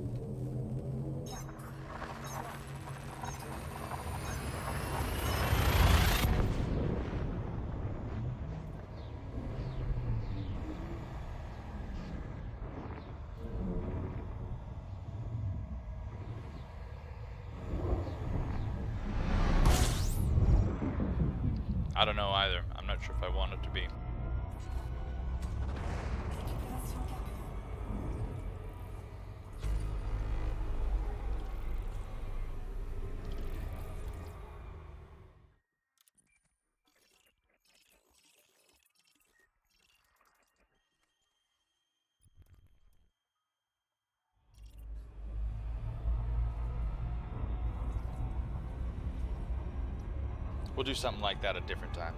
I don't know either. I'm not sure if I want it to be. We'll do something like that a different time.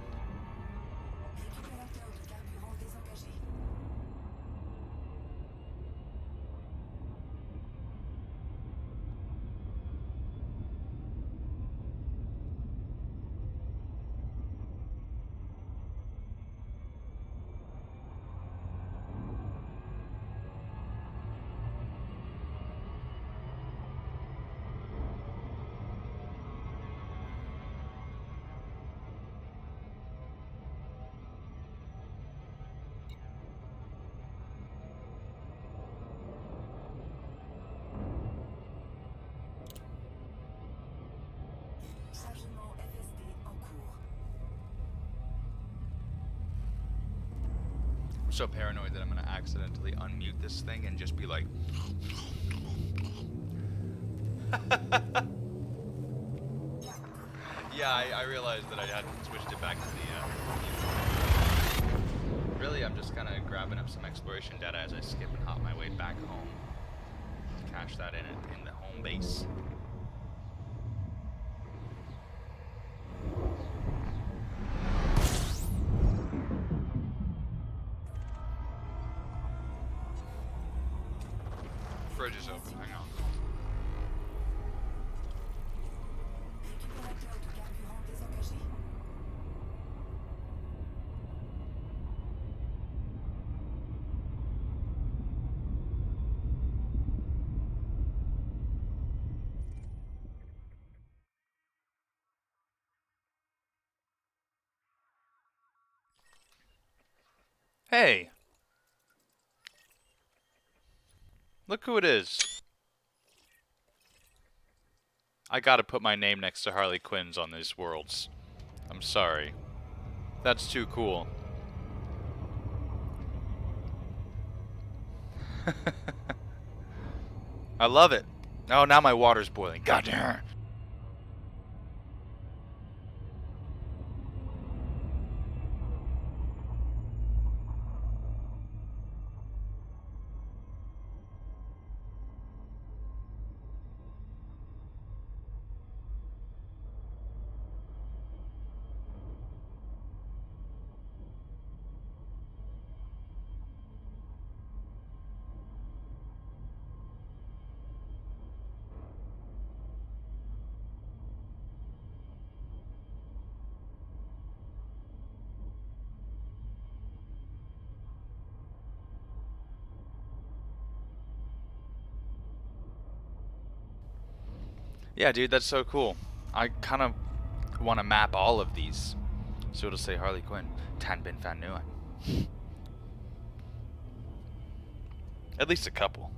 I'm so paranoid that I'm gonna accidentally unmute this thing and just be like... Yeah, I realized that I hadn't switched it back to the... Really, I'm just kind of grabbing up some exploration data as I skip and hop my way back home. Cache that in the home base. Fridge is open, hang on. Hey! Look who it is. I gotta put my name next to Harley Quinn's on these worlds. I'm sorry. That's too cool. I love it. Oh, now my water's boiling. God damn it. Yeah, dude, that's so cool. I kind of want to map all of these. So it'll say Harley Quinn, Tan Bin Fan Nguyen. At least a couple.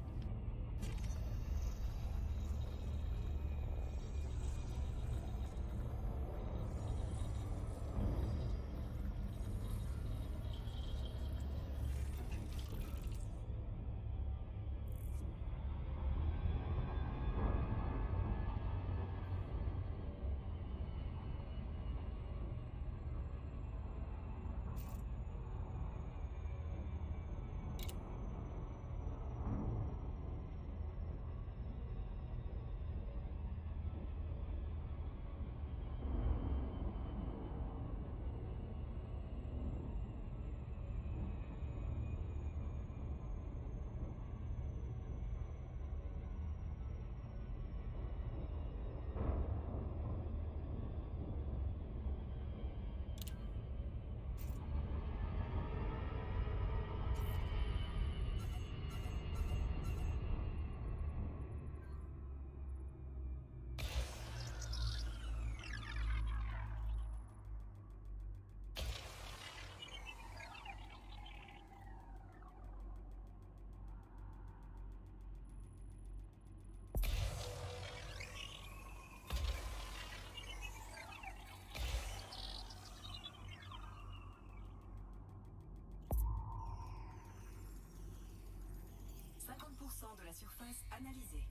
la surface analysée.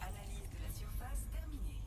Analyse de la surface terminée.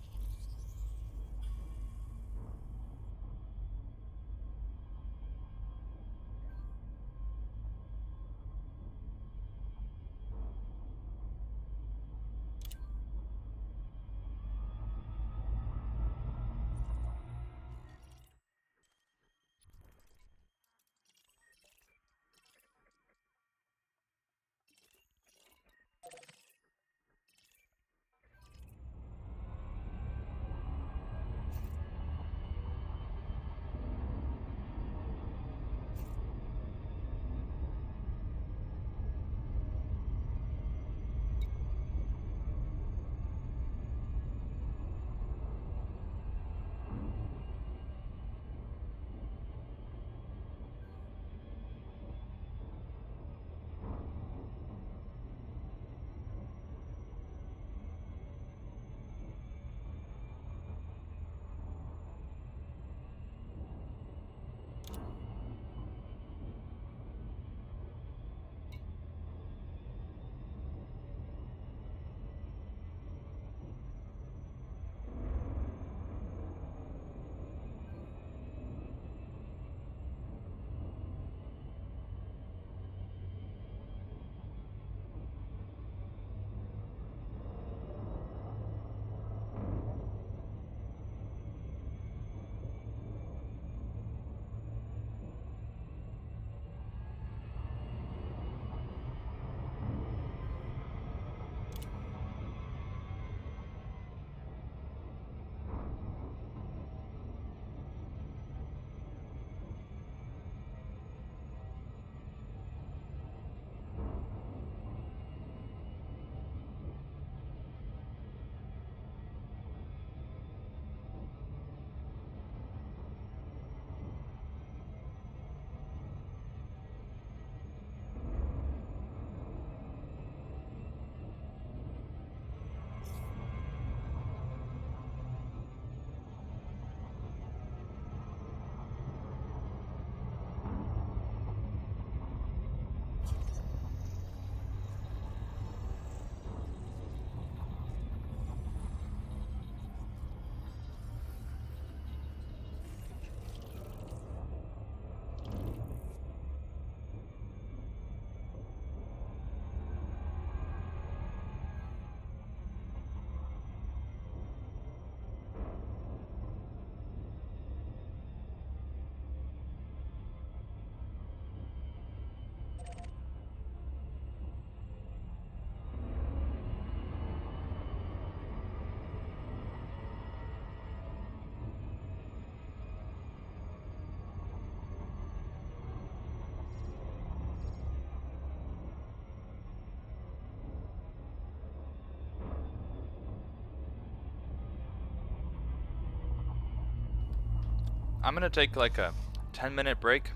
I'm gonna take like a 10-minute break,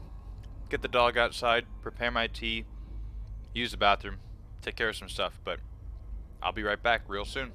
get the dog outside, prepare my tea, use the bathroom, take care of some stuff, but I'll be right back real soon.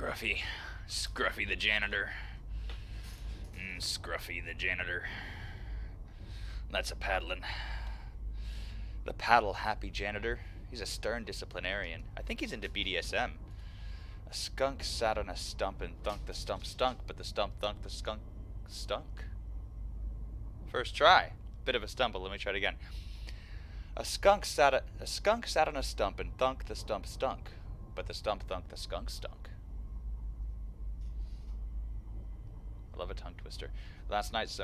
Scruffy. Scruffy the janitor. Scruffy the janitor. That's a paddling. The paddle-happy janitor. He's a stern disciplinarian. I think he's into BDSM. A skunk sat on a stump and thunk the stump stunk, but the stump thunk the skunk stunk. First try. Bit of a stumble. Let me try it again. A skunk sat on a stump and thunk the stump stunk, but the stump thunk the skunk stunk. I love a tongue twister. Last night,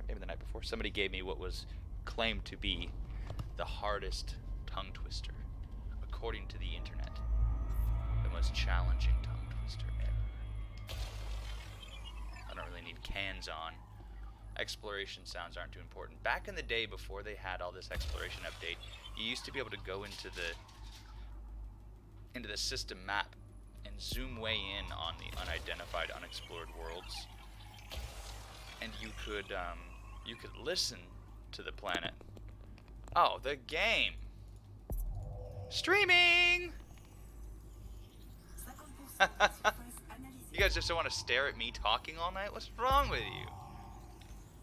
maybe the night before, somebody gave me what was claimed to be the hardest tongue twister, according to the internet. The most challenging tongue twister ever. I don't really need cans on. Exploration sounds aren't too important. Back in the day, before they had all this exploration update, you used to be able to go into the system map and zoom way in on the unidentified, unexplored worlds, and you could listen to the planet. Oh, the game streaming. You guys just don't want to stare at me talking all night? What's wrong with you?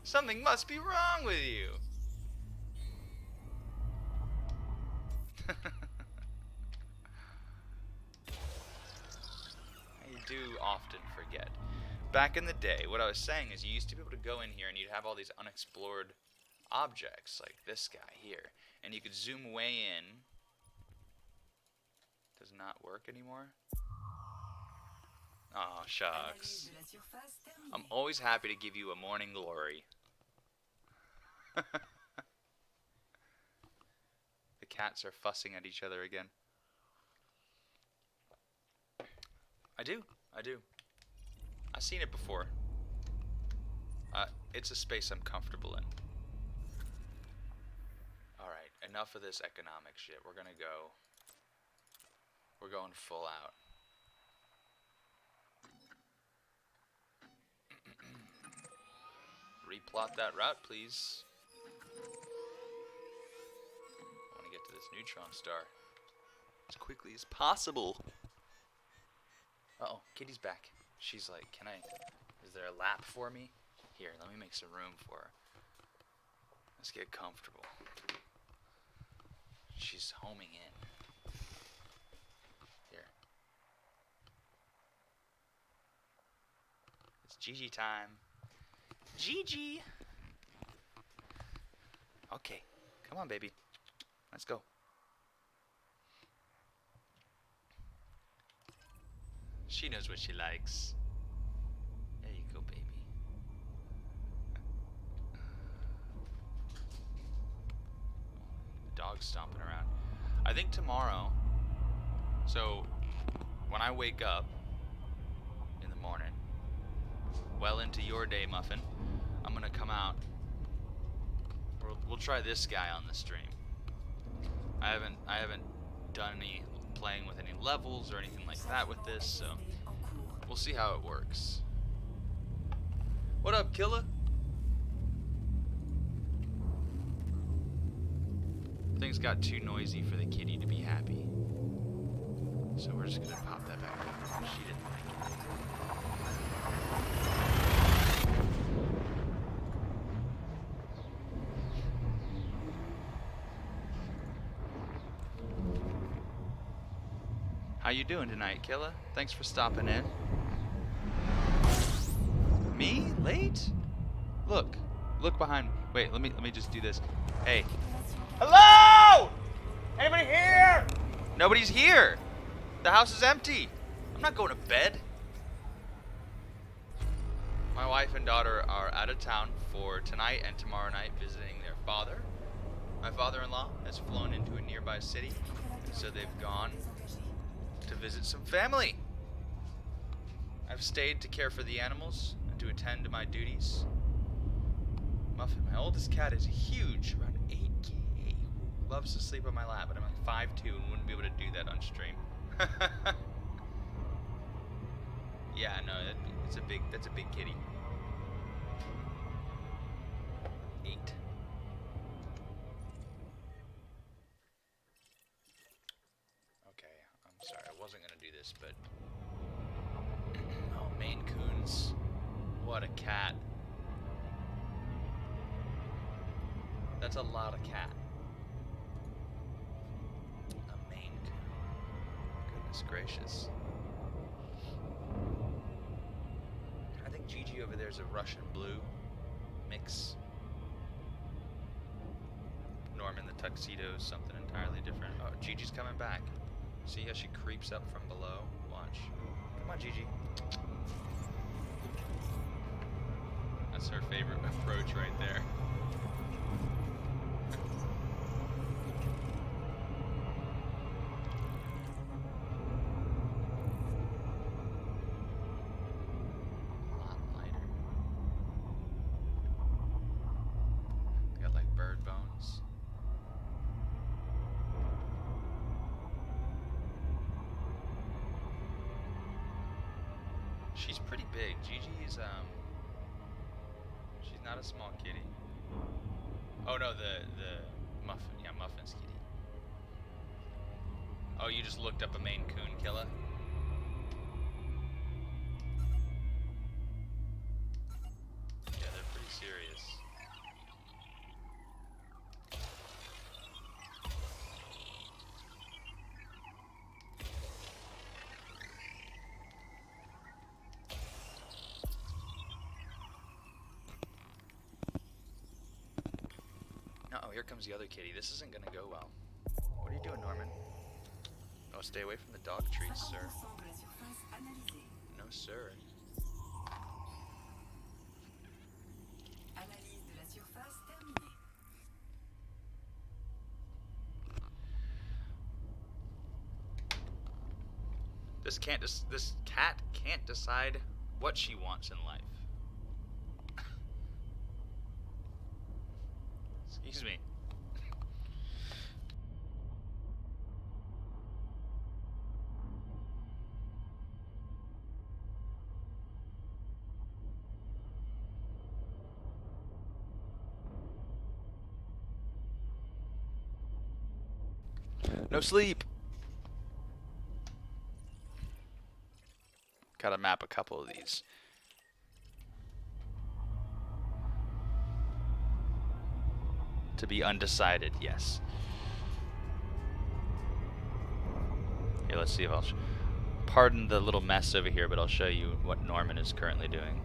Something must be wrong with you. I do often forget. Back in the day, what I was saying is you used to be able to go in here and you'd have all these unexplored objects, like this guy here, and you could zoom way in. Does not work anymore? Oh, shucks. I'm always happy to give you a morning glory. The cats are fussing at each other again. I do. I've seen it before. It's a space I'm comfortable in. Alright, enough of this economic shit. We're gonna go. We're going full out. Replot that route, please. I want to get to this neutron star as quickly as possible. Uh-oh, Kitty's back. She's like, is there a lap for me? Here, let me make some room for her. Let's get comfortable. She's homing in. Here. It's Gigi time. Gigi! Okay, come on, baby. Let's go. She knows what she likes. There you go, baby. The dog's stomping around. I think tomorrow, so when I wake up in the morning, well into your day, Muffin, I'm gonna come out. We'll try this guy on the stream. I haven't done any playing with any levels or anything like that with this, so we'll see how it works. What up, Killa? Things got too noisy for the kitty to be happy, so we're just gonna pop that back up. She didn't like it. How you doing tonight, Killa? Thanks for stopping in. Me? Late? Look behind me. Wait, let me just do this. Hey. Hello! Anybody here? Nobody's here. The house is empty. I'm not going to bed. My wife and daughter are out of town for tonight and tomorrow night visiting their father. My father-in-law has flown into a nearby city, so they've gone to visit some family. I've stayed to care for the animals and to attend to my duties. Muffin, my oldest cat, is huge, around 8K. Loves to sleep on my lap, but I'm like 5'2" and wouldn't be able to do that on stream. Yeah, no, that's a big kitty. 8. Okay, I'm sorry, I wasn't gonna do this, but Maine Coons. What a cat. That's a lot of cat. A Maine Coon. Goodness gracious. I think Gigi over there is a Russian blue mix. Norman the tuxedo is something entirely different. Oh, Gigi's coming back. See how she creeps up from below? Watch. Come on, Gigi. That's her favorite approach right there. A lot lighter. They got like bird bones. She's pretty big. Gigi's she's not a small kitty. Oh no, the Muffin's kitty. Oh, you just looked up a Maine Coon killer? Yeah, they're pretty serious. Uh-oh, here comes the other kitty. This isn't gonna go well. What are you doing, Norman? Oh, stay away from the dog treats, sir. 50% de la surface analysée. No, sir. Analyse de la surface terminée. This cat can't decide what she wants in life. Excuse me. No sleep. Gotta map a couple of these. To be undecided, yes. Here, let's see if I'll... Pardon the little mess over here, but I'll show you what Norman is currently doing.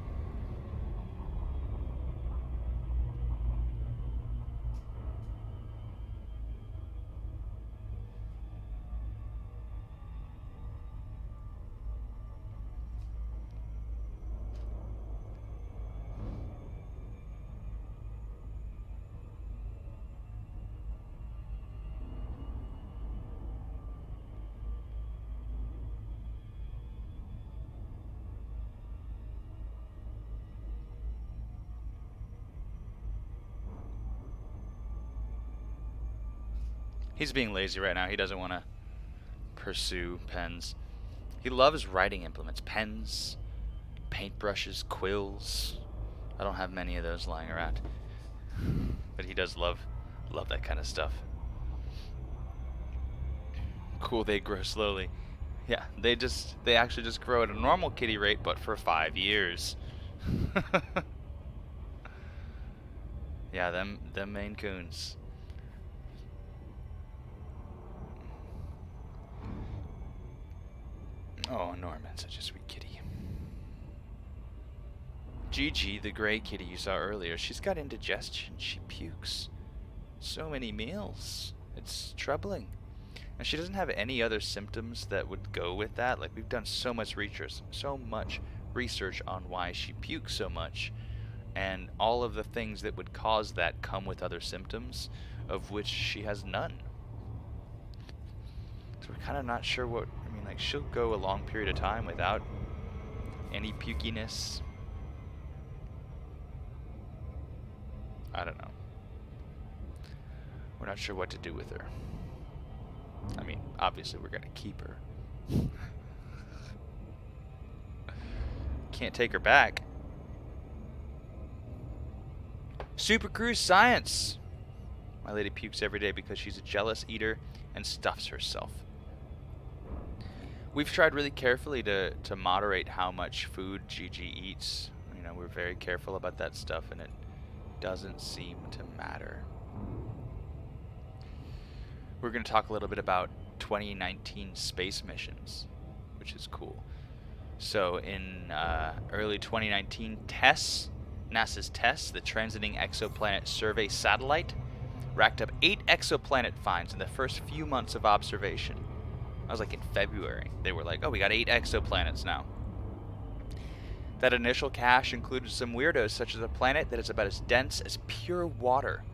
He's being lazy right now. He doesn't want to pursue pens. He loves writing implements. Pens, paintbrushes, quills. I don't have many of those lying around. But he does love that kind of stuff. Cool, they grow slowly. Yeah, they actually just grow at a normal kitty rate, but for 5 years. Yeah, them Maine Coons. Oh, Norman, such a sweet kitty. Gigi, the gray kitty you saw earlier, she's got indigestion. She pukes so many meals. It's troubling. And she doesn't have any other symptoms that would go with that. Like, we've done so much research on why she pukes so much. And all of the things that would cause that come with other symptoms, of which she has none. So we're kind of not sure what... I mean, like, she'll go a long period of time without any pukiness. I don't know. We're not sure what to do with her. I mean, obviously we're going to keep her. Can't take her back. Super Cruise Science! My lady pukes every day because she's a jealous eater and stuffs herself. We've tried really carefully to moderate how much food Gigi eats. You know, we're very careful about that stuff, and it doesn't seem to matter. We're going to talk a little bit about 2019 space missions, which is cool. So in early 2019, NASA's TESS, the Transiting Exoplanet Survey Satellite, racked up 8 exoplanet finds in the first few months of observation. I was like in February. They were like, oh, we got 8 exoplanets now. That initial cache included some weirdos, such as a planet that is about as dense as pure water,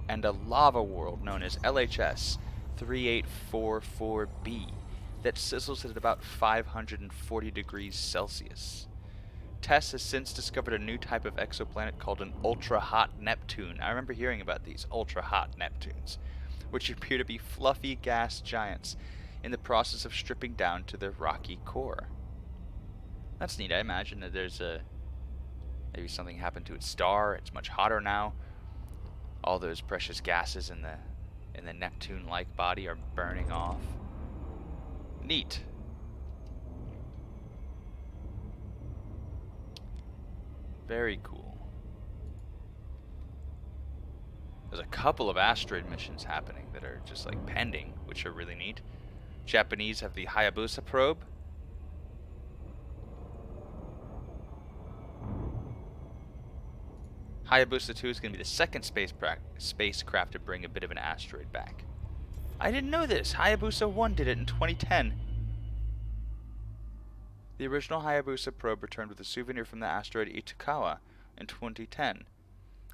and a lava world known as LHS 3844b that sizzles at about 540 degrees Celsius. TESS has since discovered a new type of exoplanet called an ultra-hot Neptune. I remember hearing about these ultra-hot Neptunes, which appear to be fluffy gas giants in the process of stripping down to their rocky core. That's neat. I imagine that there's maybe something happened to its star. It's much hotter now. All those precious gases in the Neptune-like body are burning off. Neat. Very cool. There's a couple of asteroid missions happening that are just like pending, which are really neat. Japanese have the Hayabusa probe. Hayabusa 2 is going to be the second spacecraft to bring a bit of an asteroid back. I didn't know this. Hayabusa 1 did it in 2010. The original Hayabusa probe returned with a souvenir from the asteroid Itokawa in 2010.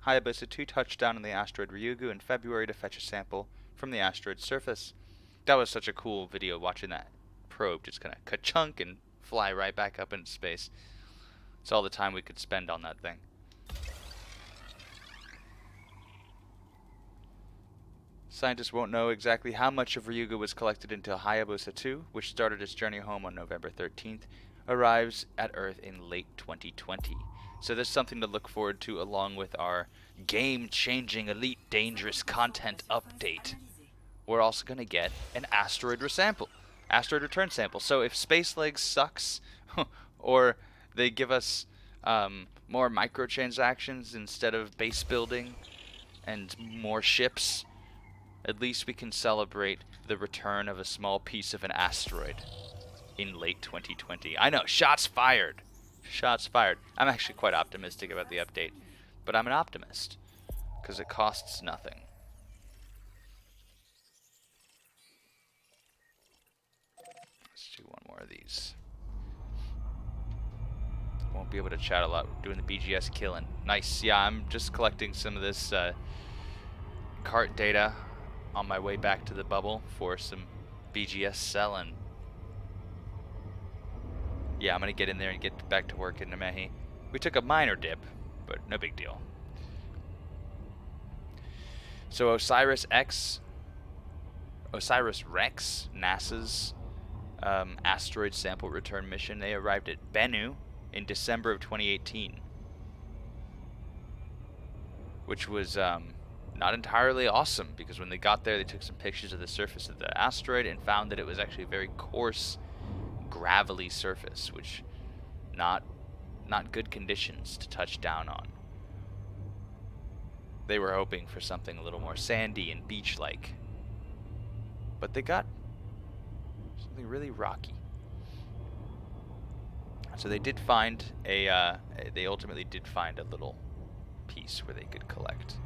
Hayabusa 2 touched down on the asteroid Ryugu in February to fetch a sample from the asteroid's surface. That was such a cool video, watching that probe just kind of ka-chunk and fly right back up into space. It's all the time we could spend on that thing. Scientists won't know exactly how much of Ryugu was collected until Hayabusa 2, which started its journey home on November 13th, arrives at Earth in late 2020. So there's something to look forward to along with our game-changing Elite Dangerous content update. We're also going to get an asteroid return sample. So if Space Legs sucks, or they give us more microtransactions instead of base building and more ships, at least we can celebrate the return of a small piece of an asteroid in late 2020. I know, shots fired. Shots fired. I'm actually quite optimistic about the update, but I'm an optimist because it costs nothing. Let's do one more of these. Won't be able to chat a lot. We're doing the BGS killing. Nice. Yeah, I'm just collecting some of this cart data on my way back to the bubble for some BGS selling. Yeah, I'm gonna get in there and get back to work in Namehi. We took a minor dip, but no big deal. So Osiris Rex, NASA's asteroid sample return mission, they arrived at Bennu in December of 2018, which was not entirely awesome, because when they got there, they took some pictures of the surface of the asteroid and found that it was actually a very coarse, gravelly surface, which not good conditions to touch down on. They were hoping for something a little more sandy and beach-like, but they got something really rocky. So they did find they ultimately did find a little piece where they could collect.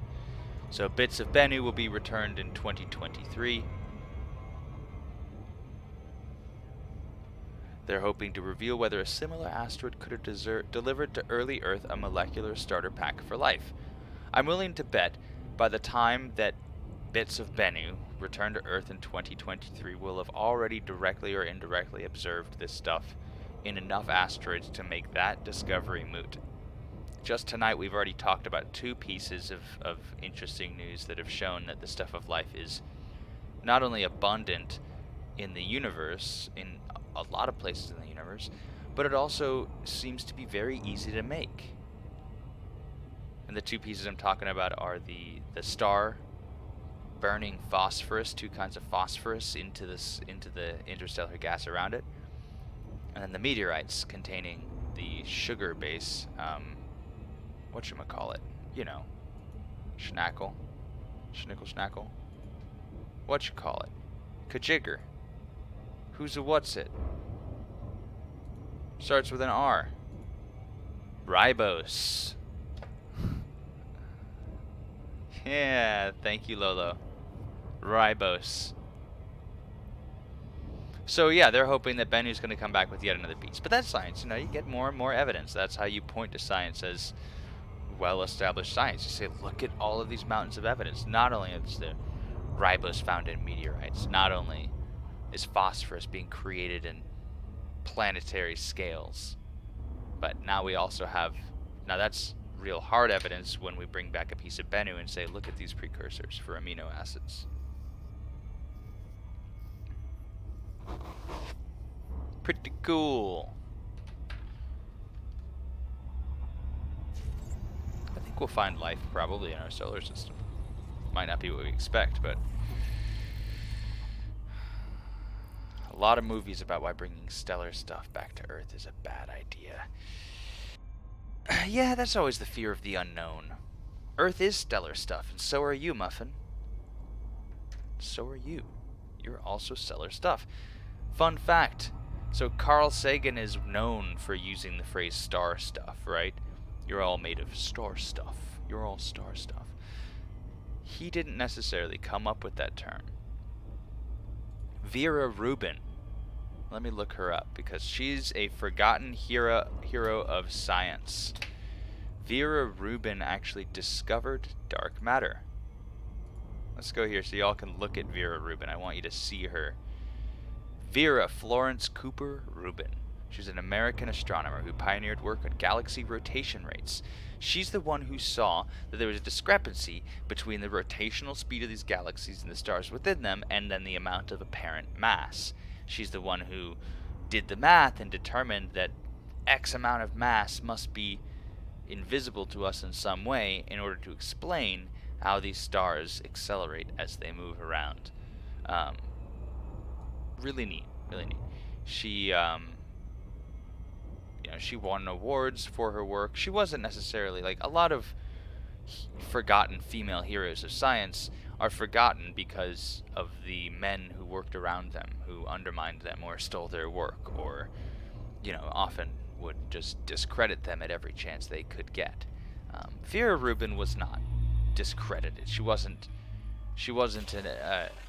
So bits of Bennu will be returned in 2023. They're hoping to reveal whether a similar asteroid could have delivered to early Earth a molecular starter pack for life. I'm willing to bet by the time that bits of Bennu return to Earth in 2023, we'll have already directly or indirectly observed this stuff in enough asteroids to make that discovery moot. Just tonight, we've already talked about 2 pieces of interesting news that have shown that the stuff of life is not only abundant in the universe, in a lot of places in the universe, but it also seems to be very easy to make. And the 2 pieces I'm talking about are the star burning phosphorus, 2 kinds of phosphorus into the interstellar gas around it, And then the meteorites containing the sugar base, whatchamacallit, you know, schnackle, schnickle schnackle, what you call it, kajigger, who's a what's it, starts with an R, ribose. Yeah, thank you, Lolo. Ribose. So yeah, they're hoping that Bennu's going to come back with yet another beast. But that's science, you know, you get more and more evidence. That's how you point to science as well-established science. You say, look at all of these mountains of evidence. Not only is the ribose found in meteorites, not only is phosphorus being created in planetary scales, but now we also have, now that's real hard evidence when we bring back a piece of Bennu and say, look at these precursors for amino acids. Pretty cool. I think we'll find life probably in our solar system. Might not be what we expect, but a lot of movies about why bringing stellar stuff back to Earth is a bad idea. Yeah, that's always the fear of the unknown. Earth is stellar stuff, and so are you, Muffin. So are you. You're also stellar stuff. Fun fact. So Carl Sagan is known for using the phrase star stuff, right? You're all made of star stuff. You're all star stuff. He didn't necessarily come up with that term. Vera Rubin. Let me look her up because she's a forgotten hero of science. Vera Rubin actually discovered dark matter. Let's go here so y'all can look at Vera Rubin. I want you to see her. Vera Florence Cooper Rubin. She's an American astronomer who pioneered work on galaxy rotation rates. She's the one who saw that there was a discrepancy between the rotational speed of these galaxies and the stars within them and then the amount of apparent mass. She's the one who did the math and determined that X amount of mass must be invisible to us in some way in order to explain how these stars accelerate as they move around. Really neat, really neat. She, she won awards for her work. She wasn't necessarily, like, a lot of forgotten female heroes of science are forgotten because of the men who worked around them, who undermined them or stole their work, or, often would just discredit them at every chance they could get. Vera Rubin was not discredited. She wasn't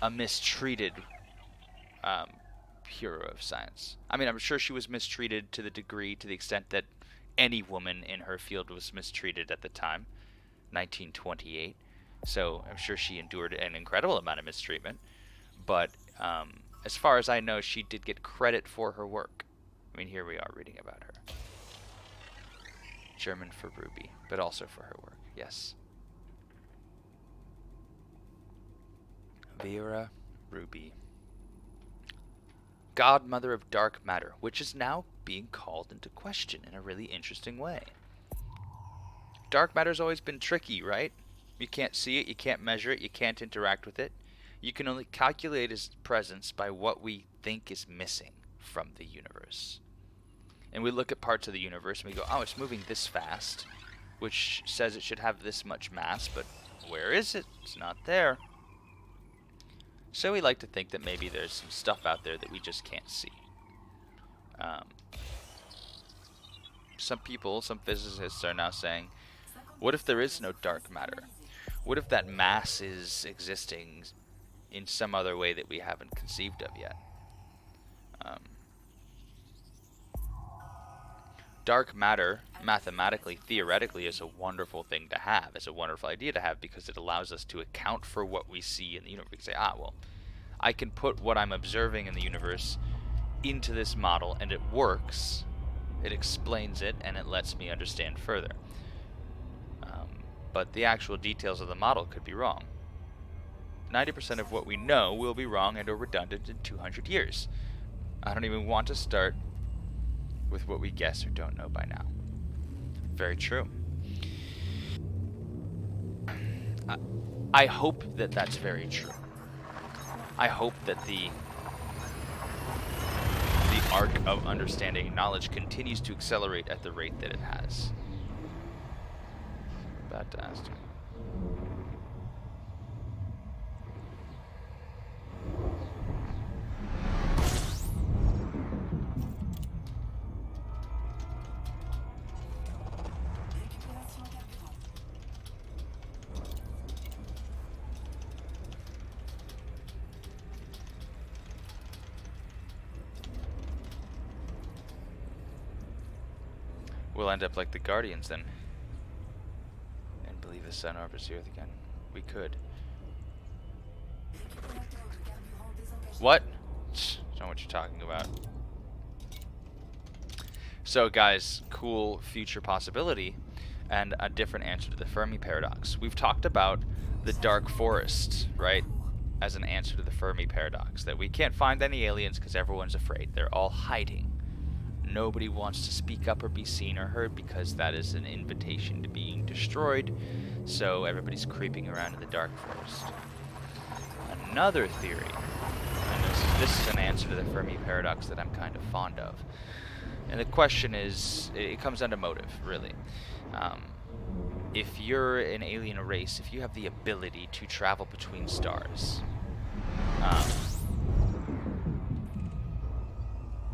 a mistreated hero of science. I mean, I'm sure she was mistreated to the extent that any woman in her field was mistreated at the time, 1928. So I'm sure she endured an incredible amount of mistreatment. But as far as I know, she did get credit for her work. I mean, here we are reading about her. German for Ruby, but also for her work, yes. Vera Ruby. Godmother of dark matter, which is now being called into question in a really interesting way. Dark matter's always been tricky, right? You can't see it, you can't measure it, you can't interact with it. You can only calculate its presence by what we think is missing from the universe. And we look at parts of the universe and we go, oh, it's moving this fast, which says it should have this much mass, but where is it? It's not there. So we like to think that maybe there's some stuff out there that we just can't see. Some physicists are now saying, what if there is no dark matter? What if that mass is existing in some other way that we haven't conceived of yet? Dark matter, mathematically, theoretically, is a wonderful thing to have. It's a wonderful idea to have because it allows us to account for what we see in the universe. We can say, well, I can put what I'm observing in the universe into this model and it works. It explains it and it lets me understand further. But the actual details of the model could be wrong. 90% of what we know will be wrong and or redundant in 200 years. I don't even want to start with what we guess or don't know by now. Very true. I hope that that's very true. I hope that the arc of understanding and knowledge continues to accelerate at the rate that it has. About to ask me. Récupération carburant. We'll end up like the Guardians then. And believe the sun orbits the Earth again. We could. Récupérateur de carburant désengagé. What? Don't know what you're talking about. So guys, cool future possibility and a different answer to the Fermi paradox. We've talked about the dark forest, right? As an answer to the Fermi paradox. That we can't find any aliens because everyone's afraid. They're all hiding. Nobody wants to speak up or be seen or heard because that is an invitation to being destroyed. So everybody's creeping around in the dark forest. Another theory, and this is an answer to the Fermi paradox that I'm kind of fond of. And the question is, it comes down to motive, really. If you're an alien race, if you have the ability to travel between stars,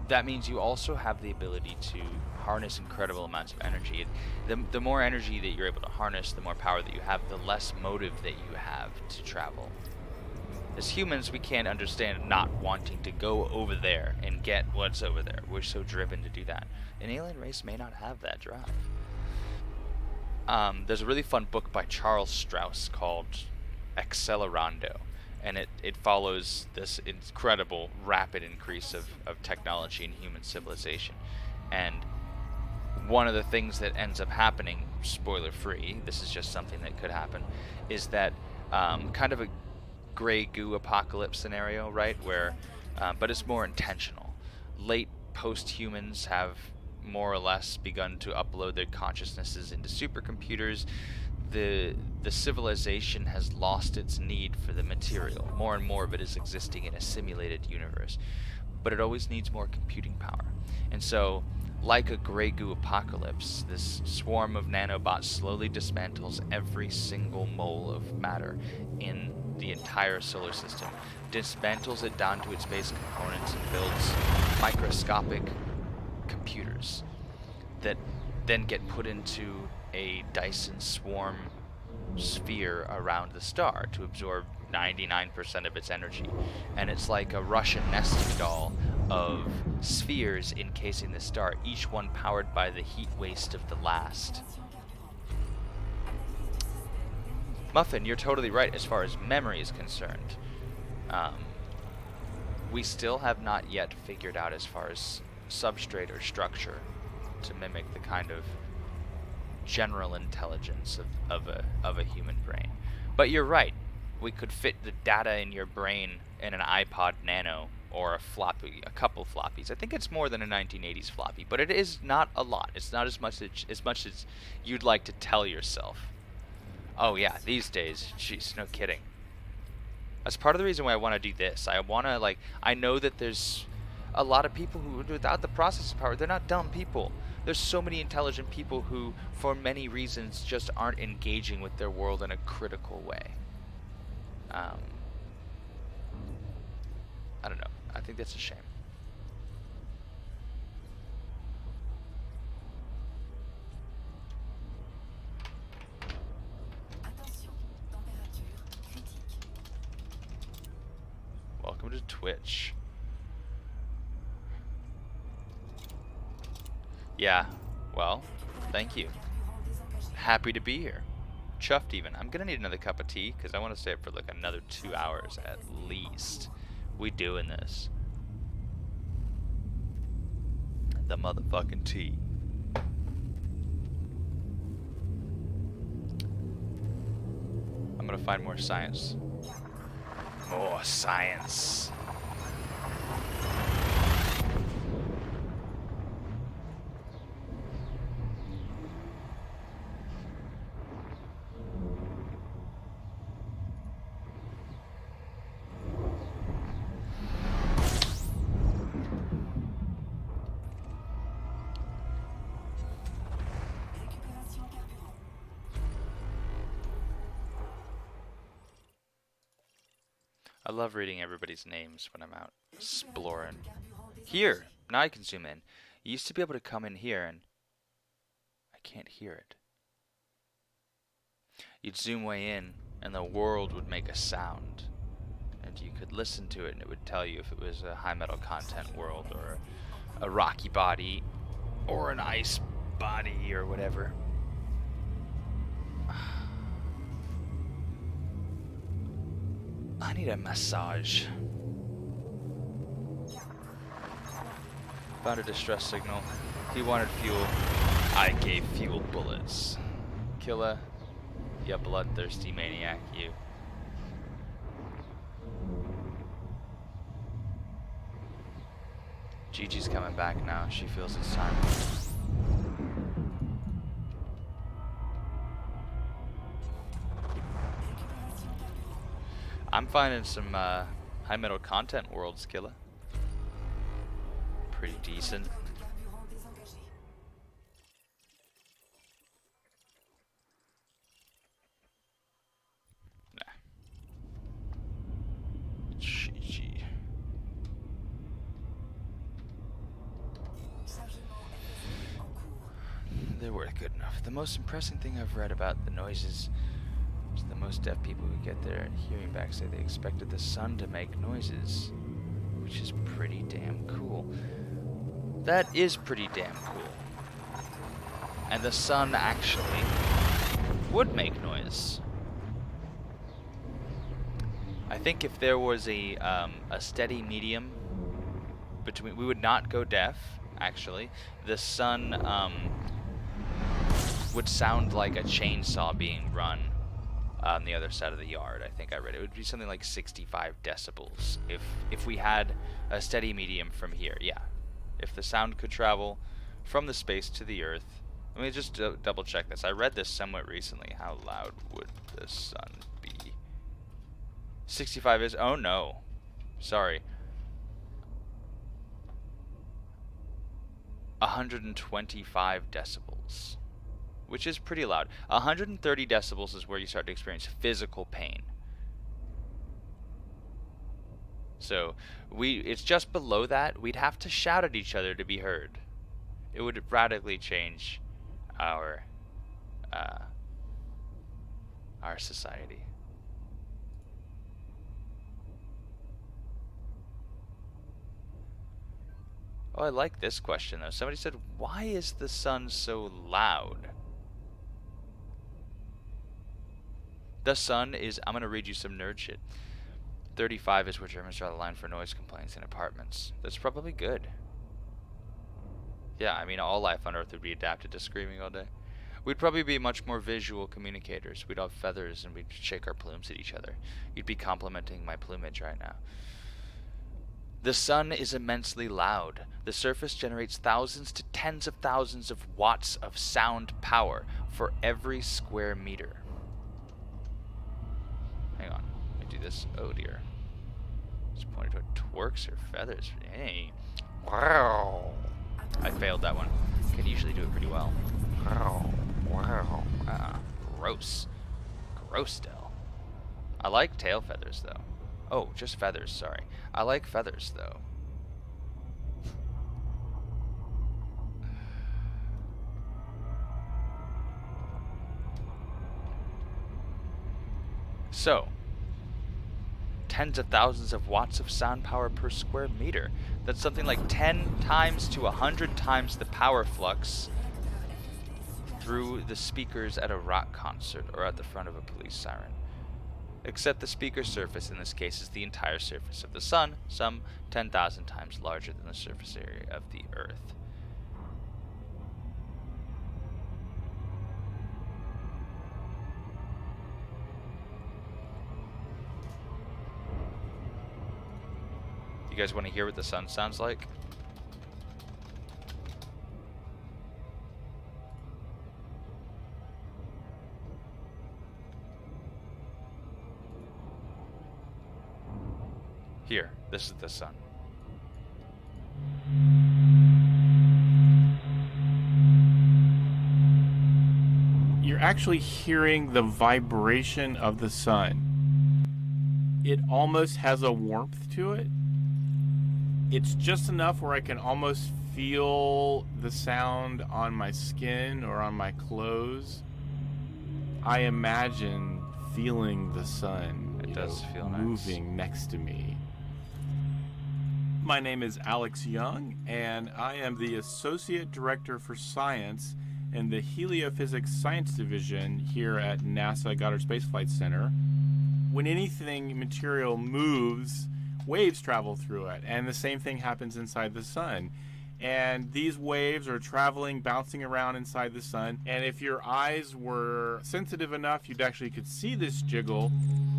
that means you also have the ability to harness incredible amounts of energy. The more energy that you're able to harness, the more power that you have, the less motive that you have to travel. As humans, we can't understand not wanting to go over there and get what's over there. We're so driven to do that. An alien race may not have that drive. There's a really fun book by Charles Strauss called Accelerando, and it follows this incredible, rapid increase of technology in human civilization. And one of the things that ends up happening, spoiler-free, this is just something that could happen, is that kind of a gray goo apocalypse scenario, right? Where, but it's more intentional. Late post-humans have more or less begun to upload their consciousnesses into supercomputers. The civilization has lost its need for the material. More and more of it is existing in a simulated universe, but it always needs more computing power. And so, like a gray goo apocalypse, this swarm of nanobots slowly dismantles every single mole of matter in the entire solar system, dismantles it down to its base components, and builds microscopic computers that then get put into a Dyson swarm sphere around the star to absorb 99% of its energy. And it's like a Russian nesting doll of spheres encasing the star, each one powered by the heat waste of the last. Muffin, you're totally right as far as memory is concerned. We still have not yet figured out as far as substrate or structure to mimic the kind of general intelligence of a human brain. But you're right. We could fit the data in your brain in an iPod Nano or a floppy, a couple floppies. I think it's more than a 1980s floppy, but it is not a lot. It's not as much as you'd like to tell yourself. Oh yeah, these days, jeez, no kidding. That's part of the reason why I want to do this. I want to, I know that there's a lot of people who, without the processing power, they're not dumb people. There's so many intelligent people who, for many reasons, just aren't engaging with their world in a critical way. I don't know. I think that's a shame. Attention, température critique. Welcome to Twitch. Yeah, well, thank you. Happy to be here. Chuffed even. I'm gonna need another cup of tea because I want to stay up for like another 2 hours at least. We doing this. The motherfucking tea. I'm gonna find more science. More science. I love reading everybody's names when I'm out exploring. Here, now I can zoom in. You used to be able to come in here and I can't hear it. You'd zoom way in and the world would make a sound. And you could listen to it and it would tell you if it was a high metal content world or a rocky body or an ice body or whatever. I need a massage. Found a distress signal. He wanted fuel. I gave fuel bullets. Killer, you bloodthirsty maniac, you. Gigi's coming back now. She feels it's time. I'm finding some high metal content worlds, Killer. Pretty decent. Nah. Gigi. They were good enough. The most impressive thing I've read about the noises is the most deaf people who get there and hearing back say they expected the sun to make noises, which is pretty damn cool. That is pretty damn cool. And the sun actually would make noise. I think if there was a steady medium between, we would not go deaf. Actually, the sun would sound like a chainsaw being run on the other side of the yard. I think I read it would be something like 65 decibels if we had a steady medium from here. Yeah, if the sound could travel from the space to the earth. Let me just double check this. I read this somewhat recently. How loud would the sun be? 65 is, oh no, sorry, 125 decibels, which is pretty loud. 130 decibels is where you start to experience physical pain. So it's just below that. We'd have to shout at each other to be heard. It would radically change our society. Oh, I like this question though. Somebody said, why is the sun so loud? The sun is, I'm going to read you some nerd shit. 35 is where Germans draw the line for noise complaints in apartments. That's probably good. Yeah, I mean, all life on Earth would be adapted to screaming all day. We'd probably be much more visual communicators. We'd have feathers and we'd shake our plumes at each other. You'd be complimenting my plumage right now. The sun is immensely loud. The surface generates thousands to tens of thousands of watts of sound power for every square meter. Hang on, let me do this. Oh dear. It's pointing to it. Twerks or feathers. Hey. Wow. I failed that one. Can usually do it pretty well. Wow. Gross. Gross still. I like tail feathers though. Oh, just feathers, sorry. I like feathers, though. So, tens of thousands of watts of sound power per square meter. That's something like 10 times to 100 times the power flux through the speakers at a rock concert or at the front of a police siren. Except the speaker surface in this case is the entire surface of the sun, some 10,000 times larger than the surface area of the Earth. You guys want to hear what the sun sounds like? Here, this is the sun. You're actually hearing the vibration of the sun. it almost has a warmth to it. It's just enough where I can almost feel the sound on my skin or on my clothes. I imagine feeling the sun. It does feel nice. Moving next to me. My name is Alex Young, and I am the Associate Director for Science in the Heliophysics Science Division here at NASA Goddard Space Flight Center. When anything material moves, waves travel through it, and the same thing happens inside the sun. And these waves are traveling, bouncing around inside the sun. And if your eyes were sensitive enough, you'd actually could see this jiggle.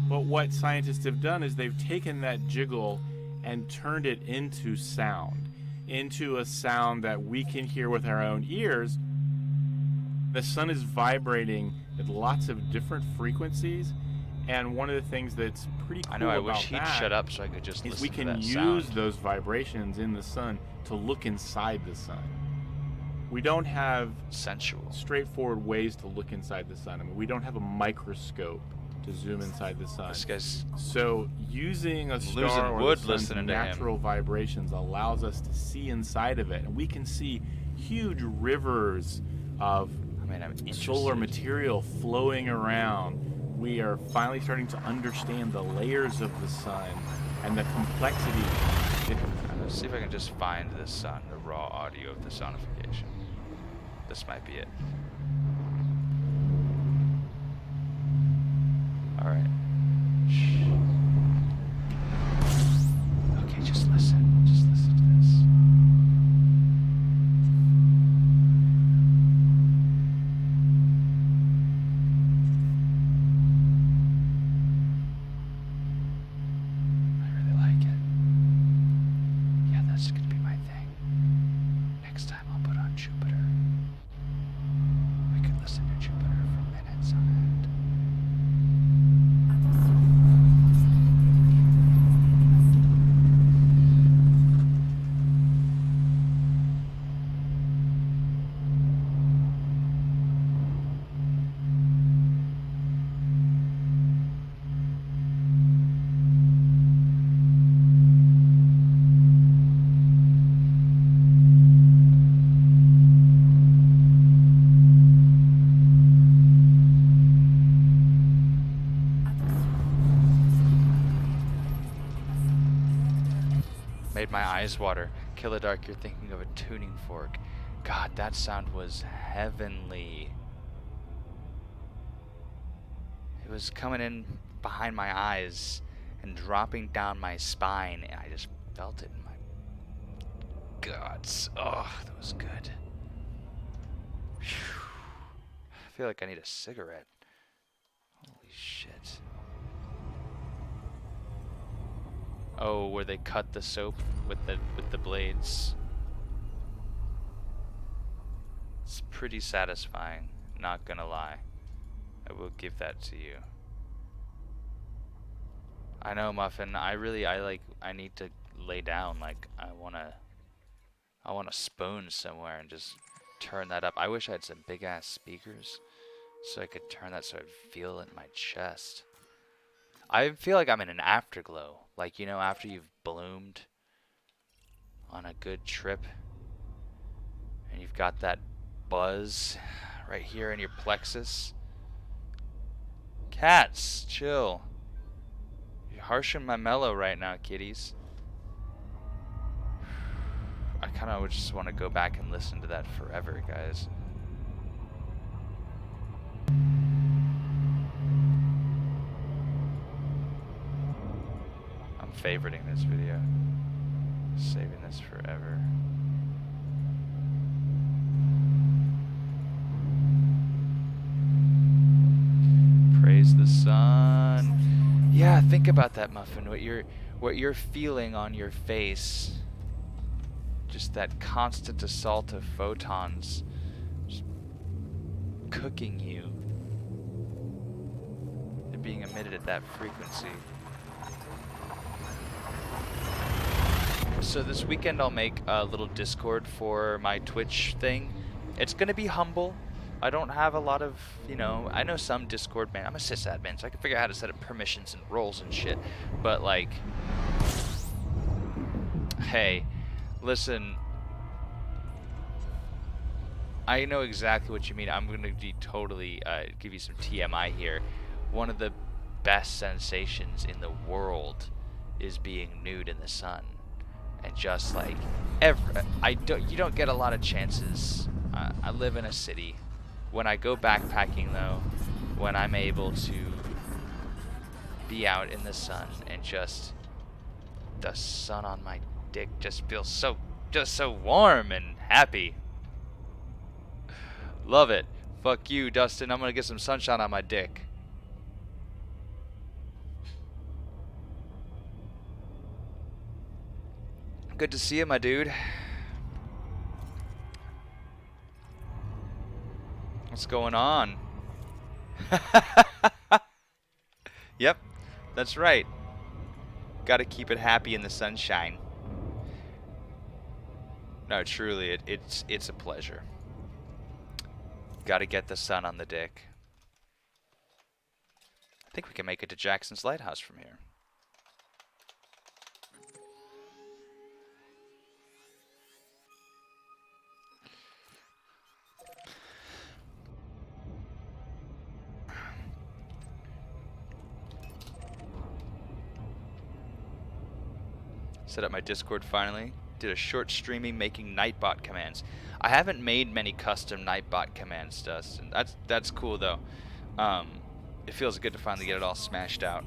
But what scientists have done is they've taken that jiggle and turned it into sound, into a sound that we can hear with our own ears. The sun is vibrating at lots of different frequencies. And one of the things that's pretty cool I know, I about wish he'd that shut up so I could just is listen we to can that use sound. those vibrations in the sun to look inside the sun. We don't have sensual, straightforward ways to look inside the sun. I mean, we don't have a microscope to zoom inside the sun. This guy's so using a star losing or wood the sun's listening to him. natural vibrations allows us to see inside of it, and we can see huge rivers of solar material flowing around. We are finally starting to understand the layers of the sun and the complexity. Let's see if I can just find the raw audio of the sonification. This might be it. All right. Shh. Okay, just listen. Just listen to this. Made my eyes water. Killadark, you're thinking of a tuning fork. God, that sound was heavenly. It was coming in behind my eyes and dropping down my spine, and I just felt it in my guts. Oh, that was good. Whew. I feel like I need a cigarette. Holy shit. Oh, where they cut the soap with the blades. It's pretty satisfying, not gonna lie. I will give that to you. I know, Muffin, I need to lay down. Like, I wanna spoon somewhere and just turn that up. I wish I had some big ass speakers so I could turn that so I'd feel it in my chest. I feel like I'm in an afterglow. Like, you know, after you've bloomed on a good trip and you've got that buzz right here in your plexus. Cats, chill. You're harshing my mellow right now, kitties. I kind of just want to go back and listen to that forever, guys. I'm favoriting this video. Saving this forever. Praise the sun. Yeah, think about that, Muffin. What you're feeling on your face. Just that constant assault of photons just cooking you. They're being emitted at that frequency. So this weekend I'll make a little Discord for my Twitch thing. It's gonna be humble. I don't have a lot of, you know, I know some Discord, man. I'm a sysadmin, so I can figure out how to set up permissions and roles and shit. But, like, hey, listen, I know exactly what you mean. I'm going to be totally give you some TMI here. One of the best sensations in the world is being nude in the sun. And just like, you don't get a lot of chances. I live in a city. When I go backpacking, though, when I'm able to be out in the sun and just the sun on my dick just feels so warm and happy. Love it. Fuck you, Dustin. I'm gonna get some sunshine on my dick. Good to see you, my dude. What's going on? Yep, that's right. Gotta keep it happy in the sunshine. No, truly, it's a pleasure. Gotta get the sun on the dick. I think we can make it to Jackson's Lighthouse from here. Set up my Discord finally. Did a short streaming making Nightbot commands. I haven't made many custom Nightbot commands, Dustin. That's cool though. It feels good to finally get it all smashed out.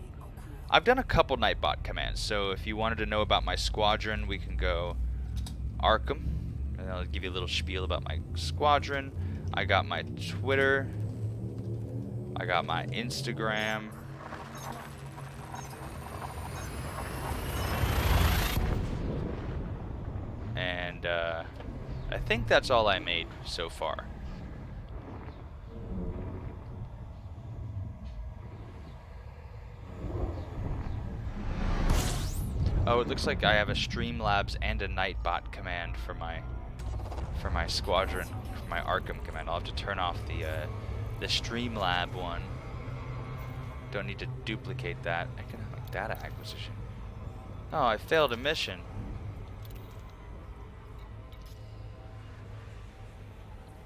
I've done a couple Nightbot commands, so if you wanted to know about my squadron, we can go Arkham, and I'll give you a little spiel about my squadron. I got my Twitter. I got my Instagram. And I think that's all I made so far. Oh, it looks like I have a Streamlabs and a Nightbot command for my squadron, for my Arkham command. I'll have to turn off the Streamlab one. Don't need to duplicate that. Economic data acquisition. Oh, I failed a mission.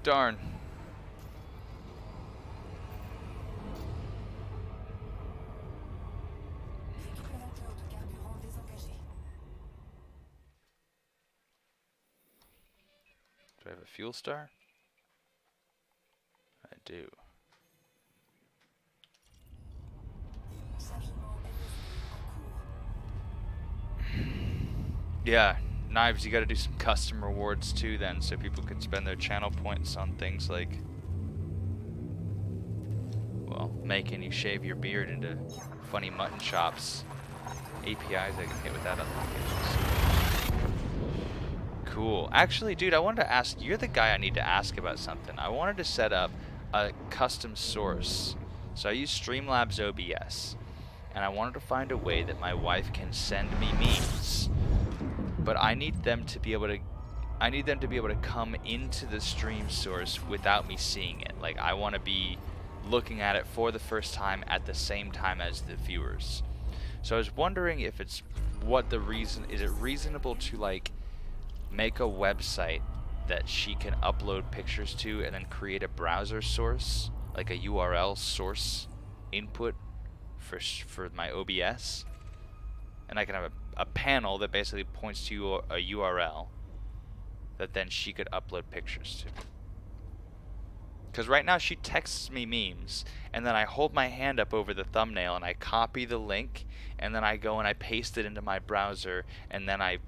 Darn. Récupérateur de carburant désengagé. Do I have a fuel star? I do. Chargement LSD en cours. Yeah, Knives, you gotta do some custom rewards too then, so people can spend their channel points on things like, well, making you shave your beard into funny mutton chops. APIs I can hit with that applications. Cool. Actually, dude, I wanted to ask, you're the guy I need to ask about something. I wanted to set up a custom source. So I use Streamlabs OBS, and I wanted to find a way that my wife can send me memes. But I need them to be able to come into the stream source without me seeing it. Like, I want to be looking at it for the first time at the same time as the viewers. So I was wondering if it's is it reasonable to like make a website that she can upload pictures to and then create a browser source, like a URL source input for my OBS, and I can have a panel that basically points to a URL that then she could upload pictures to. Because right now she texts me memes, and then I hold my hand up over the thumbnail and I copy the link, and then I go and I paste it into my browser, and then I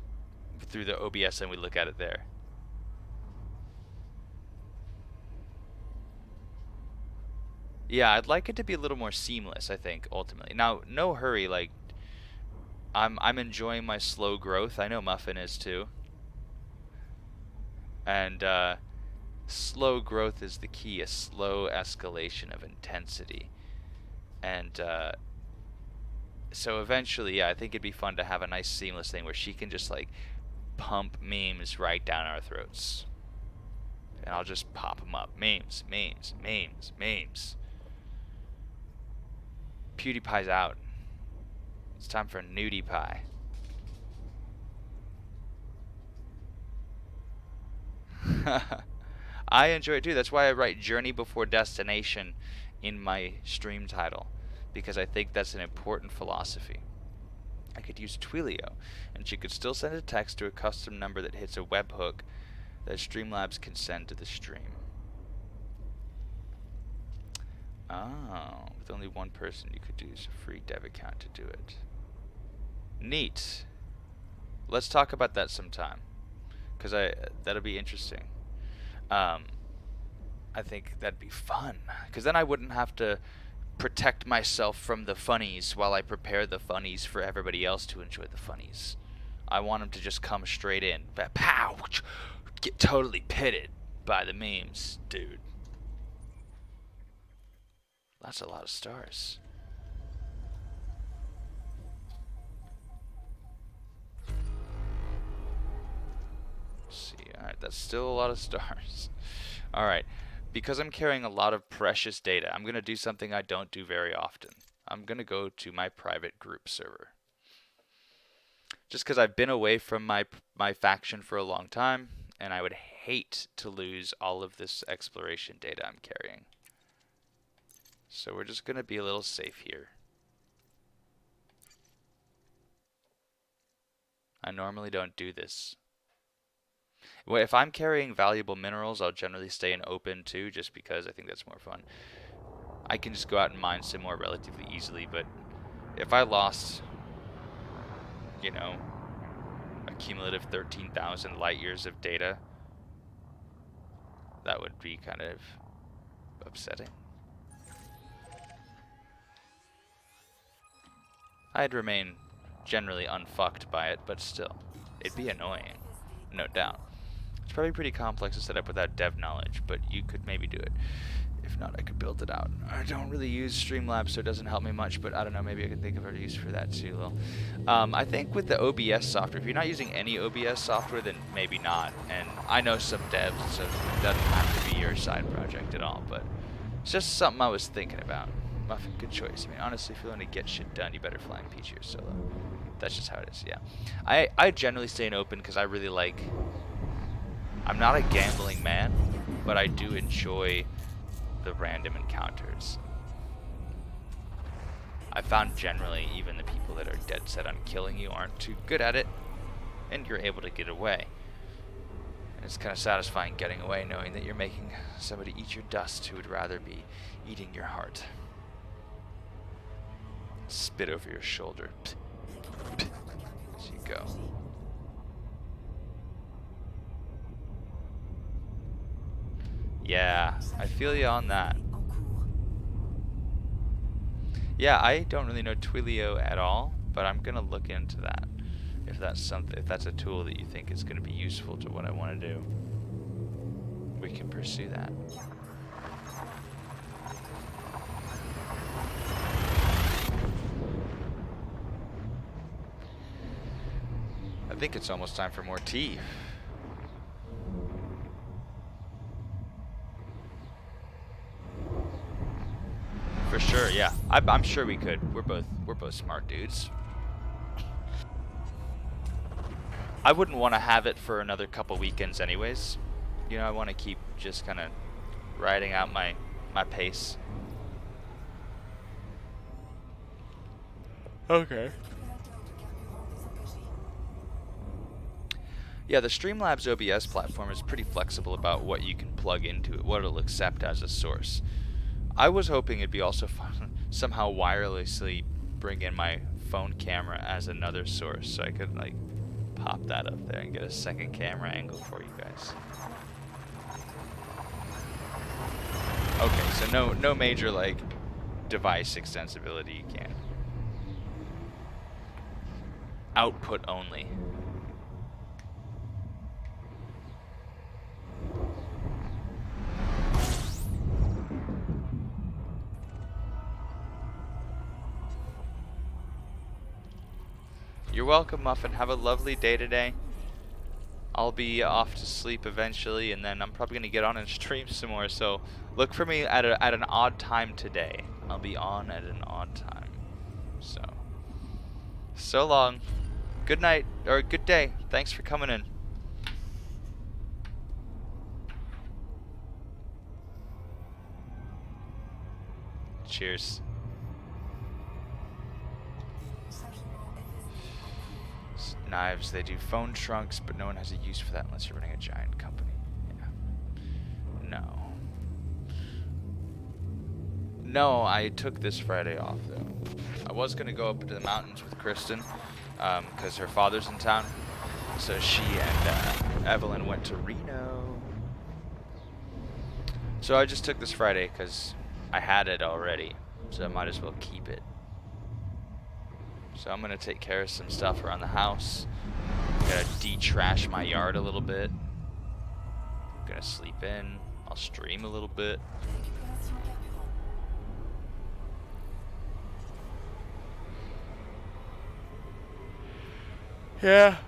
through the OBS and we look at it there. Yeah, I'd like it to be a little more seamless, I think, ultimately. Now, no hurry, like I'm enjoying my slow growth. I know Muffin is too. And slow growth is the key, a slow escalation of intensity. And so eventually, yeah, I think it'd be fun to have a nice seamless thing where she can just like pump memes right down our throats. and I'll just pop them up. Memes, memes, memes, memes. PewDiePie's out. It's time for Nudie Pie. I enjoy it too. That's why I write Journey Before Destination in my stream title, because I think that's an important philosophy. I could use Twilio, and she could still send a text to a custom number that hits a webhook that Streamlabs can send to the stream. Oh, with only one person you could use a free dev account to do it. Neat. Let's talk about that sometime, because that'll be interesting. I think that'd be fun, because then I wouldn't have to protect myself from the funnies while I prepare the funnies for everybody else to enjoy the funnies. I want them to just come straight in. Pow! Get totally pitted by the memes, dude. That's a lot of stars. Let's see, alright, that's still a lot of stars. Alright, because I'm carrying a lot of precious data, I'm going to do something I don't do very often. I'm going to go to my private group server. Just because I've been away from my faction for a long time, and I would hate to lose all of this exploration data I'm carrying. So we're just going to be a little safe here. I normally don't do this. Well, if I'm carrying valuable minerals, I'll generally stay in open too, just because I think that's more fun. I can just go out and mine some more relatively easily, but if I lost, you know, a cumulative 13,000 light years of data, that would be kind of upsetting. I'd remain generally unfucked by it, but still, it'd be annoying, no doubt. It's probably pretty complex to set up without dev knowledge, but you could maybe do it. If not, I could build it out. I don't really use Streamlabs, so it doesn't help me much, but I don't know, maybe I could think of a use for that too, Lil. I think with the OBS software, if you're not using any OBS software, then maybe not. And I know some devs, so it doesn't have to be your side project at all, but it's just something I was thinking about. Muffin, good choice. I mean, honestly, if you want to get shit done, you better fly in Peach or solo. That's just how it is, yeah. I generally stay in open because I really like... I'm not a gambling man, but I do enjoy the random encounters. I found generally even the people that are dead set on killing you aren't too good at it, and you're able to get away. And it's kind of satisfying getting away knowing that you're making somebody eat your dust who would rather be eating your heart. Spit over your shoulder. As you go. Yeah, I feel you on that. Yeah, I don't really know Twilio at all, but I'm gonna look into that. If that's something, if that's a tool that you think is gonna be useful to what I want to do, we can pursue that. I think it's almost time for more tea. For sure, yeah. I'm sure we could. We're both smart dudes. I wouldn't want to have it for another couple weekends anyways. You know, I want to keep just kind of riding out my pace. Okay. Yeah, the Streamlabs OBS platform is pretty flexible about what you can plug into it, what it'll accept as a source. I was hoping it'd be also fun somehow wirelessly bring in my phone camera as another source, so I could like pop that up there and get a second camera angle for you guys. Okay, so no major like device extensibility. You can. Output only. You're welcome, Muffin. Have a lovely day today. I'll be off to sleep eventually, and then I'm probably gonna get on and stream some more. So look for me at an odd time today. I'll be on at an odd time. So long. Good night or good day. Thanks for coming in. Cheers. Knives, they do phone trunks, but no one has a use for that unless you're running a giant company. Yeah. No. No, I took this Friday off, though. I was going to go up into the mountains with Kristen, because her father's in town. So she and Evelyn went to Reno. So I just took this Friday because I had it already, so I might as well keep it. So I'm going to take care of some stuff around the house. I'm going to de-trash my yard a little bit. I'm going to sleep in. I'll stream a little bit. Yeah.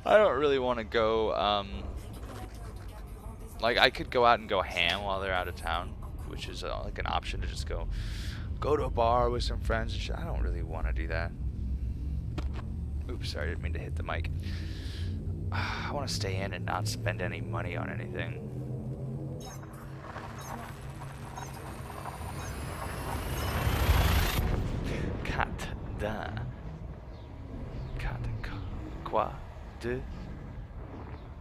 I don't really want to go, like, I could go out and go ham while they're out of town, which is like an option to just go to a bar with some friends and shit. I don't really want to do that. Oops, sorry, I didn't mean to hit the mic. I want to stay in and not spend any money on anything. Cat d'un. Cat quoi de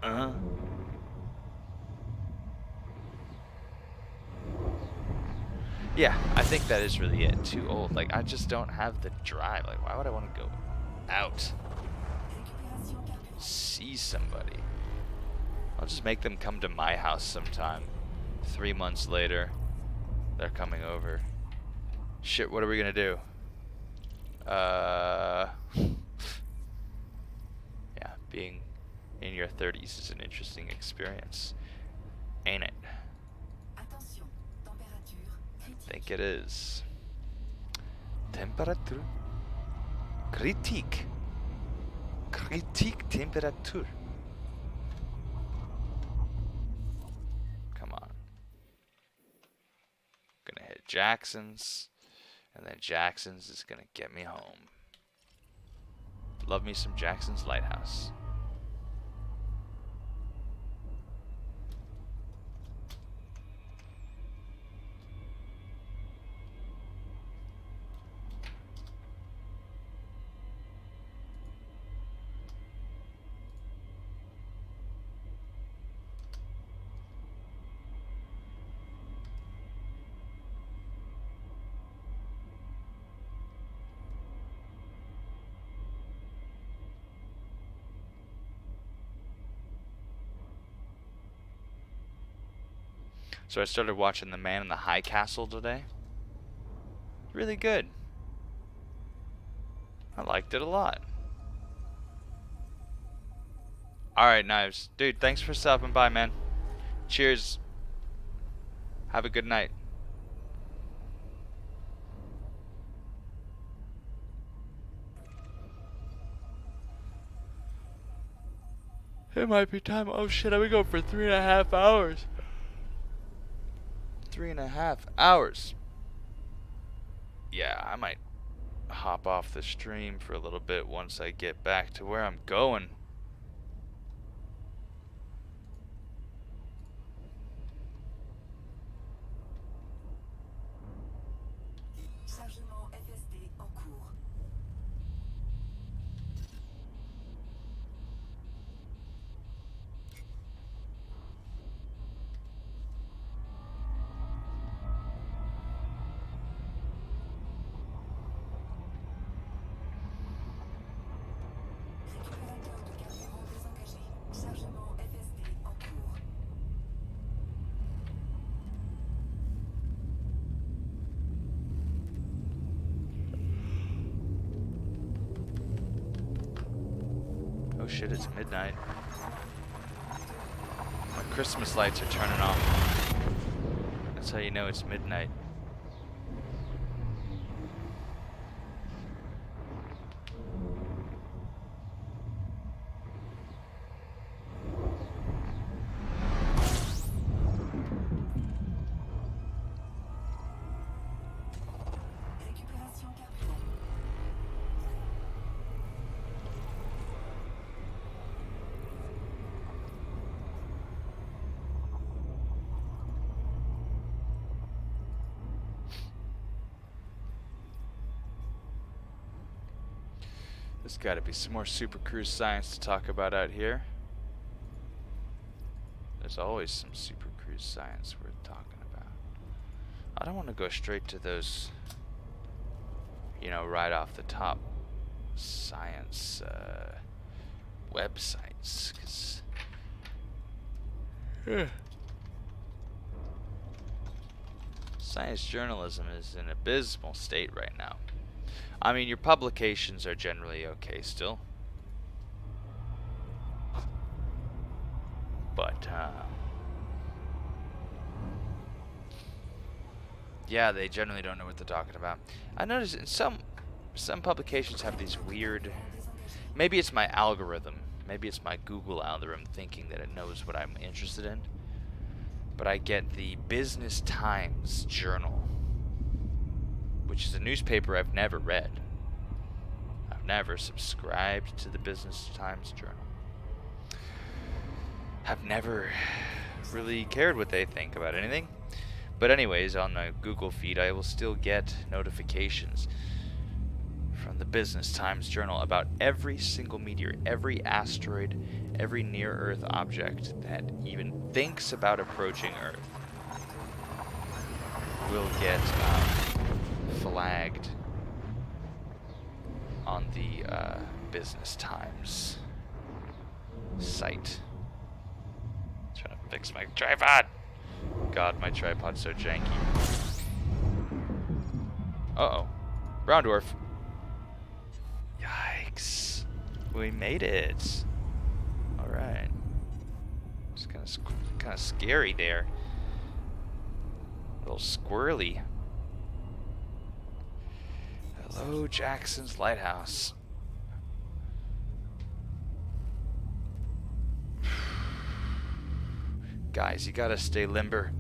un. Yeah, I think that is really it. Too old. Like, I just don't have the drive. Like, why would I want to go out? See somebody. I'll just make them come to my house sometime. 3 months later, they're coming over. Shit, what are we gonna do? Yeah, being in your 30s is an interesting experience. Ain't it? I think it is. Temperature. Critique. Critique temperature. Come on. Gonna hit Jackson's, and then Jackson's is gonna get me home. Love me some Jackson's Lighthouse. So I started watching The Man in the High Castle today. Really good. I liked it a lot. Alright, Knives. Dude, thanks for stopping by, man. Cheers. Have a good night. It might be time. Oh shit, I've been going for 3.5 hours. 3.5 hours. Yeah, I might hop off the stream for a little bit once I get back to where I'm going. Oh shit, it's midnight. My Christmas lights are turning off. That's how you know it's midnight. There's got to be some more Super Cruise science to talk about out here. There's always some Super Cruise science worth talking about. I don't want to go straight to those, you know, right off the top science websites, because science journalism is in an abysmal state right now. I mean, your publications are generally okay still. But, yeah, they generally don't know what they're talking about. I noticed in some publications have these weird... Maybe it's my algorithm. Maybe it's my Google algorithm thinking that it knows what I'm interested in. But I get the Business Times Journal, which is a newspaper I've never read. I've never subscribed to the Business Times Journal. I've never really cared what they think about anything. But anyways, on the Google feed, I will still get notifications from the Business Times Journal about every single meteor, every asteroid, every near-Earth object that even thinks about approaching Earth will get flagged on the Business Times site. Trying to fix my tripod. God, my tripod's so janky. Uh-oh. Brown dwarf. Yikes. We made it. Alright. It's kind of scary there. A little squirrely. Hello, Jackson's Lighthouse. Guys, you gotta stay limber.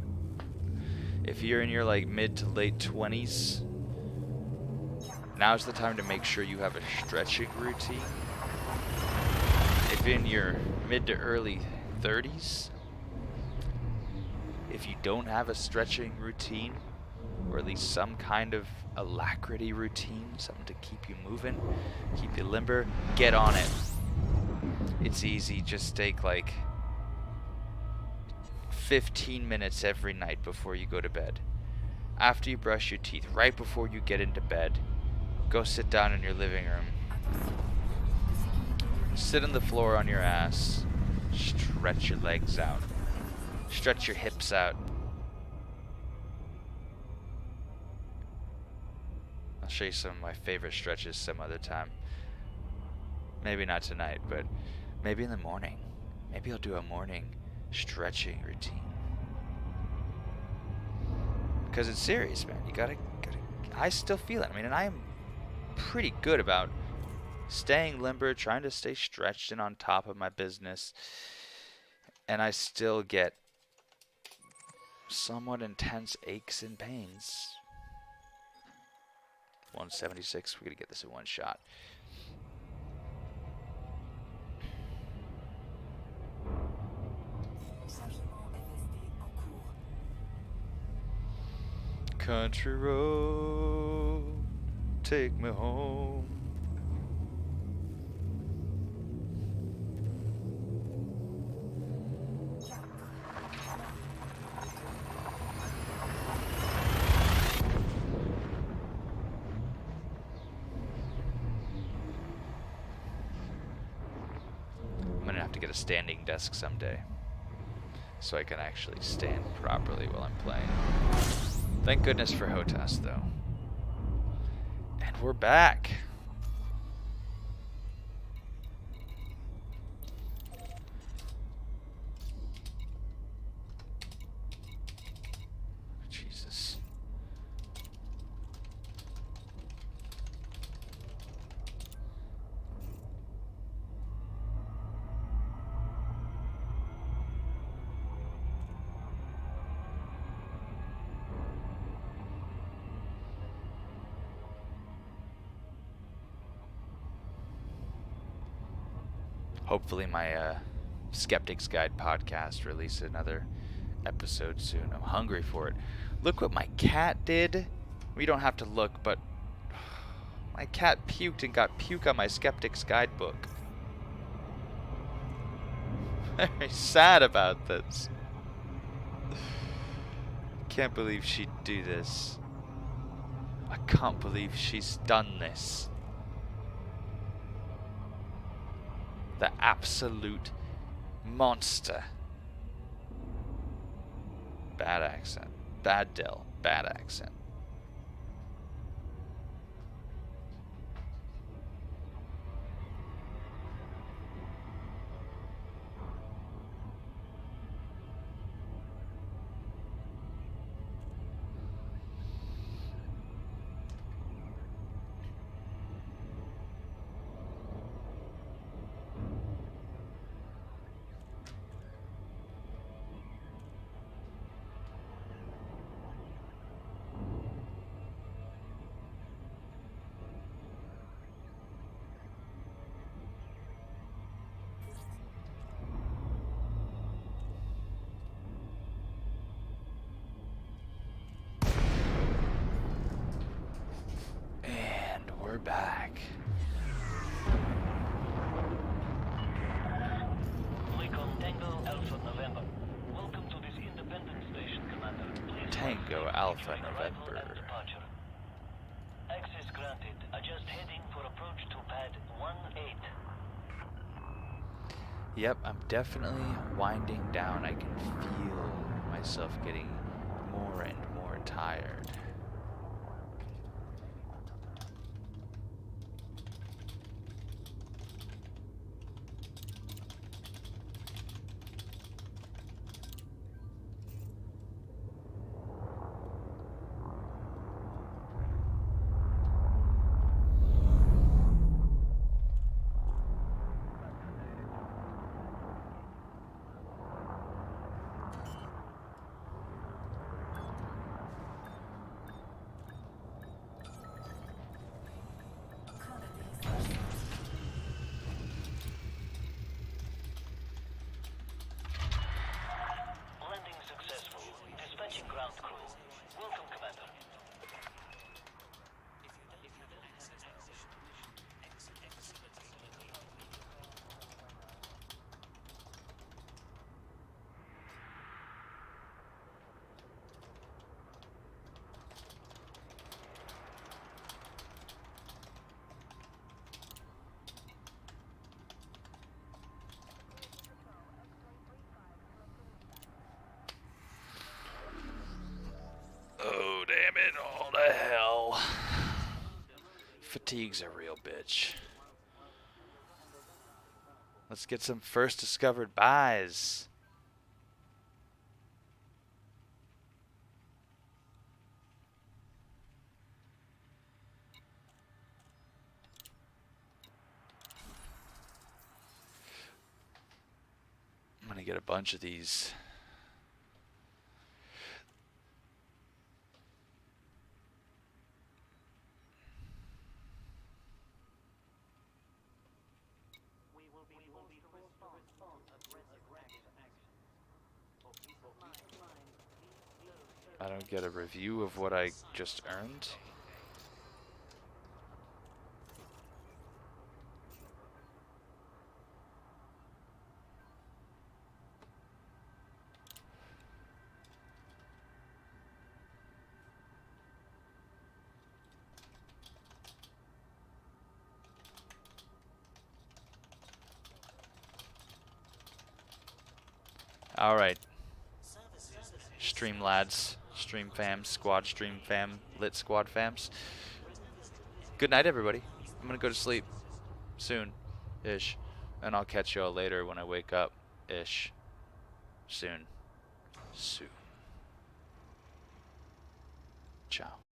If you're in your like mid to late 20s, now's the time to make sure you have a stretching routine. If in your mid to early 30s, if you don't have a stretching routine, or at least some kind of alacrity routine, something to keep you moving, keep you limber, get on it. It's easy, just take like 15 minutes every night before you go to bed. After you brush your teeth, right before you get into bed, go sit down in your living room. Sit on the floor on your ass. Stretch your legs out. Stretch your hips out. I'll show you some of my favorite stretches some other time. Maybe not tonight, but maybe in the morning. Maybe I'll do a morning stretching routine. Because it's serious, man. You gotta I still feel it. I mean, and I am pretty good about staying limber, trying to stay stretched and on top of my business. And I still get somewhat intense aches and pains. 176, we're gonna get this in one shot. Country road, take me home. I'm gonna have to get a standing desk someday, so I can actually stand properly while I'm playing. Thank goodness for HOTAS, though. And we're back. Jesus. Hopefully my Skeptic's Guide podcast releases another episode soon. I'm hungry for it. Look what my cat did. We don't have to look, but My cat puked and got puke on my skeptic's guidebook. Very sad about this. Can't believe she'd do this. I can't believe she's done this. The absolute monster. Bad accent. Bad Dell. Bad accent. And we're back. Tango Alpha November. Welcome to this independent station, Commander. Please Tango Alpha November. departure. Access granted. Adjust heading for approach to pad 18. Yep, I'm definitely winding down. I can feel myself getting more and more tired. Landing successful. Dispatching ground crew. Welcome, Commander. Oh, damn it, all the hell. Fatigue's a real bitch. Let's get some first discovered buys. I'm gonna get a bunch of these. I don't get a review of what I just earned. All right. Stream lads, stream fam, squad stream fam, lit squad fams. Good night, everybody. I'm gonna go to sleep soon-ish, and I'll catch y'all later when I wake up-ish. Soon. Ciao.